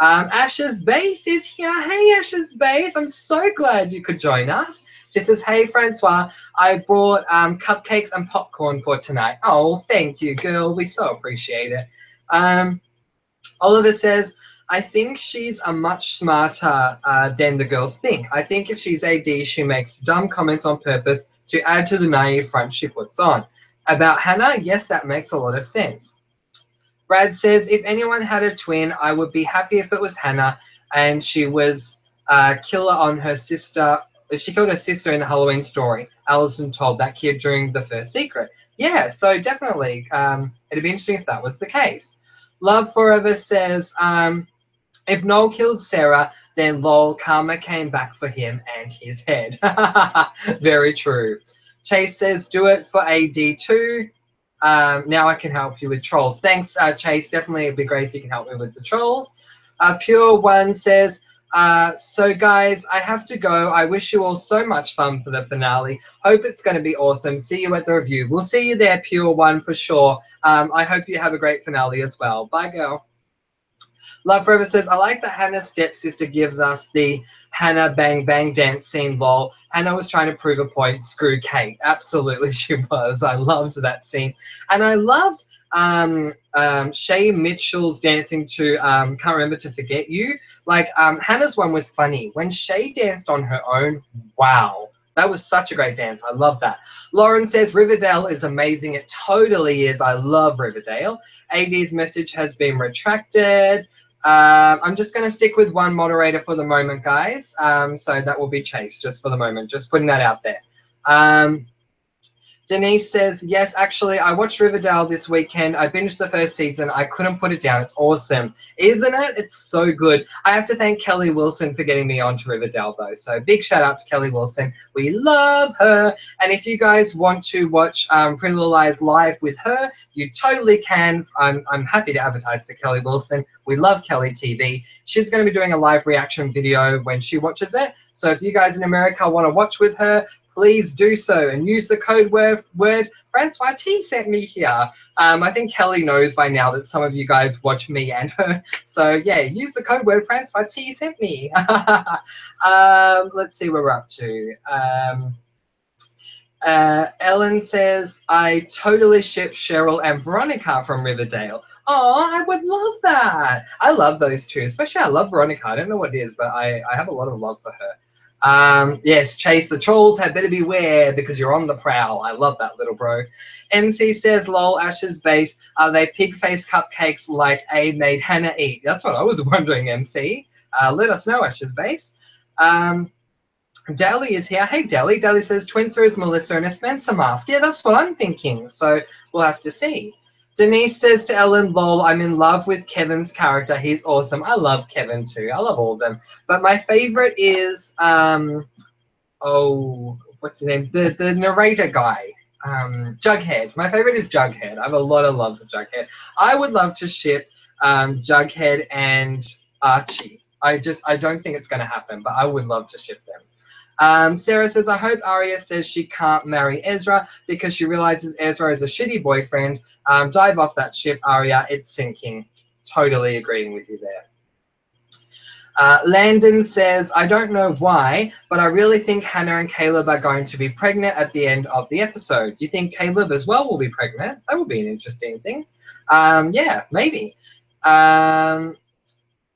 Ash's Base is here. Hey, Ash's Base. I'm so glad you could join us. She says, hey, Francois, I brought cupcakes and popcorn for tonight. Oh, thank you, girl. We so appreciate it. Oliver says, I think she's a much smarter than the girls think. I think if she's AD, she makes dumb comments on purpose to add to the naive front she puts on. About Hannah, yes, that makes a lot of sense. Brad says, if anyone had a twin, I would be happy if it was Hannah and she was killer on her sister. She killed her sister in the Halloween story. Allison told that kid during the first secret. Yeah, so definitely. It'd be interesting if that was the case. Love Forever says, if Noel killed Sarah, then lol, karma came back for him and his head. Very true. Chase says, do it for AD too. Now I can help you with trolls. Thanks, Chase. Definitely it'd be great if you can help me with the trolls. Pure One says, so guys, I have to go. I wish you all so much fun for the finale. Hope it's going to be awesome. See you at the review. We'll see you there, Pure One, for sure. I hope you have a great finale as well. Bye, girl. Love Forever says, I like that Hannah's stepsister gives us the Hannah bang bang dance scene, lol. Hannah was trying to prove a point. Screw Kate. Absolutely she was. I loved that scene. And I loved Shay Mitchell's dancing to Can't Remember to Forget You. Like Hannah's one was funny. When Shay danced on her own, wow. That was such a great dance. I love that. Lauren says, Riverdale is amazing. It totally is. I love Riverdale. AD's message has been retracted. I'm just going to stick with one moderator for the moment, guys. So that will be Chase, just for the moment. Just putting that out there. Denise says, yes, actually, I watched Riverdale this weekend. I binged the first season. I couldn't put it down. It's awesome. Isn't it? It's so good. I have to thank Kelly Wilson for getting me onto Riverdale, though. So big shout out to Kelly Wilson. We love her. And if you guys want to watch Pretty Little Lies live with her, you totally can. I'm happy to advertise for Kelly Wilson. We love Kelly TV. She's going to be doing a live reaction video when she watches it. So if you guys in America want to watch with her, please do so and use the code word Francois T sent me here. I think Kelly knows by now that some of you guys watch me and her. So yeah, use the code word Francois T sent me. Let's see where we're up to. Ellen says, I totally ship Cheryl and Veronica from Riverdale. Oh, I would love that. I love those two, especially I love Veronica. I don't know what it is, but I have a lot of love for her. Yes, Chase, the trolls had better beware because you're on the prowl. I love that, little bro. MC says, lol, Ash's base, are they pig face cupcakes like A made Hannah eat? That's what I was wondering, MC. Let us know, Ash's base. Dally is here. Hey, Dally. Dally says, Twinser is Melissa in a Spencer mask. Yeah, that's what I'm thinking. So we'll have to see. Denise says to Ellen, lol, I'm in love with Kevin's character. He's awesome. I love Kevin too. I love all of them. But my favorite is, what's his name? The narrator guy, Jughead. My favorite is Jughead. I have a lot of love for Jughead. I would love to ship Jughead and Archie. I don't think it's going to happen, but I would love to ship them. Sarah says, I hope Arya says she can't marry Ezra because she realizes Ezra is a shitty boyfriend. Dive off that ship, Arya. It's sinking. Totally agreeing with you there. Landon says, I don't know why, but I really think Hannah and Caleb are going to be pregnant at the end of the episode. You think Caleb as well will be pregnant? That would be an interesting thing. Yeah, maybe.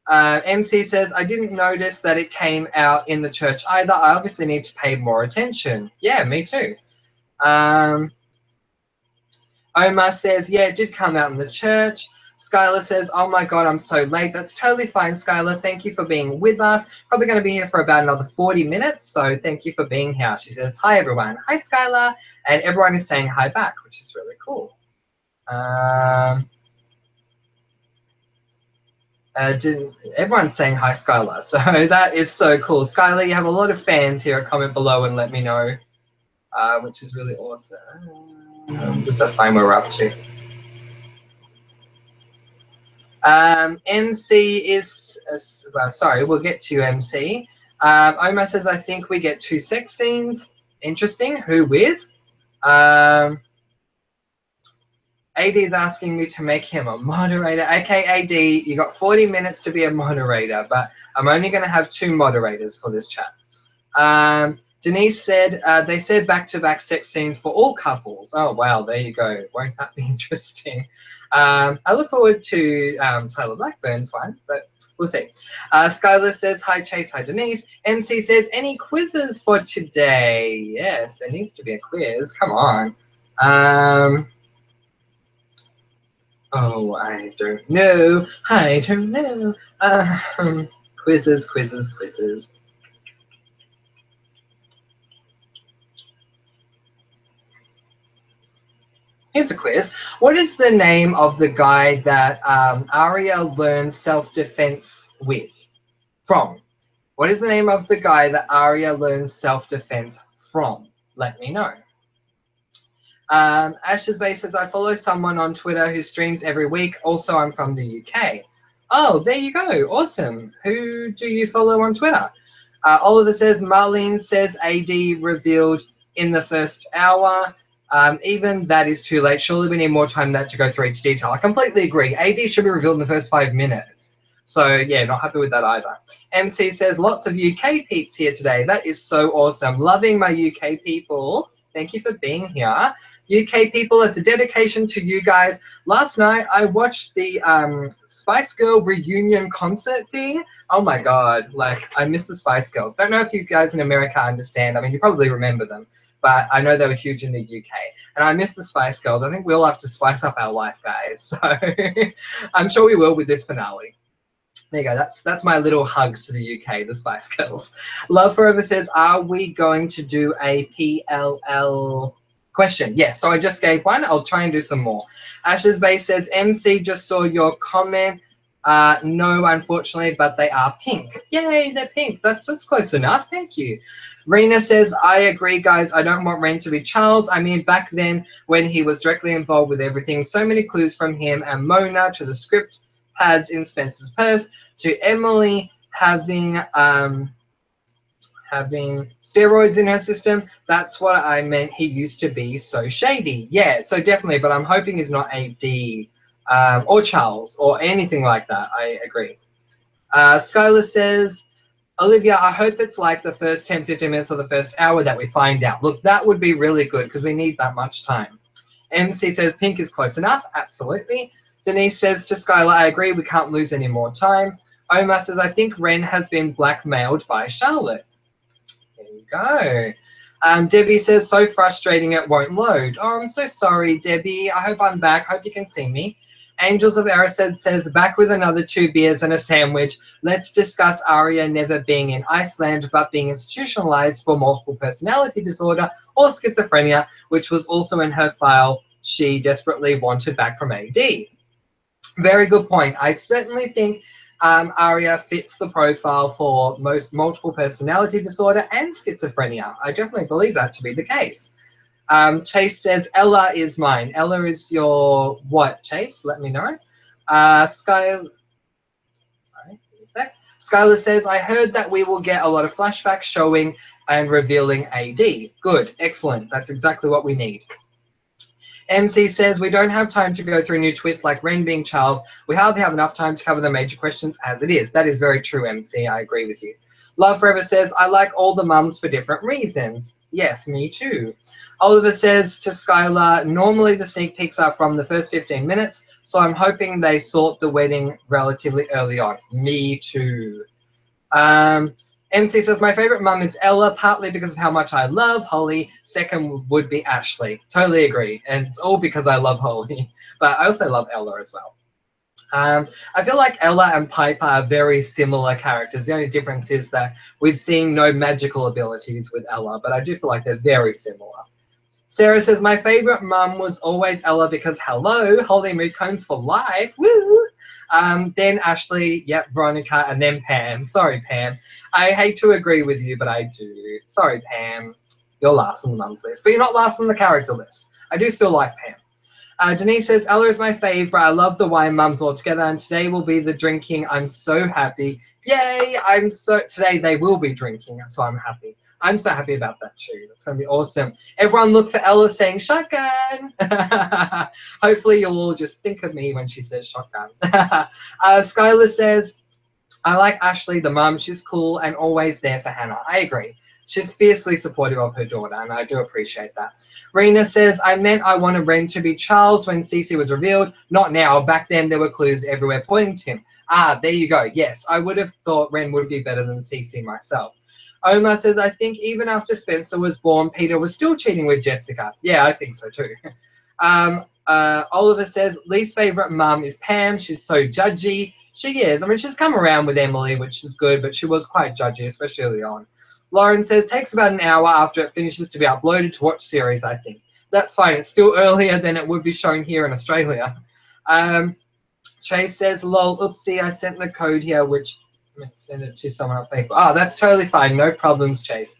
MC says, I didn't notice that it came out in the church either. I obviously need to pay more attention. Yeah, me too. Omar says, yeah, it did come out in the church. Skylar says, oh my God, I'm so late. That's totally fine, Skylar. Thank you for being with us. Probably going to be here for about another 40 minutes, so thank you for being here. She says, hi, everyone. Hi, Skylar. And everyone is saying hi back, which is really cool. Everyone's saying hi, Skylar, so that is so cool. Skylar, you have a lot of fans here. Comment below and let me know, which is really awesome. Just so find where we're up to. MC is, well, sorry, we'll get to MC. Omar says, I think we get 2 sex scenes. Interesting. Who with? AD is asking me to make him a moderator. Okay, AD, you got 40 minutes to be a moderator, but I'm only going to have 2 moderators for this chat. Denise said, they said back-to-back sex scenes for all couples. Oh, wow, there you go. Won't that be interesting? I look forward to Tyler Blackburn's one, but we'll see. Skylar says, hi, Chase. Hi, Denise. MC says, any quizzes for today? Yes, there needs to be a quiz. Come on. Oh, I don't know. I don't know. Quizzes, quizzes, quizzes. Here's a quiz. What is the name of the guy that Arya learns self-defense with? From? What is the name of the guy that Arya learns self-defense from? Let me know. Ash's Base says, I follow someone on Twitter who streams every week. Also, I'm from the UK. Oh, there you go. Awesome. Who do you follow on Twitter? Oliver says, Marlene says AD revealed in the first hour. Even that is too late. Surely we need more time than that to go through each detail. I completely agree. AD should be revealed in the first 5 minutes. So, yeah, not happy with that either. MC says, lots of UK peeps here today. That is so awesome. Loving my UK people. Thank you for being here. UK people, it's a dedication to you guys. Last night, I watched the Spice Girl reunion concert thing. Oh, my God. Like, I miss the Spice Girls. Don't know if you guys in America understand. I mean, you probably remember them. But I know they were huge in the UK. And I miss the Spice Girls. I think we'll have to spice up our life, guys. So I'm sure we will with this finale. There you go. That's my little hug to the UK, the Spice Girls. Love Forever says, are we going to do a PLL question? Yes, so I just gave one. I'll try and do some more. Ashes Bay says, MC just saw your comment. No, unfortunately, but they are pink. Yay, they're pink. That's close enough. Thank you. Rena says, I agree, guys. I don't want Ren to be Charles. I mean, back then when he was directly involved with everything, so many clues from him and Mona to the script pads in Spencer's purse to Emily having steroids in her system. That's what I meant. He used to be so shady. Yeah, so definitely, but I'm hoping he's not AD or Charles or anything like that. I agree. Skylar says, Olivia, I hope it's like the first 10, 15 minutes of the first hour that we find out. Look, that would be really good because we need that much time. MC says pink is close enough. Absolutely. Denise says to Skylar, I agree. We can't lose any more time. Omar says, I think Ren has been blackmailed by Charlotte. There you go. Debbie says, so frustrating it won't load. Oh, I'm so sorry, Debbie. I hope I'm back. Hope you can see me. Angels of Erised says, back with another 2 beers and a sandwich. Let's discuss Arya never being in Iceland but being institutionalized for multiple personality disorder or schizophrenia, which was also in her file she desperately wanted back from AD. Very good point. I certainly think Arya fits the profile for most multiple personality disorder and schizophrenia. I definitely believe that to be the case. Chase says, Ella is mine. Ella is your what, Chase? Let me know. Skylar says, I heard that we will get a lot of flashbacks showing and revealing AD. Good, excellent. That's exactly what we need. MC says, we don't have time to go through new twists like Ren being Charles. We hardly have enough time to cover the major questions as it is. That is very true, MC. I agree with you. Love Forever says, I like all the mums for different reasons. Yes, me too. Oliver says to Skylar, normally the sneak peeks are from the first 15 minutes, so I'm hoping they sort the wedding relatively early on. Me too. MC says, my favorite mum is Ella, partly because of how much I love Holly. Second would be Ashley. Totally agree. And it's all because I love Holly. But I also love Ella as well. I feel like Ella and Piper are very similar characters. The only difference is that we've seen no magical abilities with Ella, but I do feel like they're very similar. Sarah says, my favorite mum was always Ella because hello, holding mood cones for life. Woo! Then Ashley, yep, Veronica, and then Pam. Sorry, Pam. I hate to agree with you, but I do. Sorry, Pam. You're last on the mums list, but you're not last on the character list. I do still like Pam. Denise says, Ella is my fave, but I love the wine mums all together, and today will be the drinking. I'm so happy. Yay! Today they will be drinking, so I'm happy. I'm so happy about that too. That's going to be awesome. Everyone look for Ella saying shotgun. Hopefully you'll all just think of me when she says shotgun. Skylar says, I like Ashley, the mum. She's cool and always there for Hannah. I agree. She's fiercely supportive of her daughter, and I do appreciate that. Rena says, I meant I wanted Ren to be Charles when Cece was revealed. Not now. Back then, there were clues everywhere pointing to him. Ah, there you go. Yes, I would have thought Ren would be better than Cece myself. Omar says, I think even after Spencer was born, Peter was still cheating with Jessica. Yeah, I think so too. Oliver says, least favorite mum is Pam. She's so judgy. She is. I mean, she's come around with Emily, which is good, but she was quite judgy, especially early on. Lauren says, takes about an hour after it finishes to be uploaded to watch series, I think. That's fine. It's still earlier than it would be shown here in Australia. Chase says, lol, oopsie, I sent the code here, which send it to someone on Facebook. Oh, that's totally fine. No problems, Chase.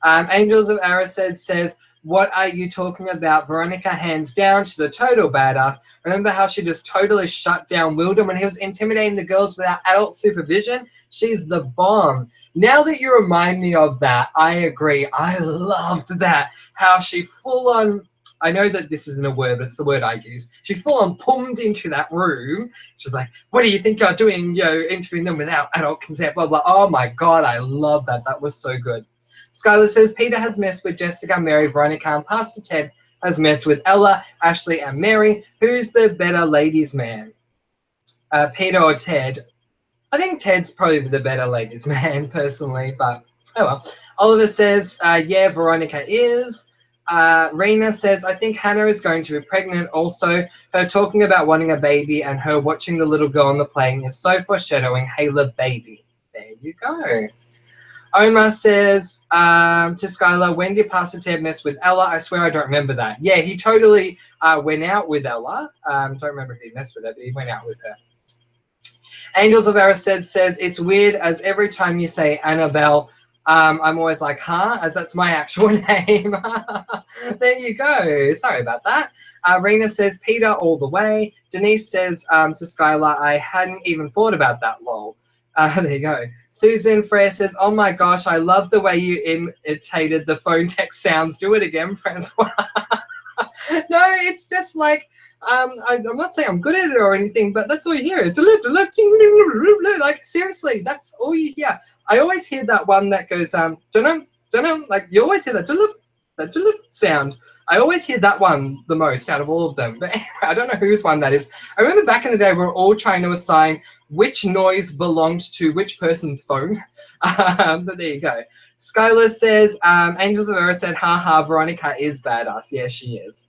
Angels of Aracid says, What are you talking about? Veronica, hands down, she's a total badass. Remember how she just totally shut down Wildon when he was intimidating the girls without adult supervision? She's the bomb. Now that you remind me of that, I agree. I loved that. How she full on, I know that this isn't a word, but it's the word I use. She full on pummed into that room. She's like, what do you think you're doing? You know, interviewing them without adult consent, blah, blah. Oh my God, I love that. That was so good. Skylar says, Peter has messed with Jessica, Mary, Veronica, and Pastor Ted has messed with Ella, Ashley, and Mary. Who's the better ladies' man? Peter or Ted? I think Ted's probably the better ladies' man, personally, but oh well. Oliver says, yeah, Veronica is. Rena says, I think Hannah is going to be pregnant. Also, her talking about wanting a baby and her watching the little girl on the plane is so foreshadowing Hayla baby. There you go. Omar says to Skylar, when did Pastor Ted mess with Ella? I swear I don't remember that. Yeah, he totally went out with Ella. Don't remember if he messed with her, but he went out with her. Angels of Aristide says, it's weird as every time you say Annabelle, I'm always like, huh? As that's my actual name. There you go. Sorry about that. Rena says, Peter all the way. Denise says to Skylar, I hadn't even thought about that, lol. There you go. Susan Frere says, oh my gosh, I love the way you imitated the phone text sounds. Do it again, Francois. No, it's just like, I'm not saying I'm good at it or anything, but that's all you hear. Like, seriously, that's all you hear. I always hear that one that goes, dunno, like, you always hear that sound. I always hear that one the most out of all of them. But anyway, I don't know whose one that is. I remember back in the day, we were all trying to assign which noise belonged to which person's phone. But there you go. Skylar says, Angels of Earth said, haha, Veronica is badass. Yeah, she is.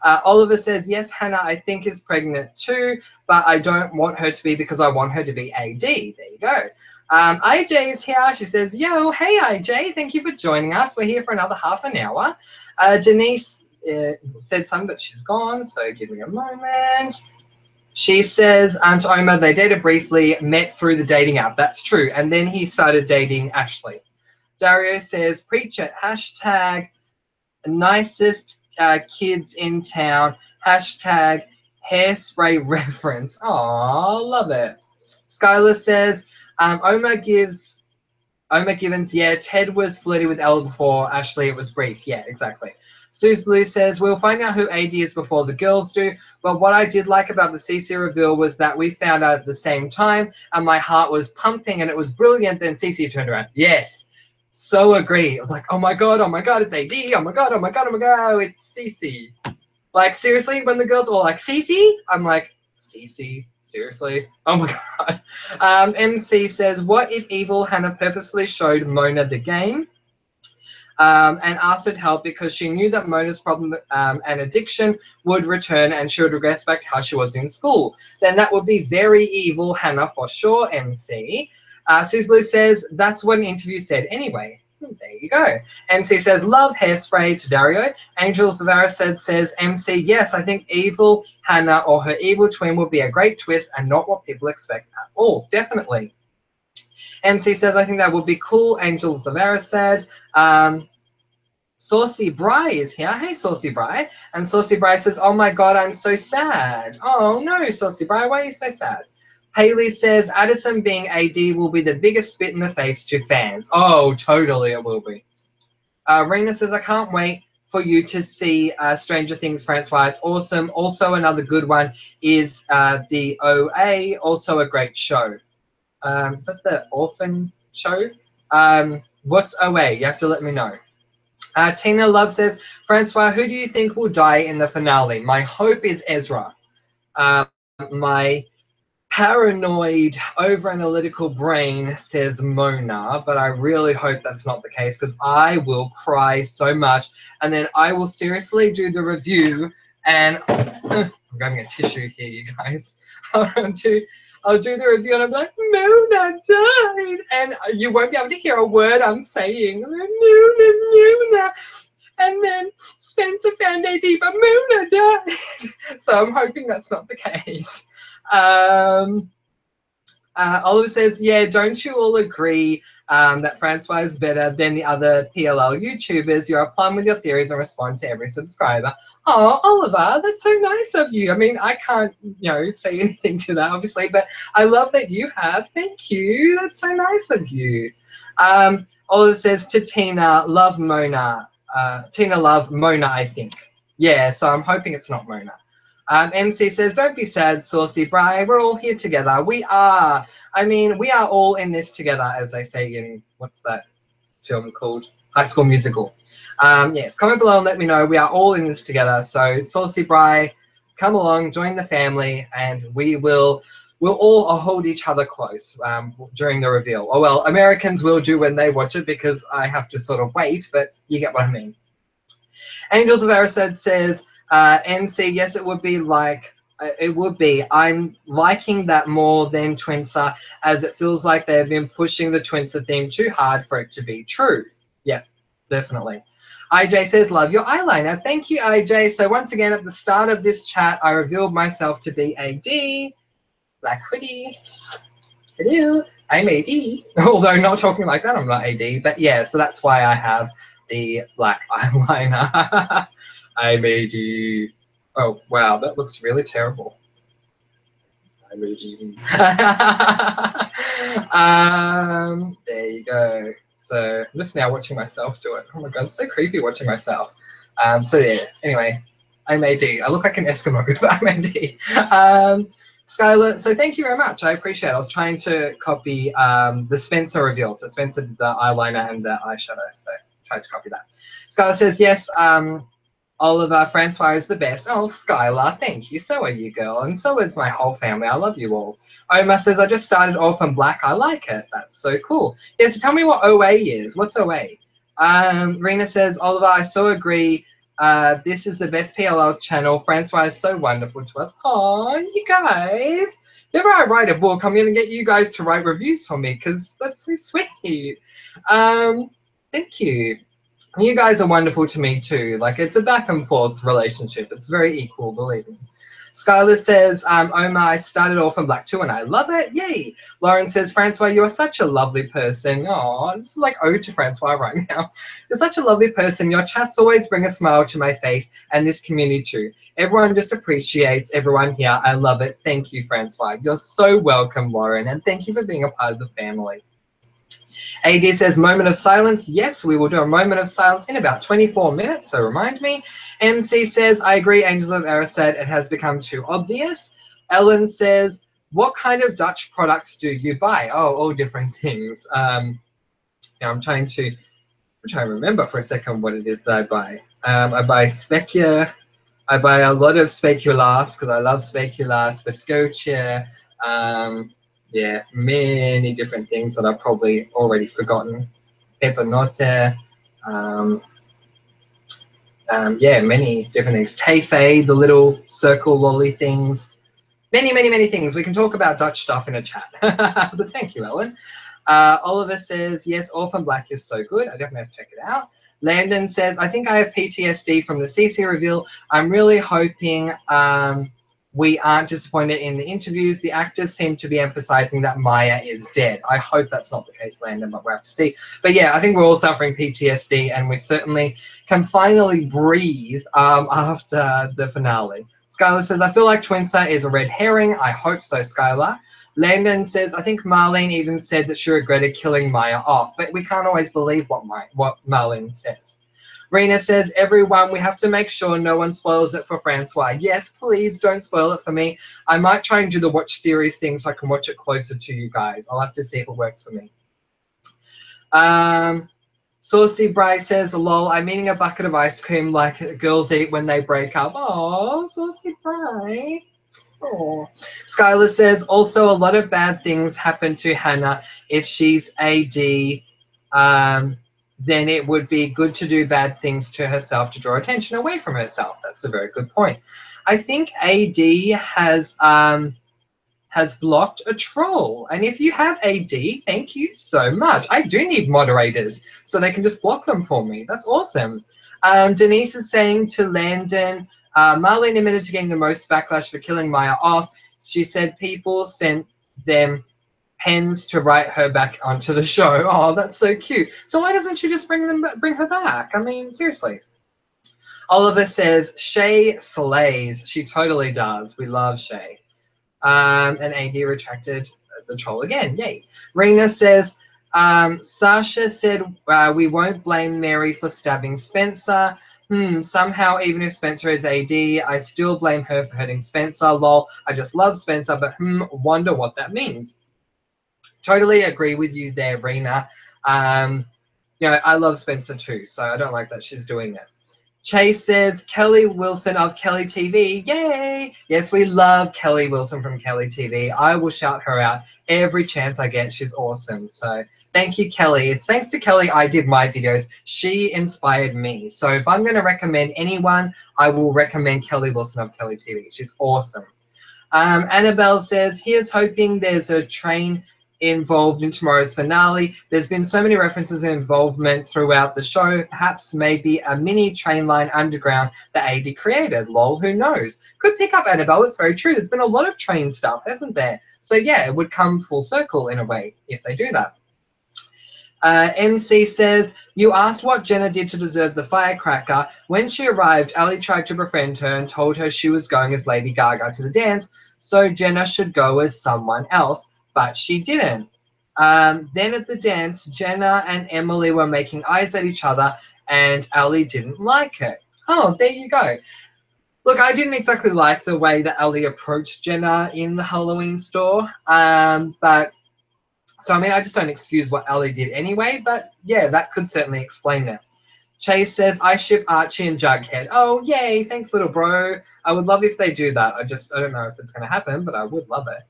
Oliver says, yes, Hannah, I think is pregnant too, but I don't want her to be because I want her to be AD. There you go. AJ is here. She says, yo, hey, AJ, thank you for joining us. We're here for another half an hour. Denise said something, but she's gone, so give me a moment. She says to Omar, they dated briefly, met through the dating app. That's true. And then he started dating Ashley. Dario says, preach it. Hashtag nicest kids in town. Hashtag hairspray reference. Aw, love it. Skylar says, Omar Givens, yeah, Ted was flirty with Ella before Ashley. It was brief. Yeah, exactly. Suze Blue says, we'll find out who AD is before the girls do, but what I did like about the Cece reveal was that we found out at the same time, and my heart was pumping, and it was brilliant. Then Cece turned around. Yes. So agree. I was like, oh my god, it's AD, oh my god, it's Cece. Like, seriously, when the girls were like, Cece? I'm like, Cece? Seriously? Oh my god. MC says, what if evil Hannah purposefully showed Mona the game and asked her to help because she knew that Mona's problem and addiction would return and she would regress back to how she was in school? Then that would be very evil Hannah for sure, MC. Suze Blue says, that's what an interview said anyway. There you go. MC says, love hairspray to Dario. Angel Zavara says, MC, yes, I think evil Hannah or her evil twin would be a great twist and not what people expect at all. Definitely. MC says, I think that would be cool. Angel Zavara said, Saucy Bry is here. Hey, Saucy Bry. And Saucy Bry says, oh my god, I'm so sad. Oh no, Saucy Bry, why are you so sad? Haley says, Addison being AD will be the biggest spit in the face to fans. Oh, totally it will be. Rena says, I can't wait for you to see Stranger Things, Francois. It's awesome. Also, another good one is the OA, also a great show. Is that the Orphan show? What's OA? You have to let me know. Tina Love says, Francois, who do you think will die in the finale? My hope is Ezra. My paranoid, over-analytical brain says Mona, but I really hope that's not the case because I will cry so much. And then I will seriously do the review and I'm grabbing a tissue here, you guys. I'll do the review and I'm like, Mona died. And you won't be able to hear a word I'm saying. Mona. And then Spencer found AD, but Mona died. So I'm hoping that's not the case. Oliver says, yeah, don't you all agree that Francois is better than the other PLL YouTubers? You're a plum with your theories and respond to every subscriber. Oh, Oliver, that's so nice of you. I mean, I can't, say anything to that, obviously, but I love that you have. Thank you. That's so nice of you. Oliver says to Tina, love Mona. Tina, love Mona, I think. Yeah, so I'm hoping it's not Mona. MC says, don't be sad, Saucy Bri. We're all here together. We are. I mean, we are all in this together, as they say in, what's that film called? High School Musical. Yes, comment below and let me know. We are all in this together. So, Saucy Bri, come along, join the family, and we'll all hold each other close during the reveal. Oh, well, Americans will do when they watch it because I have to sort of wait, but you get what I mean. Angels of Aracid says, MC, yes, it would be like, it would be. I'm liking that more than Twinsa, as it feels like they've been pushing the Twinsa theme too hard for it to be true. Yeah, definitely. IJ says, love your eyeliner. Thank you, IJ. So once again, at the start of this chat, I revealed myself to be AD. Black hoodie. Hello, I'm AD. Although not talking like that, I'm not AD. But yeah, so that's why I have the black eyeliner. I'm AD. Oh, wow, that looks really terrible. I'm AD. There you go. So I'm just now watching myself do it. Oh my god, it's so creepy watching myself. So yeah, anyway, I'm AD. I look like an Eskimo, but I'm AD. Skylar, so thank you very much. I appreciate it. I was trying to copy the Spencer reveal. So Spencer did the eyeliner and the eyeshadow, so I tried to copy that. Skylar says, yes, Oliver, Francois is the best. Oh, Skylar, thank you. So are you, girl. And so is my whole family. I love you all. Omar says, I just started Orphan Black. I like it. That's so cool. Yes, tell me what OA is. What's OA? Rena says, Oliver, I so agree. This is the best PLL channel. Francois is so wonderful to us. Oh, you guys. If ever I write a book, I'm going to get you guys to write reviews for me because that's so sweet. Thank you. You guys are wonderful to me too. Like, it's a back and forth relationship. It's very equal, believe me. Skylar says, Omar, I started off in Black too and I love it. Yay. Lauren says, Francois, you are such a lovely person. Oh, this is like ode to Francois right now. You're such a lovely person. Your chats always bring a smile to my face and this community too. Everyone just appreciates everyone here. I love it. Thank you, Francois. You're so welcome, Lauren. And thank you for being a part of the family. AD says, moment of silence. Yes, we will do a moment of silence in about 24 minutes, so remind me. MC says, I agree, Angels of Era said it has become too obvious. Ellen says, what kind of Dutch products do you buy? Oh, all different things. I'm trying to remember for a second what it is that I buy. I buy Specia. I buy a lot of Speculaas because I love Speculaas, Biscotia, yeah, many different things that I've probably already forgotten. Pepernotte, yeah, many different things. Tayfay, the little circle lolly things. Many, many, many things. We can talk about Dutch stuff in a chat. But thank you, Ellen. Oliver says, yes, Orphan Black is so good. I definitely have to check it out. Landon says, I think I have PTSD from the CC reveal. I'm really hoping we aren't disappointed in the interviews. The actors seem to be emphasizing that Maya is dead. I hope that's not the case, Landon, but we'll have to see. But yeah, I think we're all suffering PTSD and we certainly can finally breathe after the finale. Skylar says, I feel like Twinsa is a red herring. I hope so, Skylar. Landon says, I think Marlene even said that she regretted killing Maya off, but we can't always believe what Marlene says. Rena says, everyone, we have to make sure no one spoils it for Francois. Yes, please don't spoil it for me. I might try and do the watch series thing so I can watch it closer to you guys. I'll have to see if it works for me. Saucy Bry says, lol, I'm eating a bucket of ice cream like girls eat when they break up. Oh, Saucy Bry. Oh. Skylar says, also a lot of bad things happen to Hannah. If she's AD, then it would be good to do bad things to herself to draw attention away from herself. That's a very good point. I think AD has blocked a troll. And if you have AD, thank you so much. I do need moderators so they can just block them for me. That's awesome. Denise is saying to Landon, Marlene admitted to getting the most backlash for killing Maya off. She said people sent them pens to write her back onto the show. Oh, that's so cute. So why doesn't she just bring her back? I mean, seriously. Oliver says, Shay slays. She totally does. We love Shay. And AD retracted the troll again. Yay. Rena says, Sasha said, we won't blame Mary for stabbing Spencer. Somehow, even if Spencer is AD, I still blame her for hurting Spencer. Lol, I just love Spencer, but wonder what that means. Totally agree with you there, Rena. You know, I love Spencer too, so I don't like that she's doing it. Chase says, Kelly Wilson of Kelly TV. Yay! Yes, we love Kelly Wilson from Kelly TV. I will shout her out every chance I get. She's awesome. So thank you, Kelly. It's thanks to Kelly I did my videos. She inspired me. So if I'm going to recommend anyone, I will recommend Kelly Wilson of Kelly TV. She's awesome. Annabelle says, here's hoping there's a train involved in tomorrow's finale. There's been so many references and involvement throughout the show. Perhaps maybe a mini train line underground that AD created. Lol, who knows? Good pick up, Annabelle. It's very true. There's been a lot of train stuff, hasn't there? So yeah, it would come full circle in a way if they do that. MC says, you asked what Jenna did to deserve the firecracker. When she arrived, Ali tried to befriend her and told her she was going as Lady Gaga to the dance, so Jenna should go as someone else, but she didn't. Then at the dance, Jenna and Emily were making eyes at each other and Ali didn't like it. Oh, there you go. Look, I didn't exactly like the way that Ali approached Jenna in the Halloween store, but so, I mean, I just don't excuse what Ali did anyway, but yeah, that could certainly explain it. Chase says, I ship Archie and Jughead. Oh, yay. Thanks, little bro. I would love if they do that. I don't know if it's going to happen, but I would love it.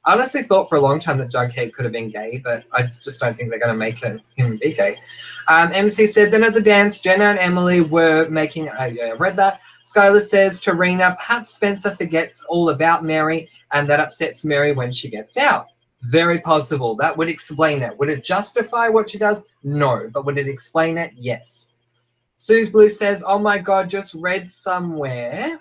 I honestly thought for a long time that Jughead could have been gay, but I just don't think they're going to make him be gay. MC said, then at the dance, Jenna and Emily were making, yeah, I read that. Skylar says to Rena, perhaps Spencer forgets all about Mary, and that upsets Mary when she gets out. Very possible. That would explain it. Would it justify what she does? No. But would it explain it? Yes. Suze Blue says, oh my God, just read somewhere.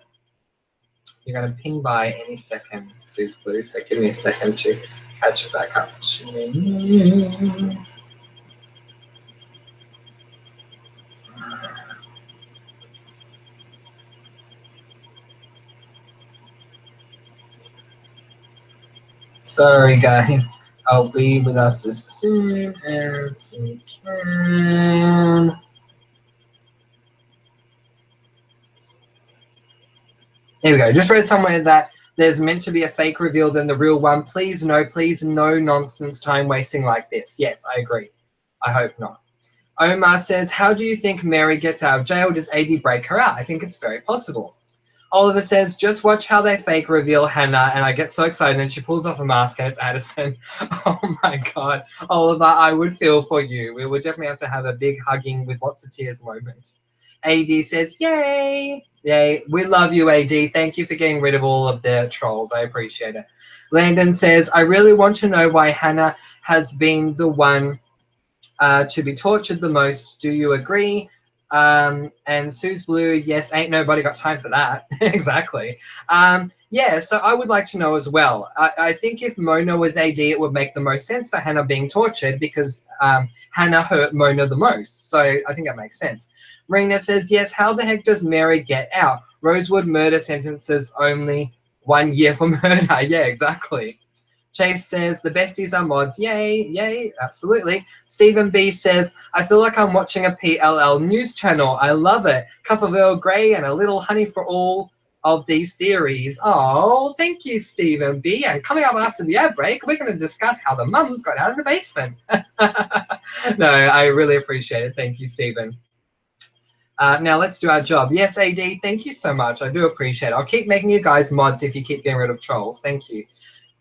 You're going to ping by any second, Suze Blue, so give me a second to catch it back up. Sorry, guys. I'll be with us as soon as we can. Here we go. Just read somewhere that there's meant to be a fake reveal than the real one. Please, no nonsense time wasting like this. Yes, I agree. I hope not. Omar says, how do you think Mary gets out of jail? Does AD break her out? I think it's very possible. Oliver says, just watch how they fake reveal Hannah, and I get so excited, and then she pulls off a mask, and it's Addison. Oh my God. Oliver, I would feel for you. We would definitely have to have a big hugging with lots of tears moment. AD says, yay. Yay. We love you, AD. Thank you for getting rid of all of the trolls. I appreciate it. Landon says, I really want to know why Hannah has been the one to be tortured the most. Do you agree? And Suze Blue, yes, ain't nobody got time for that. Exactly. Yeah, so I would like to know as well. I think if Mona was AD, it would make the most sense for Hannah being tortured because Hannah hurt Mona the most. So I think that makes sense. Rena says, yes, how the heck does Mary get out? Rosewood murder sentences only 1 year for murder. Yeah, exactly. Chase says, the besties are mods. Yay, yay, absolutely. Stephen B says, I feel like I'm watching a PLL news channel. I love it. Cup of Earl Grey and a little honey for all of these theories. Oh, thank you, Stephen B. And coming up after the ad break, we're going to discuss how the mums got out of the basement. No, I really appreciate it. Thank you, Stephen. Now let's do our job. Yes, AD, thank you so much. I do appreciate it. I'll keep making you guys mods if you keep getting rid of trolls. Thank you.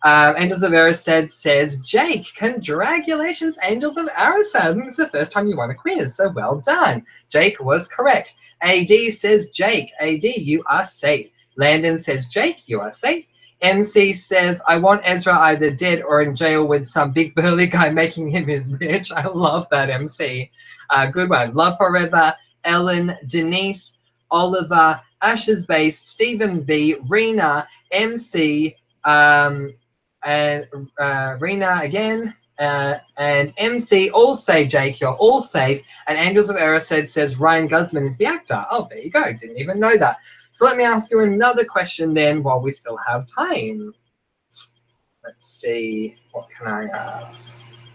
Angels of Erised says, Jake, congratulations, Angels of Erised. It's the first time you won a quiz, so well done. Jake was correct. AD says, Jake, AD, you are safe. Landon says, Jake, you are safe. MC says, I want Ezra either dead or in jail with some big burly guy making him his bitch. I love that, MC. Good one. Love Forever, Ellen, Denise, Oliver, Ashes Base, Stephen B, Rena, MC, And Rena again. And MC all say Jake, you're all safe. And Angels of Error says Ryan Guzman is the actor. Oh, there you go. Didn't even know that. So let me ask you another question then while we still have time. Let's see. What can I ask?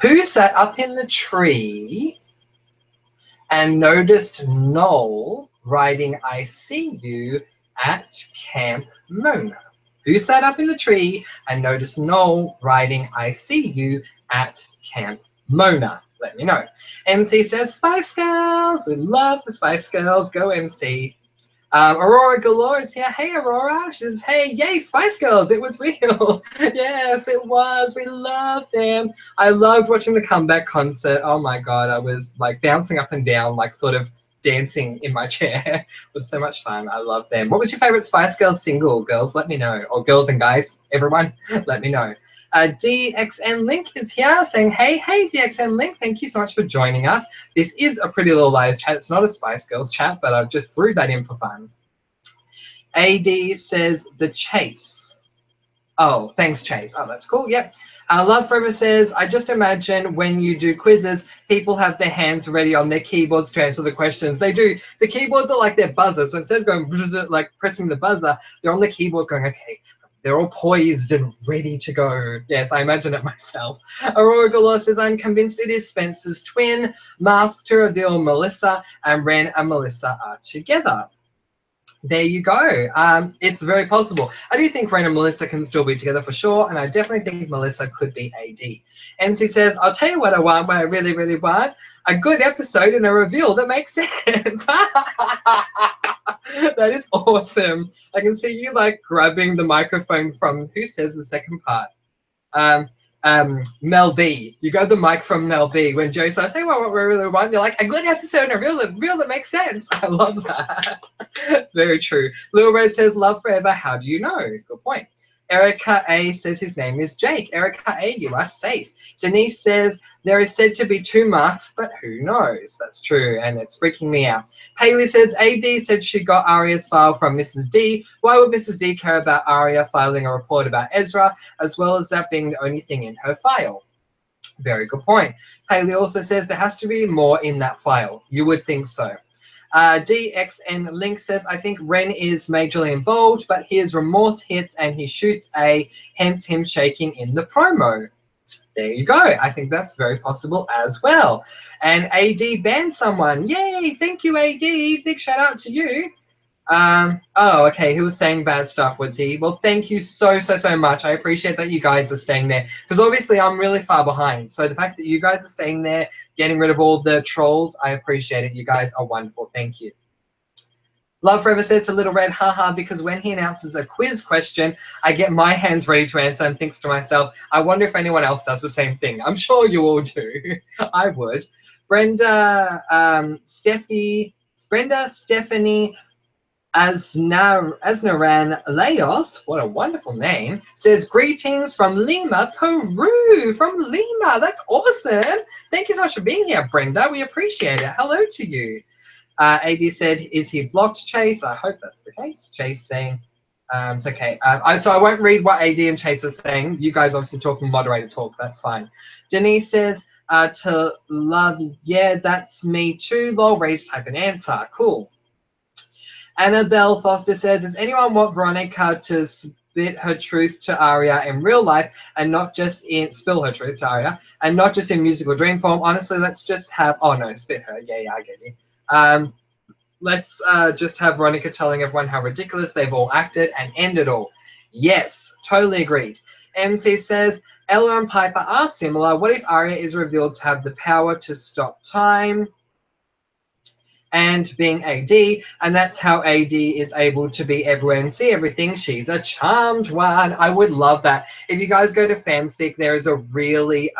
Who sat up in the tree and noticed Noel riding I See You at Camp Mona? Who sat up in the tree and noticed Noel riding I See You at Camp Mona? Let me know. MC says Spice Girls. We love the Spice Girls. Go MC. Aurora Galore is here. Hey, Aurora. She says, hey, yay, Spice Girls. It was real. Yes, it was. We loved them. I loved watching the comeback concert. Oh, my God. I was, like, bouncing up and down, like, sort of dancing in my chair. It was so much fun. I loved them. What was your favorite Spice Girls single, girls? Let me know. Or girls and guys, everyone, let me know. DXN Link is here saying, hey, DXN Link, thank you so much for joining us. This is a Pretty Little Liars chat. It's not a Spice Girls chat, but I just threw that in for fun. AD says, The Chase. Oh, thanks, Chase. Oh, that's cool. Yep. Love Forever says, I just imagine when you do quizzes, people have their hands ready on their keyboards to answer the questions. They do. The keyboards are like their buzzers. So instead of going, like pressing the buzzer, they're on the keyboard going, okay, they're all poised and ready to go. Yes, I imagine it myself. Aurora Galore says, I'm convinced it is Spencer's twin. Masked to reveal Melissa, and Ren and Melissa are together. There you go. It's very possible. I do think Ren and Melissa can still be together for sure, and I definitely think Melissa could be AD. MC says, I'll tell you what I want, what I really, really want. A good episode and a reveal that makes sense. That is awesome. I can see you like grabbing the microphone from, who says the second part? Mel B. You got the mic from Mel B. When Joe says, hey, what we really want, you're like, a good episode and a real that makes sense. I love that. Very true. Lil Rose says, love forever. How do you know? Good point. Erica A says his name is Jake. Erica A, you are safe. Denise says, there is said to be 2 masks, but who knows? That's true, and it's freaking me out. Haley says, AD said she got Arya's file from Mrs. D. Why would Mrs. D care about Arya filing a report about Ezra, as well as that being the only thing in her file? Very good point. Haley also says there has to be more in that file. You would think so. DXN Link says, I think Ren is majorly involved, but his remorse hits and he shoots A, hence him shaking in the promo. There you go. I think that's very possible as well. And AD banned someone. Yay, thank you, AD. Big shout out to you. Oh, okay, he was saying bad stuff, was he? Well, thank you so much. I appreciate that you guys are staying there, because obviously I'm really far behind. So the fact that you guys are staying there, getting rid of all the trolls, I appreciate it. You guys are wonderful. Thank you. Love Forever says to Little Red, haha, because when he announces a quiz question, I get my hands ready to answer and thinks to myself, I wonder if anyone else does the same thing. I'm sure you all do. I would. Brenda, Stephanie, Asnaran Leos, what a wonderful name, says, greetings from Lima, Peru. From Lima. That's awesome. Thank you so much for being here, Brenda. We appreciate it. Hello to you. AD said, is he blocked, Chase? I hope that's the case. Chase saying, it's okay. So I won't read what AD and Chase are saying. You guys obviously talking moderator talk. That's fine. Denise says, to love, yeah, that's me too. Lol, ready to type an answer. Cool. Annabelle Foster says, does anyone want Veronica to spit her truth to Arya in real life and not just in spill her truth to Arya and not just in musical dream form? Honestly, let's just have, oh no, spit her. Yeah, I get you. Let's just have Veronica telling everyone how ridiculous they've all acted and end it all. Yes, totally agreed. MC says, Ella and Piper are similar. What if Arya is revealed to have the power to stop time and being AD, and that's how AD is able to be everywhere and see everything? She's a charmed one. I would love that. If you guys go to fanfic, there is a really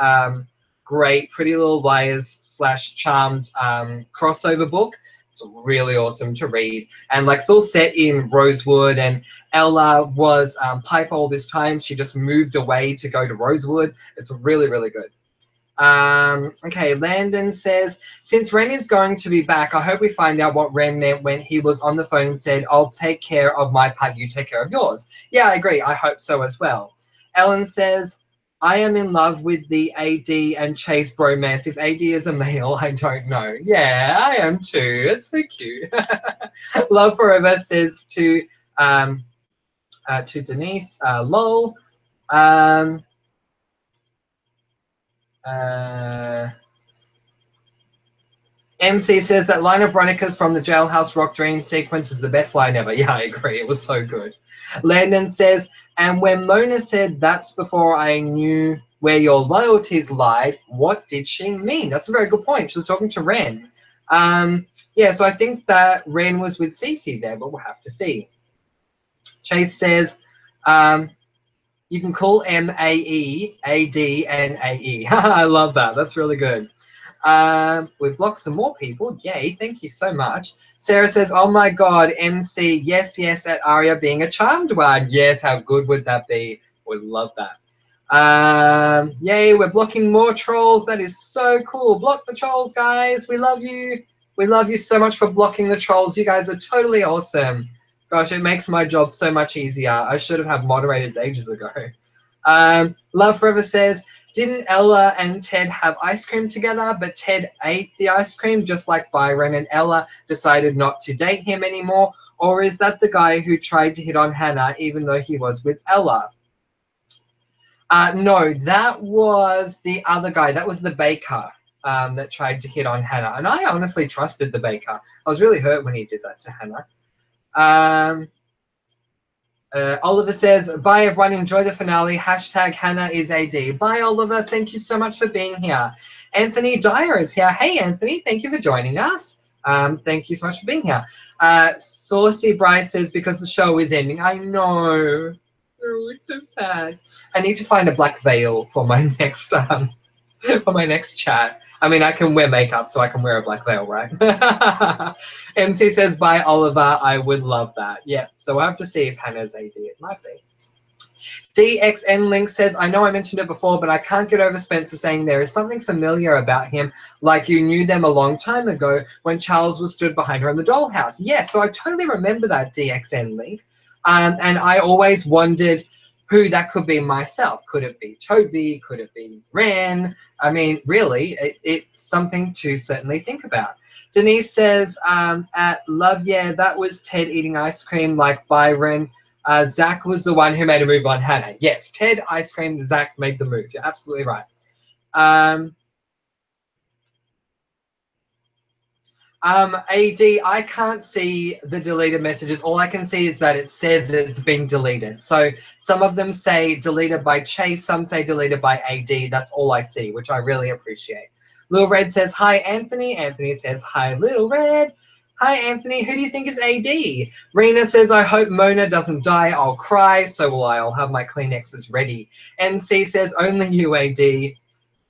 great Pretty Little Liars / Charmed crossover book. It's really awesome to read. And like, it's all set in Rosewood, and Ella was Piper all this time. She just moved away to go to Rosewood. It's really, really good. Okay, Landon says, since Ren is going to be back, I hope we find out what Ren meant when he was on the phone and said, I'll take care of my part, you take care of yours. Yeah, I agree. I hope so as well. Ellen says, I am in love with the AD and Chase bromance. If AD is a male, I don't know. Yeah, I am too. It's so cute. Love Forever says to Denise, lol. Um, MC says that line of Veronica's from the Jailhouse Rock Dream sequence is the best line ever. Yeah, I agree. It was so good. Landon says, and when Mona said that's before I knew where your loyalties lied, what did she mean? That's a very good point. She was talking to Ren. Yeah, so I think that Ren was with Cece there, but we'll have to see. Chase says, you can call M-A-E, A-D, and A-E. I love that. That's really good. We've blocked some more people. Yay, thank you so much. Sarah says, oh my God, MC, yes, yes, at Arya being a charmed one. Yes, how good would that be? Would love that. Yay, we're blocking more trolls. That is so cool. Block the trolls, guys. We love you. We love you so much for blocking the trolls. You guys are totally awesome. Gosh, it makes my job so much easier. I should have had moderators ages ago. Love Forever says, didn't Ella and Ted have ice cream together, but Ted ate the ice cream just like Byron, and Ella decided not to date him anymore? Or is that the guy who tried to hit on Hannah even though he was with Ella? No, that was the other guy. That was the baker that tried to hit on Hannah. And I honestly trusted the baker. I was really hurt when he did that to Hannah. Oliver says, bye everyone, enjoy the finale. Hashtag Hannah is AD. Bye Oliver, thank you so much for being here. Anthony Dyer is here. Hey Anthony, thank you for joining us. Thank you so much for being here. Saucy Bryce says, because the show is ending. I know. Oh, it's so sad. I need to find a black veil for my next for my next chat. I mean, I can wear makeup, so I can wear a black veil, right? MC says, bye, Oliver. I would love that. Yeah, so we'll have to see if Hannah's AD. It might be. DXN Link says, I know I mentioned it before, but I can't get over Spencer saying there is something familiar about him, like you knew them a long time ago when Charles was stood behind her in the dollhouse. Yeah, so I totally remember that, DXN Link. And I always wondered who that could be myself. Could it be Toby? Could it be Ren? I mean, really, it's something to certainly think about. Denise says, at Love, yeah, that was Ted eating ice cream like Byron. Zach was the one who made a move on Hannah. Yes, Ted ice cream, Zach made the move. You're absolutely right. AD, I can't see the deleted messages. All I can see is that it says it's been deleted. So some of them say deleted by Chase, some say deleted by AD. That's all I see, which I really appreciate. Little Red says, hi, Anthony. Anthony says, hi, Little Red. Hi, Anthony. Who do you think is AD? Rena says, I hope Mona doesn't die. I'll cry. So will I. I'll have my Kleenexes ready. MC says, only you, AD.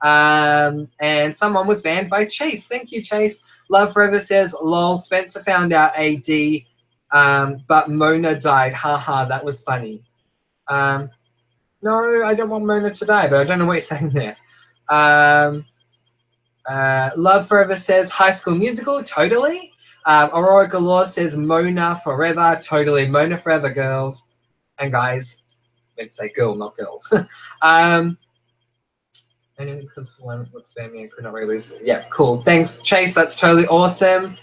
And someone was banned by Chase. Thank you, Chase. Love Forever says, lol, Spencer found out AD, but Mona died. Haha, that was funny. No, I don't want Mona to die, but I don't know what you're saying there. Love Forever says, High School Musical, totally. Aurora Galore says, Mona Forever, totally. Mona Forever, girls and guys. Let's say girl, not girls. And because one would spam me, I could not release it. Yeah, cool. Thanks, Chase. That's totally awesome.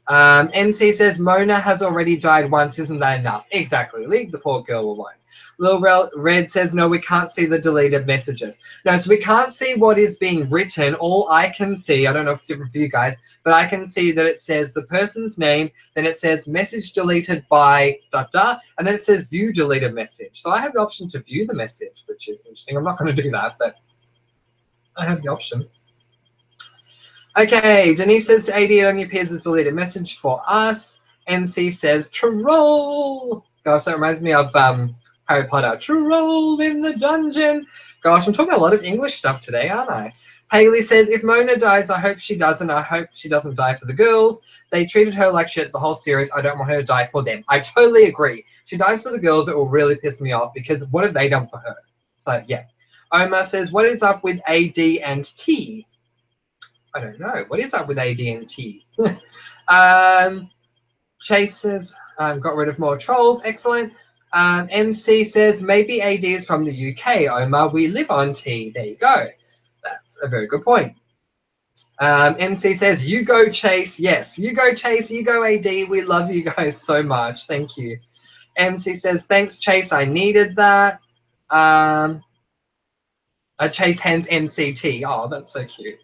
MC says, Mona has already died once. Isn't that enough? Exactly. Leave the poor girl alone. Lil Red says, no, we can't see the deleted messages. No, so we can't see what is being written. All I can see, I don't know if it's different for you guys, but I can see that it says the person's name, then it says message deleted by ... and then it says view deleted message. So I have the option to view the message, which is interesting. I'm not going to do that, but I have the option. Okay, Denise says to AD, it only appears as deleted message for us. MC says, troll. Gosh, that reminds me of Harry Potter. Troll in the dungeon. Gosh, I'm talking a lot of English stuff today, aren't I? Haley says, if Mona dies, I hope she doesn't. I hope she doesn't die for the girls. They treated her like shit the whole series. I don't want her to die for them. I totally agree. If she dies for the girls, it will really piss me off because what have they done for her? So, yeah. Omar says, what is up with AD and T? I don't know. What is up with AD and T? Chase says, got rid of more trolls. Excellent. MC says, maybe AD is from the UK. Omar, we live on T. There you go. That's a very good point. MC says, you go Chase. Yes, you go Chase. You go AD. We love you guys so much. Thank you. MC says, thanks Chase. I needed that. Chase hands MCT. Oh, that's so cute.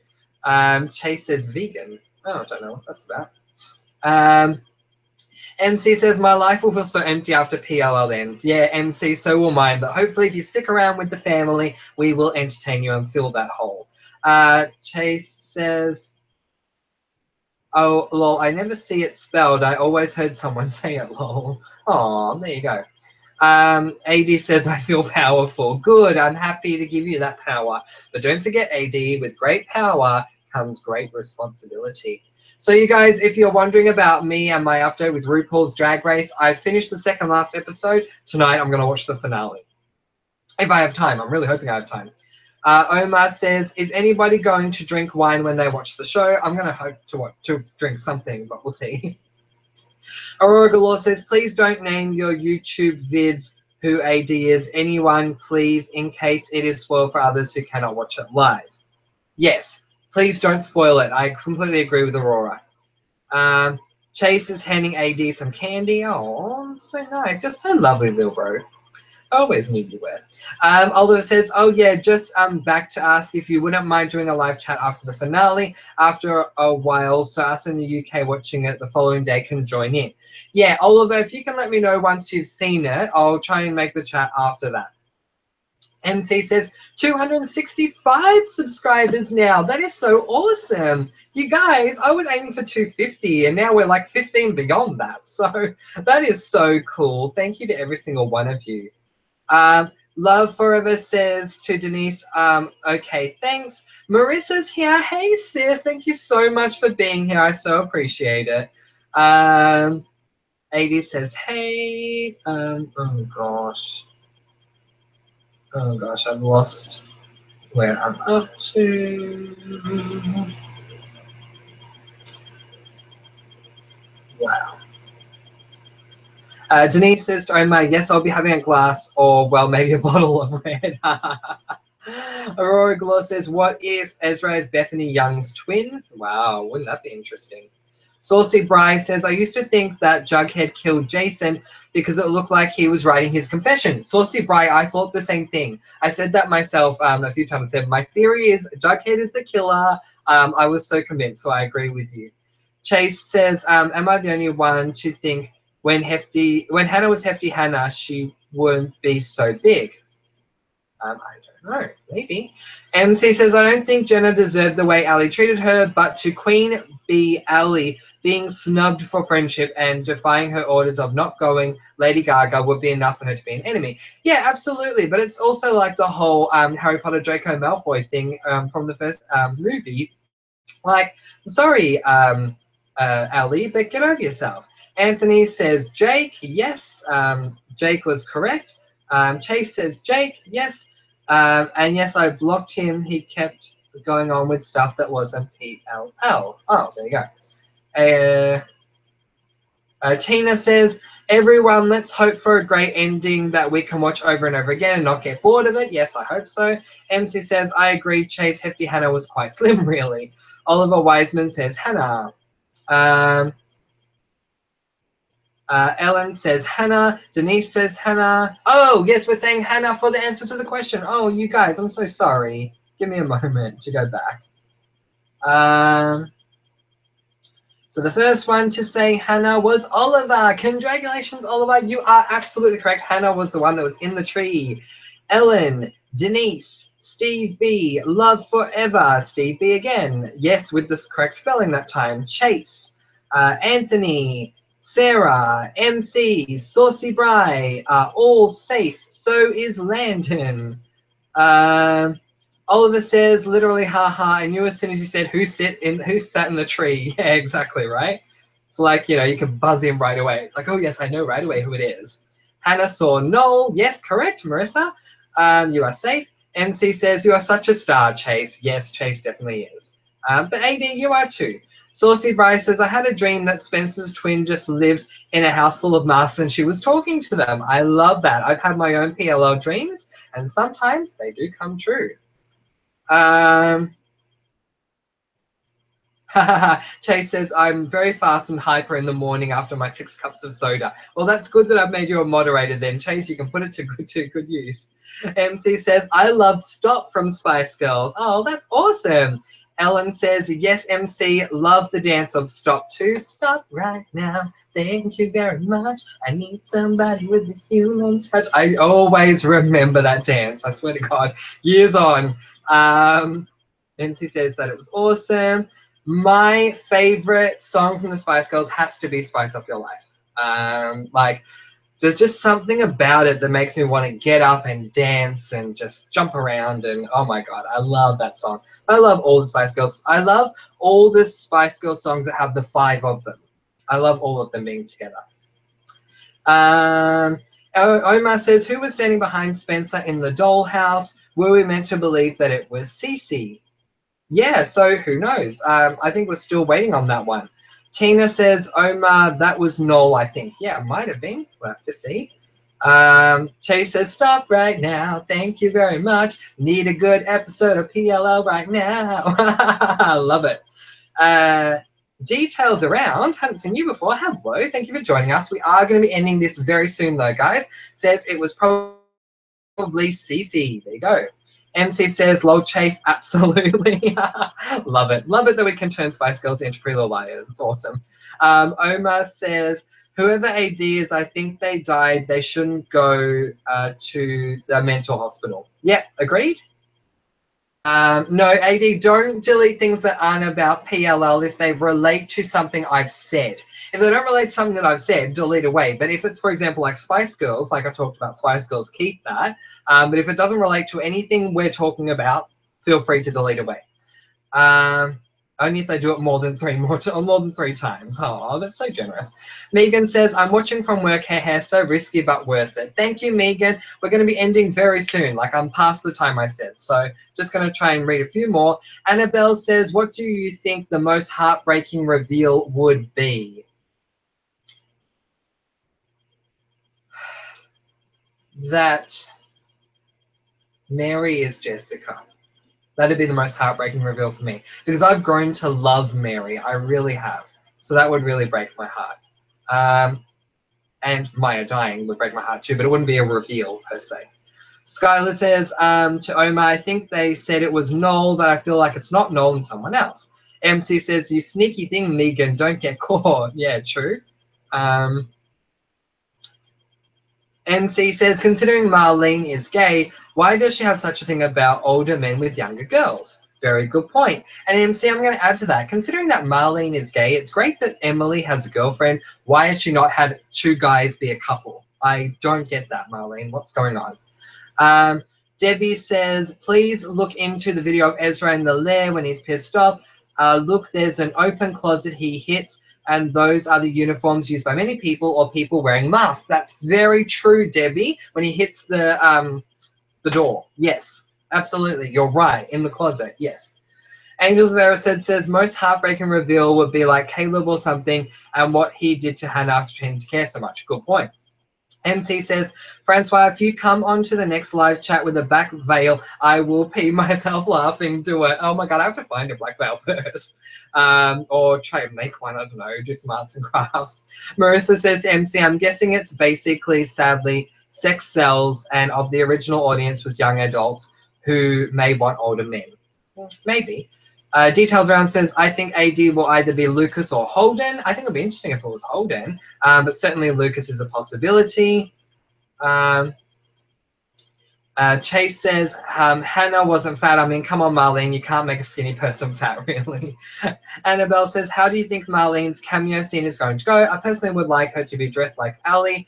Chase says vegan. Oh, I don't know what that's about. MC says, my life will feel so empty after PLL ends. Yeah, MC, so will mine. But hopefully if you stick around with the family, we will entertain you and fill that hole. Chase says, oh, lol, I never see it spelled. I always heard someone say it, lol. Oh, there you go. AD says, I feel powerful. Good, I'm happy to give you that power. But don't forget, AD, with great power comes great responsibility. So you guys, if you're wondering about me and my update with RuPaul's Drag Race, I finished the second last episode. Tonight I'm going to watch the finale. If I have time. I'm really hoping I have time. Omar says, is anybody going to drink wine when they watch the show? I'm going to hope to drink something, but we'll see. Aurora Galore says, please don't name your YouTube vids who AD is. Anyone, please, in case it is spoiled for others who cannot watch it live. Yes, please don't spoil it. I completely agree with Aurora. Chase is handing AD some candy. Oh, so nice. You're so lovely, little bro. Always need you wear. Oliver says, oh yeah, just back to ask if you wouldn't mind doing a live chat after the finale after a while, so us in the UK watching it the following day can join in. Yeah, Oliver, if you can let me know once you've seen it, I'll try and make the chat after that. MC says 265 subscribers now. That is so awesome. You guys, I was aiming for 250 and now we're like 15 beyond that. So that is so cool. Thank you to every single one of you. Love Forever says to Denise, okay, thanks. Marissa's here. Hey, sis. Thank you so much for being here. I so appreciate it. 80 says, hey. Oh, gosh. Oh, gosh, I've lost where I'm up to. Wow. Denise says to Omar, yes, I'll be having a glass or, well, maybe a bottle of red. Aurora Glow says, what if Ezra is Bethany Young's twin? Wow, wouldn't that be interesting? Saucy Bry says, I used to think that Jughead killed Jason because it looked like he was writing his confession. Saucy Bry, I thought the same thing. I said that myself a few times. I said, my theory is Jughead is the killer. I was so convinced, so I agree with you. Chase says, am I the only one to think when Hannah was Hefty Hannah, she wouldn't be so big? I don't know, maybe. MC says, I don't think Jenna deserved the way Ali treated her, but to Queen Bee Ali being snubbed for friendship and defying her orders of not going Lady Gaga would be enough for her to be an enemy. Yeah, absolutely. But it's also like the whole Harry Potter Draco Malfoy thing from the first movie. Like, sorry, Ali, but get over yourself. Anthony says Jake, yes. Jake was correct. Chase says Jake, yes. And yes, I blocked him. He kept going on with stuff that wasn't PLL. Oh, there you go. Tina says, everyone, let's hope for a great ending that we can watch over and over again and not get bored of it. Yes, I hope so. MC says, I agree. Chase Hefty Hannah was quite slim, really. Oliver Wiseman says, Hannah. Ellen says Hannah. Denise says Hannah. Oh, yes, we're saying Hannah for the answer to the question. Oh, you guys, I'm so sorry. Give me a moment to go back. So the first one to say Hannah was Oliver. Congratulations, Oliver. You are absolutely correct. Hannah was the one that was in the tree. Ellen, Denise, Steve B, Love Forever, Steve B again. Yes, with the correct spelling that time. Chase, Anthony, Sarah, MC, Saucy Bry, all safe. So is Landon. Oliver says, literally, haha. I knew as soon as he said, who sat in the tree? Yeah, exactly, right? It's like, you can buzz in right away. It's like, oh, yes, I know right away who it is. Hannah saw Noel. Yes, correct, Marissa. You are safe. MC says, you are such a star, Chase. Yes, Chase definitely is. But AD, you are too. Saucy Bryce says, I had a dream that Spencer's twin just lived in a house full of masks and she was talking to them. I love that. I've had my own PLL dreams and sometimes they do come true. Chase says, I'm very fast and hyper in the morning after my 6 cups of soda. Well, that's good that I've made you a moderator then. Chase, you can put it to good use. MC says, I love Stop from Spice Girls. Oh, that's awesome. Ellen says, yes, MC, love the dance of Stop to Stop right now. Thank you very much. I need somebody with a human touch. I always remember that dance. I swear to God. Years on. MC says that it was awesome. My favorite song from the Spice Girls has to be Spice Up Your Life. Like, there's just something about it that makes me want to get up and dance and just jump around. And oh my God, I love that song. I love all the Spice Girls. I love all the Spice Girls songs that have the 5 of them. I love all of them being together. Omar says, who was standing behind Spencer in the dollhouse? Were we meant to believe that it was Cece? Yeah, so who knows? I think we're still waiting on that one. Tina says, Omar, that was Noel, I think. Yeah, it might have been. We'll have to see. Chase says, stop right now. Thank you very much. Need a good episode of PLL right now. I love it. Details around. Haven't seen you before. Hello. Thank you for joining us. We are going to be ending this very soon, though, guys. Says it was probably Cece. There you go. MC says, lol Chase, absolutely. Love it. Love it that we can turn Spice Girls into Pretty Little Liars. It's awesome. Omar says, whoever AD is, I think they died. They shouldn't go to the mental hospital. Yeah, agreed? No, AD, don't delete things that aren't about PLL if they relate to something I've said. If they don't relate to something that I've said, delete away. But if it's, for example, like Spice Girls, like I talked about Spice Girls, keep that. But if it doesn't relate to anything we're talking about, feel free to delete away. Only if they do it more than three times. Oh, that's so generous. Megan says, I'm watching from work, hair, so risky but worth it. Thank you, Megan. We're going to be ending very soon. Like, I'm past the time I said. So just going to try and read a few more. Annabelle says, what do you think the most heartbreaking reveal would be? That Mary is Jessica. That'd be the most heartbreaking reveal for me because I've grown to love Mary. I really have. So that would really break my heart. And Maya dying would break my heart too, but it wouldn't be a reveal per se. Skylar says to Omar, I think they said it was Noel, but I feel like it's not Noel and someone else. MC says, you sneaky thing, Megan, don't get caught. Yeah, true. MC says, considering Marlene is gay, why does she have such a thing about older men with younger girls? Very good point. And MC, I'm going to add to that. Considering that Marlene is gay, it's great that Emily has a girlfriend. Why has she not had 2 guys be a couple? I don't get that, Marlene. What's going on? Debbie says, please look into the video of Ezra in the lair when he's pissed off. Look, there's an open closet he hits, and those are the uniforms used by many people or people wearing masks. That's very true, Debbie, when he hits the door. Yes, absolutely. You're right. In the closet. Yes. Angels Vera says, most heartbreaking reveal would be like Caleb or something and what he did to Hannah after trying to care so much. Good point. MC says, Francois, if you come on to the next live chat with a black veil, I will pee myself laughing. Do it. Oh my God, I have to find a black veil first. Or try and make one, I don't know, do some arts and crafts. Marissa says to MC, I'm guessing it's basically, sadly, sex sells and of the original audience was young adults who may want older men. Maybe. Details around says, I think AD will either be Lucas or Holden. I think it would be interesting if it was Holden, but certainly Lucas is a possibility. Chase says, Hannah wasn't fat. I mean, come on, Marlene, you can't make a skinny person fat, really. Annabelle says, how do you think Marlene's cameo scene is going to go? I personally would like her to be dressed like Ali,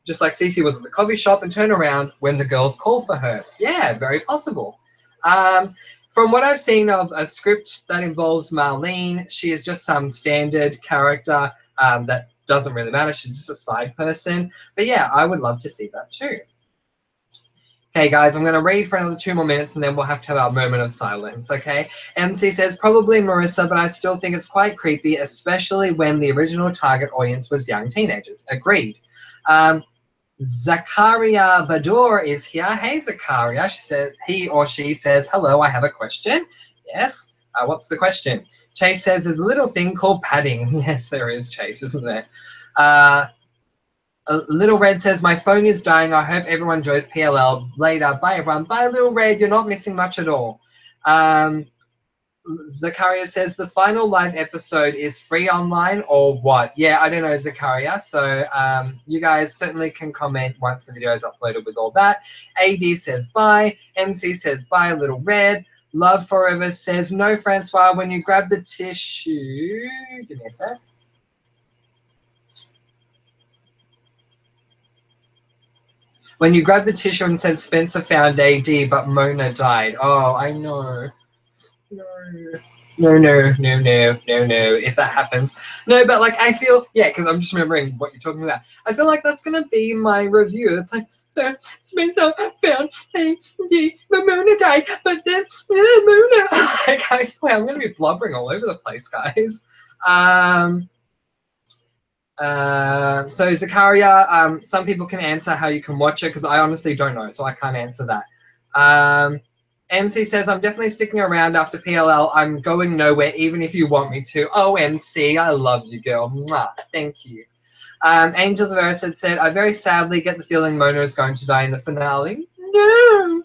just like Cece was at the coffee shop, and turn around when the girls call for her. Yeah, very possible. From what I've seen of a script that involves Marlene, she is just some standard character that doesn't really matter. She's just a side person. But yeah, I would love to see that too. Okay, guys, I'm going to read for another 2 more minutes and then we'll have to have our moment of silence, okay? MC says, probably Marissa, but I still think it's quite creepy, especially when the original target audience was young teenagers. Agreed. Zakaria Badur is here. Hey, Zakaria. She says, he or she says, hello, I have a question. Yes. What's the question? Chase says, there's a little thing called padding. Yes, there is, Chase, isn't there? Little Red says, my phone is dying. I hope everyone enjoys PLL. Later. Bye, everyone. Bye, Little Red. You're not missing much at all. Zakaria says, the final live episode is free online or what? Yeah, I don't know, Zakaria. So you guys certainly can comment once the video is uploaded with all that. AD says, bye. MC says, bye, Little Red. Love Forever says, no, Francois, when you grab the tissue... Give me a sec. When you grabbed the tissue and said Spencer found AD, but Mona died. Oh, I know. No. If that happens. No, but like I feel, yeah, because I'm just remembering what you're talking about. I feel like that's going to be my review. It's like, so Spencer found AD, but Mona died, but then Mona. Like, I swear, I'm going to be blubbering all over the place, guys. So Zakaria, some people can answer how you can watch it because I honestly don't know, so I can't answer that. MC says, I'm definitely sticking around after PLL. I'm going nowhere, even if you want me to. Oh, MC, I love you, girl. Mwah. Thank you. Angels of Erised said, I very sadly get the feeling Mona is going to die in the finale. No.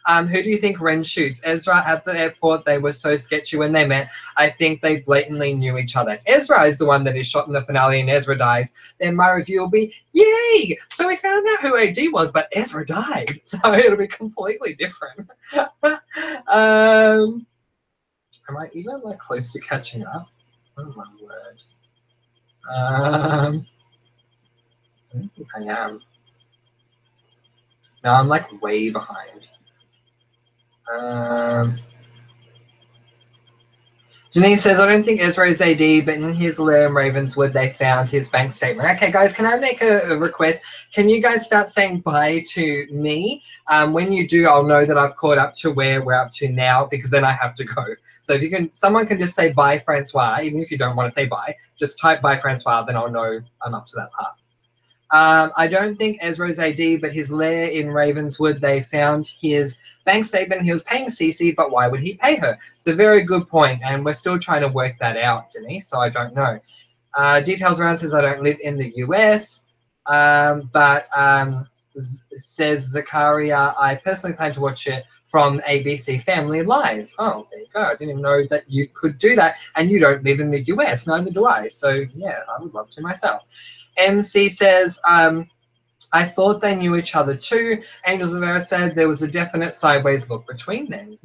Who do you think Ren shoots? Ezra at the airport. They were so sketchy when they met. I think they blatantly knew each other. If Ezra is the one that is shot in the finale and Ezra dies, then my review will be, yay! So we found out who AD was, but Ezra died. So it'll be completely different. Am I even like close to catching up? Oh my word. I don't think I am. No, I'm like way behind. Denise says, I don't think Ezra is AD, but in his lair in Ravenswood, they found his bank statement. Okay, guys, can I make a request? Can you guys start saying bye to me? When you do, I'll know that I've caught up to where we're up to now, because then I have to go. So if you can, someone can just say bye, Francois, even if you don't want to say bye. Just type bye, Francois, then I'll know I'm up to that part. I don't think Ezra's AD, but his lair in Ravenswood, they found his bank statement. He was paying Cece, but why would he pay her? It's a very good point, and we're still trying to work that out, Denise, so I don't know. Details around says I don't live in the US, but says Zakaria, I personally plan to watch it from ABC Family Live. Oh, there you go. I didn't even know that you could do that, and you don't live in the US, neither do I. So, yeah, I would love to myself. MC says, I thought they knew each other too. Angels of Era said there was a definite sideways look between them.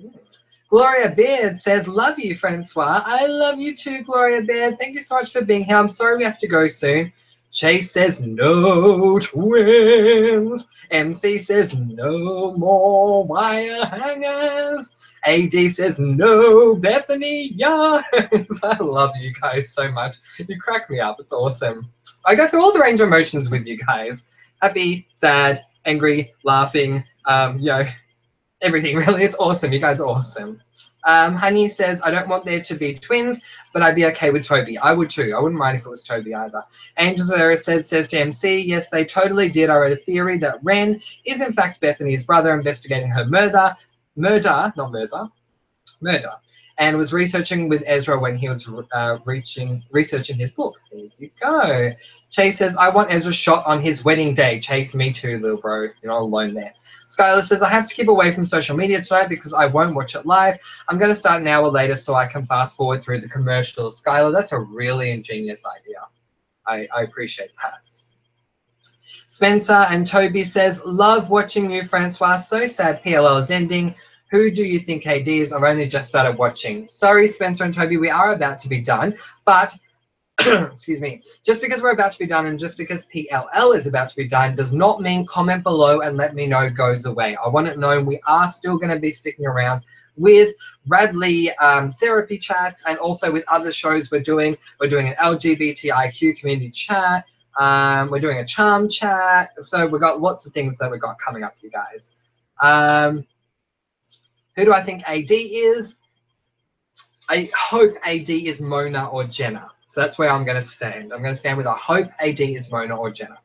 Gloria Beard says, love you, Francois. I love you too, Gloria Beard. Thank you so much for being here. I'm sorry we have to go soon. Chase says, no twins. MC says, no more wire hangers. AD says, no Bethany Yarns. I love you guys so much. You crack me up. It's awesome. I go through all the range of emotions with you guys. Happy, sad, angry, laughing, you know, everything really. It's awesome. You guys are awesome. Honey says, I don't want there to be twins, but I'd be okay with Toby. I would too. I wouldn't mind if it was Toby either. Angels Era says to MC, yes, they totally did. I wrote a theory that Ren is in fact Bethany's brother investigating her murder, and was researching with Ezra when he was researching his book. There you go. Chase says, I want Ezra shot on his wedding day. Chase, me too, little bro. You're not alone there. Skylar says, I have to keep away from social media tonight because I won't watch it live. I'm going to start an hour later so I can fast forward through the commercials. Skylar, that's a really ingenious idea. I appreciate that. Spencer and Toby says, love watching you, Francois. So sad PLL is ending. Who do you think AD is? I've only just started watching. Sorry, Spencer and Toby, we are about to be done. But, excuse me, just because we're about to be done and just because PLL is about to be done does not mean comment below and let me know goes away. I want it known we are still going to be sticking around with Radley therapy chats and also with other shows we're doing. We're doing an LGBTIQ community chat. We're doing a charm chat. So we've got lots of things that we've got coming up, you guys. Who do I think AD is? I hope AD is Mona or Jenna. So that's where I'm going to stand. I'm going to stand with I hope AD is Mona or Jenna.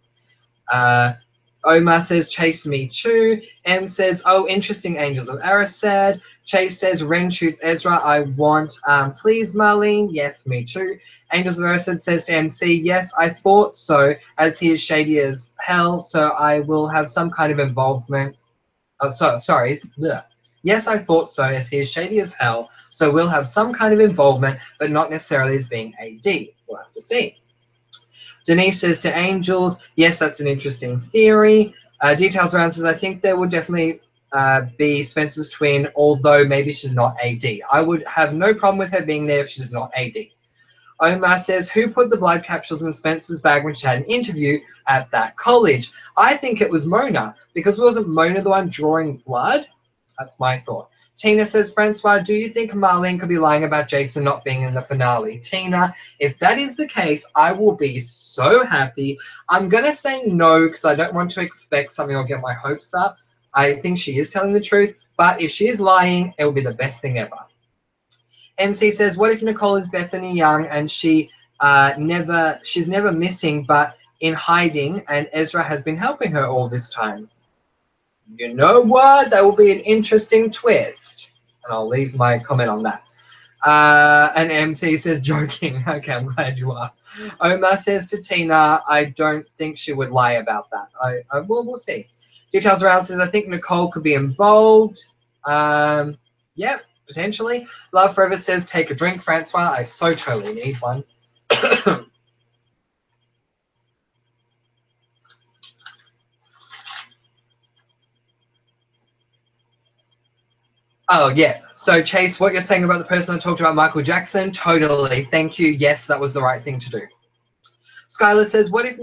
Omar says, Chase me too. M says, oh, interesting, Angels of Eris said. Chase says, Ren shoots Ezra. I want, please, Marlene. Yes, me too. Angels of Eris says to MC, yes, I thought so, as he is shady as hell, so I will have some kind of involvement. Oh, sorry. Blech. Yes, I thought so, as he is shady as hell, so we'll have some kind of involvement, but not necessarily as being AD. We'll have to see. Denise says to Angels, yes, that's an interesting theory. Details around says, I think there will definitely be Spencer's twin, although maybe she's not AD. I would have no problem with her being there if she's not AD. Omar says, who put the blood capsules in Spencer's bag when she had an interview at that college? I think it was Mona, because wasn't Mona the one drawing blood? That's my thought. Tina says, Francois, do you think Marlene could be lying about Jason not being in the finale? Tina, if that is the case, I will be so happy. I'm going to say no because I don't want to expect something or get my hopes up. I think she is telling the truth, but if she is lying, it will be the best thing ever. MC says, what if Nicole is Bethany Young and she's never missing but in hiding and Ezra has been helping her all this time? You know what? That will be an interesting twist. And I'll leave my comment on that. And MC says, joking. Okay, I'm glad you are. Omar says to Tina, I don't think she would lie about that. We'll see. Details around says, I think Nicole could be involved. Yep, potentially. Love Forever says, take a drink, Francois. I so totally need one. Oh, yeah. So, Chase, what you're saying about the person that talked about Michael Jackson, totally. Thank you. Yes, that was the right thing to do. Skylar says, what if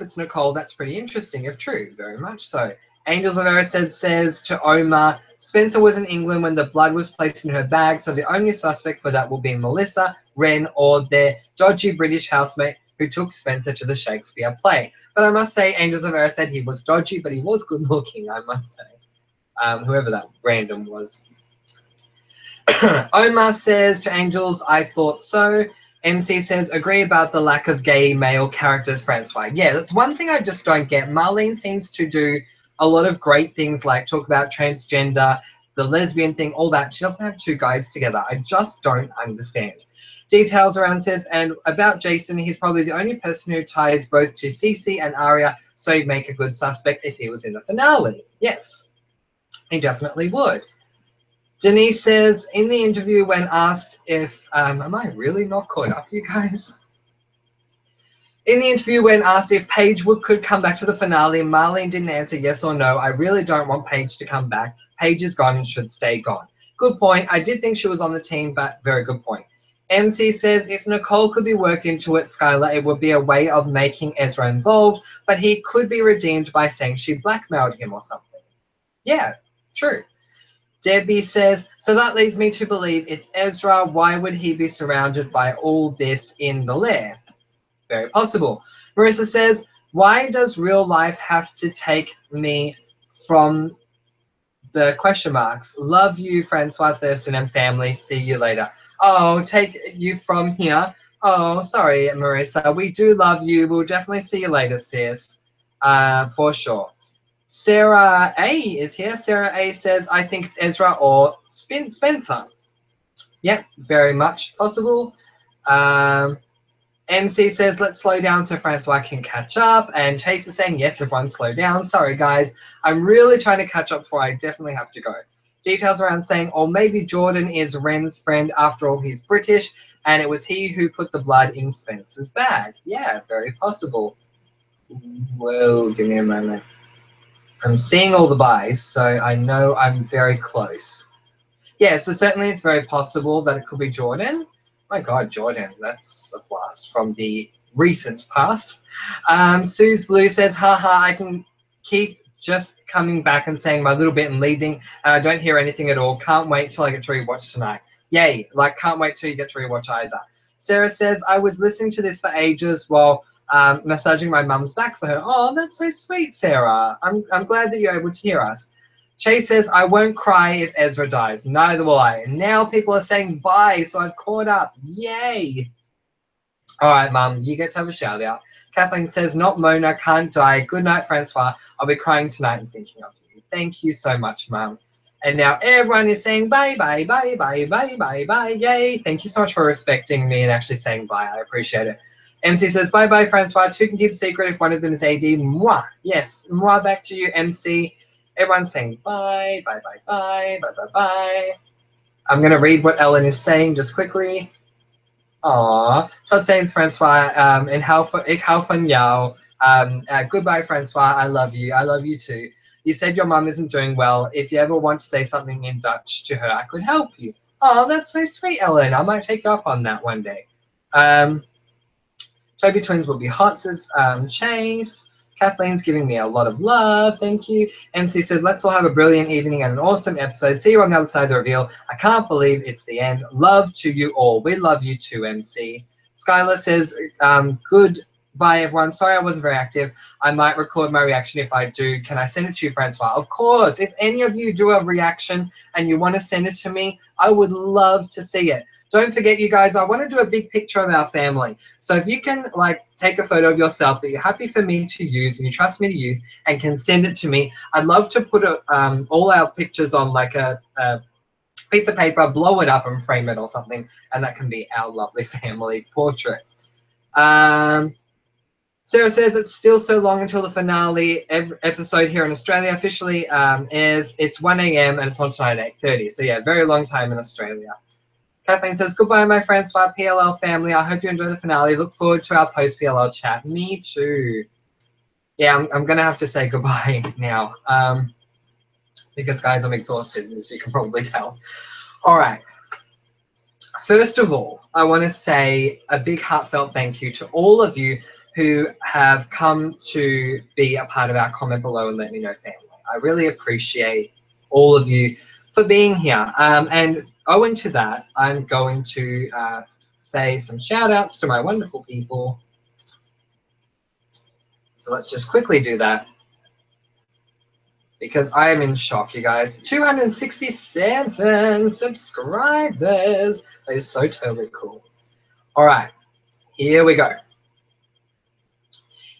it's Nicole? That's pretty interesting, if true. Very much so. Angels of Eris says to Omar, Spencer was in England when the blood was placed in her bag, so the only suspect for that will be Melissa, Ren, or their dodgy British housemate who took Spencer to the Shakespeare play. But I must say, Angels of Eris said he was dodgy, but he was good looking, I must say. Whoever that random was. Omar says to Angels, I thought so. MC says, agree about the lack of gay male characters, Francois. Yeah, that's one thing I just don't get. Marlene seems to do a lot of great things like talk about transgender, the lesbian thing, all that. She doesn't have two guys together. I just don't understand. Details around says, and about Jason, he's probably the only person who ties both to Cece and Arya, so he'd make a good suspect if he was in the finale. Yes. He definitely would. Denise says, in the interview when asked if, am I really not caught up, you guys? In the interview when asked if Paige could come back to the finale, Marlene didn't answer yes or no. I really don't want Paige to come back. Paige is gone and should stay gone. Good point. I did think she was on the team, but very good point. MC says, if Nicole could be worked into it, Skylar, it would be a way of making Ezra involved, but he could be redeemed by saying she blackmailed him or something. Yeah. True. Debbie says, so that leads me to believe it's Ezra. Why would he be surrounded by all this in the lair? Very possible. Marissa says, why does real life have to take me from the question marks? Love you, Francois Thurston and family. See you later. Oh, take you from here. Oh, sorry, Marissa. We do love you. We'll definitely see you later, sis. For sure. Sarah A is here. Sarah A says, I think it's Ezra or Spencer. Yep, very much possible. MC says, let's slow down so Francois can catch up. And Chase is saying, yes, everyone slow down. Sorry, guys. I'm really trying to catch up before I definitely have to go. Details around saying, or maybe Jordan is Ren's friend. After all, he's British. And it was he who put the blood in Spencer's bag. Yeah, very possible. Whoa, give me a moment. I'm seeing all the buys, so I know I'm very close. Yeah, so certainly it's very possible that it could be Jordan. My God, Jordan, that's a blast from the recent past. Suze Blue says, haha, I can keep just coming back and saying my little bit and leaving, and I don't hear anything at all. Can't wait till I get to rewatch tonight. Yay, like can't wait till you get to rewatch either. Sarah says, I was listening to this for ages while massaging my mum's back for her. Oh, that's so sweet, Sarah. I'm glad that you're able to hear us. Chase says, I won't cry if Ezra dies. Neither will I. And now people are saying bye, so I've caught up. Yay. All right, Mum, you get to have a shout out. Kathleen says, not Mona, can't die. Good night, Francois. I'll be crying tonight and thinking of you. Thank you so much, Mum. And now everyone is saying bye, bye, bye, bye, bye, bye, bye. Yay. Thank you so much for respecting me and actually saying bye. I appreciate it. MC says, bye, bye, Francois. Two can keep a secret if one of them is AD. Mwah. Yes, mwah, back to you, MC. Everyone's saying bye, bye, bye, bye, bye, bye, bye. I'm going to read what Ellen is saying just quickly. Aw, Todd saying Francois, and ik hou van jou. Goodbye, Francois. I love you. I love you too. You said your mum isn't doing well. If you ever want to say something in Dutch to her, I could help you. Oh, that's so sweet, Ellen. I might take you up on that one day. Toby Twins will be hot, says Chase. Kathleen's giving me a lot of love. Thank you. MC said, let's all have a brilliant evening and an awesome episode. See you on the other side of the reveal. I can't believe it's the end. Love to you all. We love you too, MC. Skylar says, goodbye, everyone. Sorry I wasn't very active. I might record my reaction if I do. Can I send it to you, Francois? Of course. If any of you do a reaction and you want to send it to me, I would love to see it. Don't forget, you guys, I want to do a big picture of our family. So if you can, like, take a photo of yourself that you're happy for me to use and you trust me to use and can send it to me, I'd love to put all our pictures on, like, a piece of paper, blow it up and frame it or something, and that can be our lovely family portrait. Sarah says it's still so long until the finale episode here in Australia officially airs. It's 1 a.m. and it's on tonight at 8:30. So yeah, very long time in Australia. Kathleen says, goodbye, my Francois PLL family. I hope you enjoy the finale. Look forward to our post-PLL chat. Me too. Yeah, I'm going to have to say goodbye now because, guys, I'm exhausted, as you can probably tell. All right. First of all, I want to say a big heartfelt thank you to all of you who have come to be a part of our Comment Below and Let Me Know family. I really appreciate all of you for being here. And owing to that, I'm going to say some shout outs to my wonderful people. So let's just quickly do that because I am in shock, you guys. 267 subscribers. That is so totally cool. All right, here we go.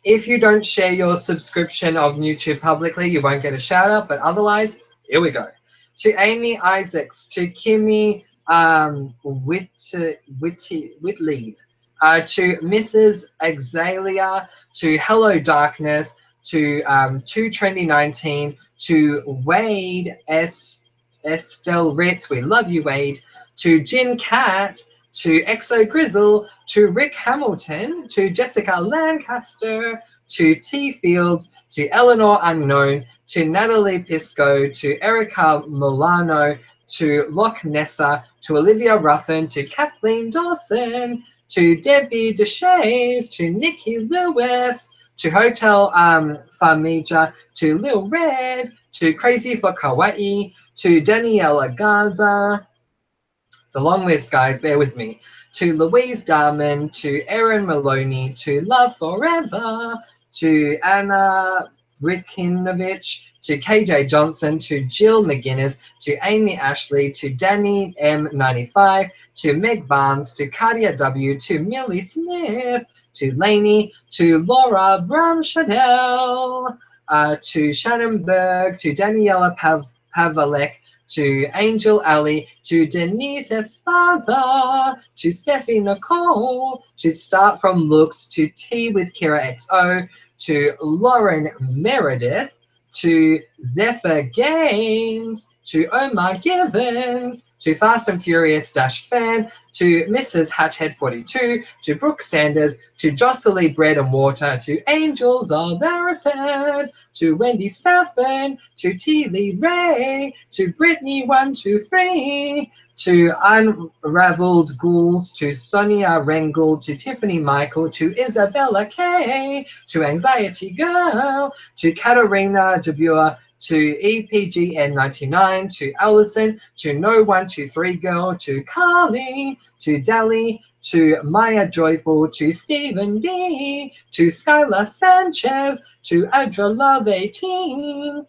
If you don't share your subscription of YouTube publicly, you won't get a shout out, but otherwise, here we go. To Amy Isaacs, to Kimmy Whitley, to Mrs. Exalia, to Hello Darkness, to Trendy19, to Wade Estelle Ritz, we love you, Wade, to Jin Cat, to Exo Grizzle, to Rick Hamilton, to Jessica Lancaster, to T Fields, to Eleanor Unknown, to Natalie Pisco, to Erica Milano, to Loch Nessa, to Olivia Ruffin, to Kathleen Dawson, to Debbie Deshays, to Nikki Lewis, to Hotel Farmija, to Lil Red, to Crazy for Kawaii, to Daniela Garza. It's a long list, guys, bear with me. To Louise Darman, to Erin Maloney, to Love Forever, to Anna Brikinovich, to KJ Johnson, to Jill McGuinness, to Amy Ashley, to Danny M95, to Meg Barnes, to Cardia W, to Millie Smith, to Lainey, to Laura Bramshadell, to Shannon Berg, to Daniela Pavalek, to Angel Ali, to Denise Esparza, to Steffi Nicole, to Start From Looks, to Tea with Kira XO, to Lauren Meredith, to Zephyr Games, to Omar Givens, to Fast and Furious Fan, to Mrs. Hatchhead42, to Brooke Sanders, to Jocelyn Bread and Water, to Angels of Aracid, to Wendy Staffen, to T. Lee Ray, to Brittany123, to Unraveled Ghouls, to Sonia Rengel, to Tiffany Michael, to Isabella K, to Anxiety Girl, to Katarina DeBure, to EPGN99, to Allison, to No123 Girl, to Carly, to Dally, to Maya Joyful, to Stephen B, to Skylar Sanchez, to Adra Love 18,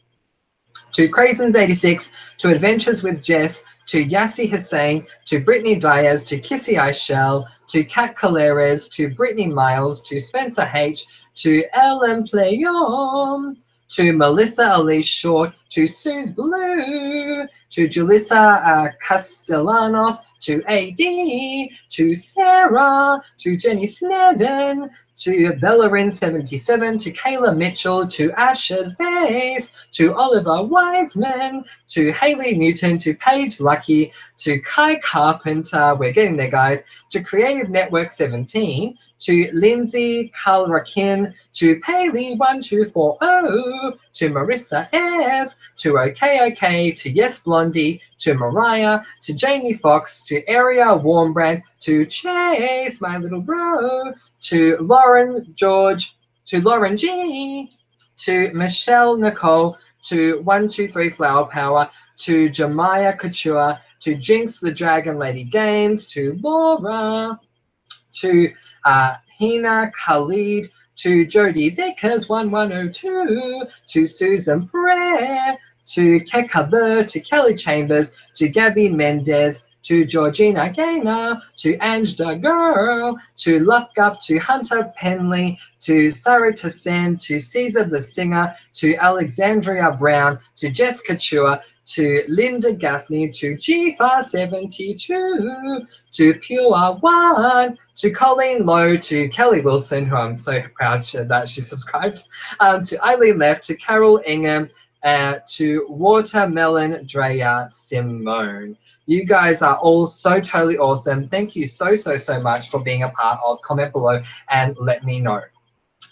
to Craisins86, to Adventures with Jess, to Yassi Hussein, to Brittany Diaz, to Kissy Ishell, to Kat Caleres, to Brittany Miles, to Spencer H, to Ellen Playon, to Melissa Elise Short, to Suze Blue, to Julissa Castellanos, to AD, to Sarah, to Jenny Snedden, to Bellerin77, to Kayla Mitchell, to Ashes Base, to Oliver Wiseman, to Haley Newton, to Paige Lucky, to Kai Carpenter, we're getting there guys, to Creative Network 17, to Lindsay Kalrakin, to Paley1240, to Marissa S, to OKOK, to Yes Blondie, to Mariah, to Jamie Fox, to Aria Warmbrand, to Chase, my little bro, to Lauren George, to Lauren G, to Michelle Nicole, to 123 Flower Power, to Jemiah Couture, to Jinx the Dragon Lady Games, to Laura, to Hina Khalid, to Jodie Vickers 1102, to Susan Frere, to Kekabur, to Kelly Chambers, to Gabby Mendez, to Georgina Gaynor, to Angela Girl, to Luck Up, to Hunter Penley, to Sarah Tassan, to Caesar the Singer, to Alexandria Brown, to Jessica Chua, to Linda Gaffney, to G572, to Pure One, to Colleen Lowe, to Kelly Wilson, who I'm so proud that she subscribed, to Eileen Left, to Carol Ingham, to Watermelon Drea Simone. You guys are all so totally awesome. Thank you so much for being a part of. Comment below and let me know.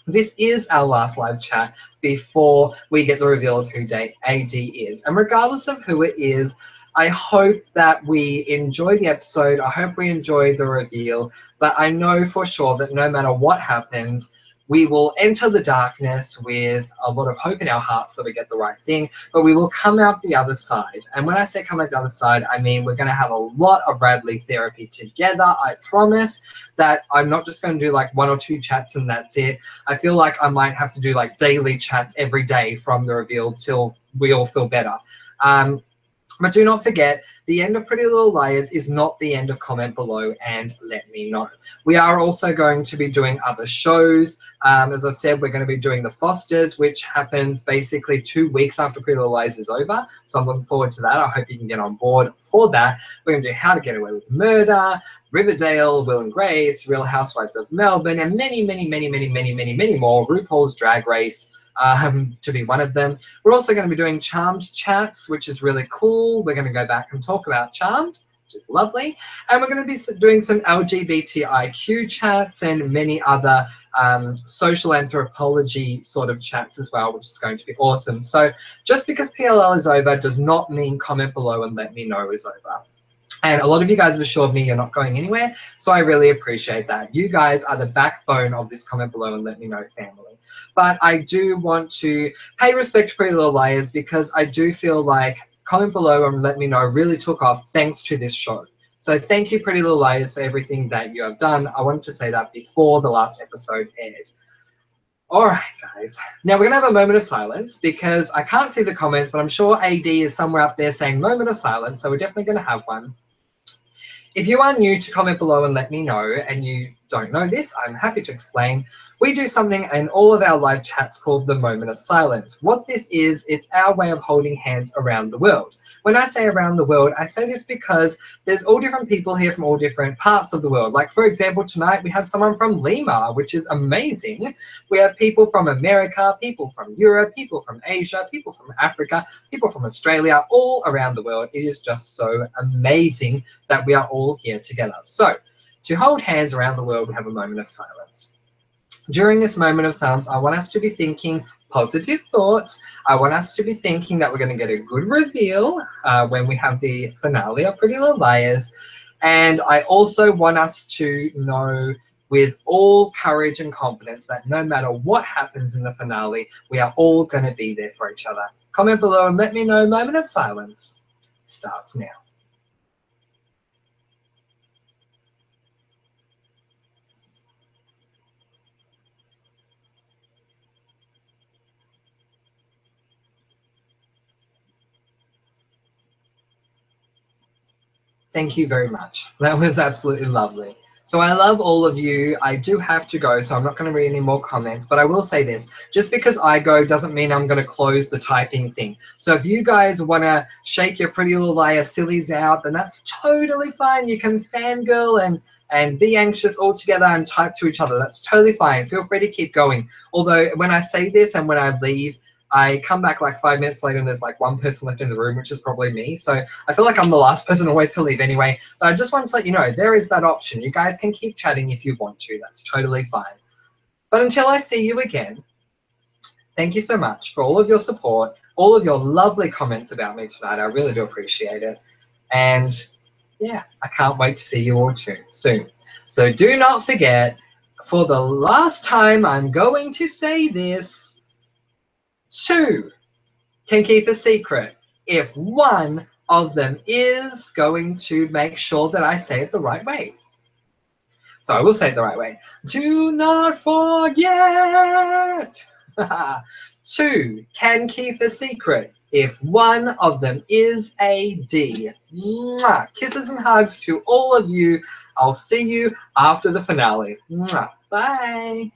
This is our last live chat before we get the reveal of who AD is. And regardless of who it is, I hope that we enjoy the episode. I hope we enjoy the reveal. But I know for sure that no matter what happens, we will enter the darkness with a lot of hope in our hearts that we get the right thing, but we will come out the other side. And when I say come out the other side, I mean we're going to have a lot of Radley therapy together. I promise that I'm not just going to do like 1 or 2 chats and that's it. I feel like I might have to do like daily chats every day from the reveal till we all feel better. But do not forget, the end of Pretty Little Liars is not the end of Comment Below and Let Me Know. We are also going to be doing other shows. As I've said, we're going to be doing The Fosters, which happens basically 2 weeks after Pretty Little Liars is over. So I'm looking forward to that. I hope you can get on board for that. We're going to do How to Get Away with Murder, Riverdale, Will and Grace, Real Housewives of Melbourne, and many more. RuPaul's Drag Race, to be one of them. We're also going to be doing Charmed chats, which is really cool. We're going to go back and talk about Charmed, which is lovely. And we're going to be doing some LGBTIQ chats and many other social anthropology sort of chats as well, which is going to be awesome. So just because PLL is over does not mean Comment Below and Let Me Know is over. And a lot of you guys have assured me you're not going anywhere, so I really appreciate that. You guys are the backbone of this Comment Below and Let Me Know family. But I do want to pay respect to Pretty Little Liars because I do feel like Comment Below and Let Me Know really took off thanks to this show. So thank you, Pretty Little Liars, for everything that you have done. I wanted to say that before the last episode aired. All right, guys. Now we're going to have a moment of silence because I can't see the comments, but I'm sure AD is somewhere up there saying moment of silence, so we're definitely going to have one. If you are new to Comment Below and Let Me Know and you don't know this, I'm happy to explain. We do something in all of our live chats called the Moment of Silence. What this is, it's our way of holding hands around the world. When I say around the world, I say this because there's all different people here from all different parts of the world. Like, for example, tonight we have someone from Lima, which is amazing. We have people from America, people from Europe, people from Asia, people from Africa, people from Australia, all around the world. It is just so amazing that we are all here together. So, to hold hands around the world, we have a moment of silence. During this moment of silence, I want us to be thinking positive thoughts. I want us to be thinking that we're going to get a good reveal when we have the finale of Pretty Little Liars. And I also want us to know with all courage and confidence that no matter what happens in the finale, we are all going to be there for each other. Comment below and let me know. Moment of silence starts now. Thank you very much. That was absolutely lovely. So I love all of you. I do have to go, so I'm not going to read any more comments, but I will say this. Just because I go doesn't mean I'm going to close the typing thing. So if you guys want to shake your pretty little liar sillies out, then that's totally fine. You can fangirl and be anxious all together and type to each other. That's totally fine. Feel free to keep going. Although when I say this and when I leave, I come back like 5 minutes later and there's like one person left in the room, which is probably me. So I feel like I'm the last person always to leave anyway. But I just want to let you know, there is that option. You guys can keep chatting if you want to. That's totally fine. But until I see you again, thank you so much for all of your support, all of your lovely comments about me tonight. I really do appreciate it. And yeah, I can't wait to see you all soon. So do not forget, for the last time, I'm going to say this. 2 can keep a secret if one of them is going to make sure that I say it the right way. So I will say it the right way. Do not forget. 2 can keep a secret if one of them is a D. Mwah. Kisses and hugs to all of you. I'll see you after the finale. Mwah. Bye.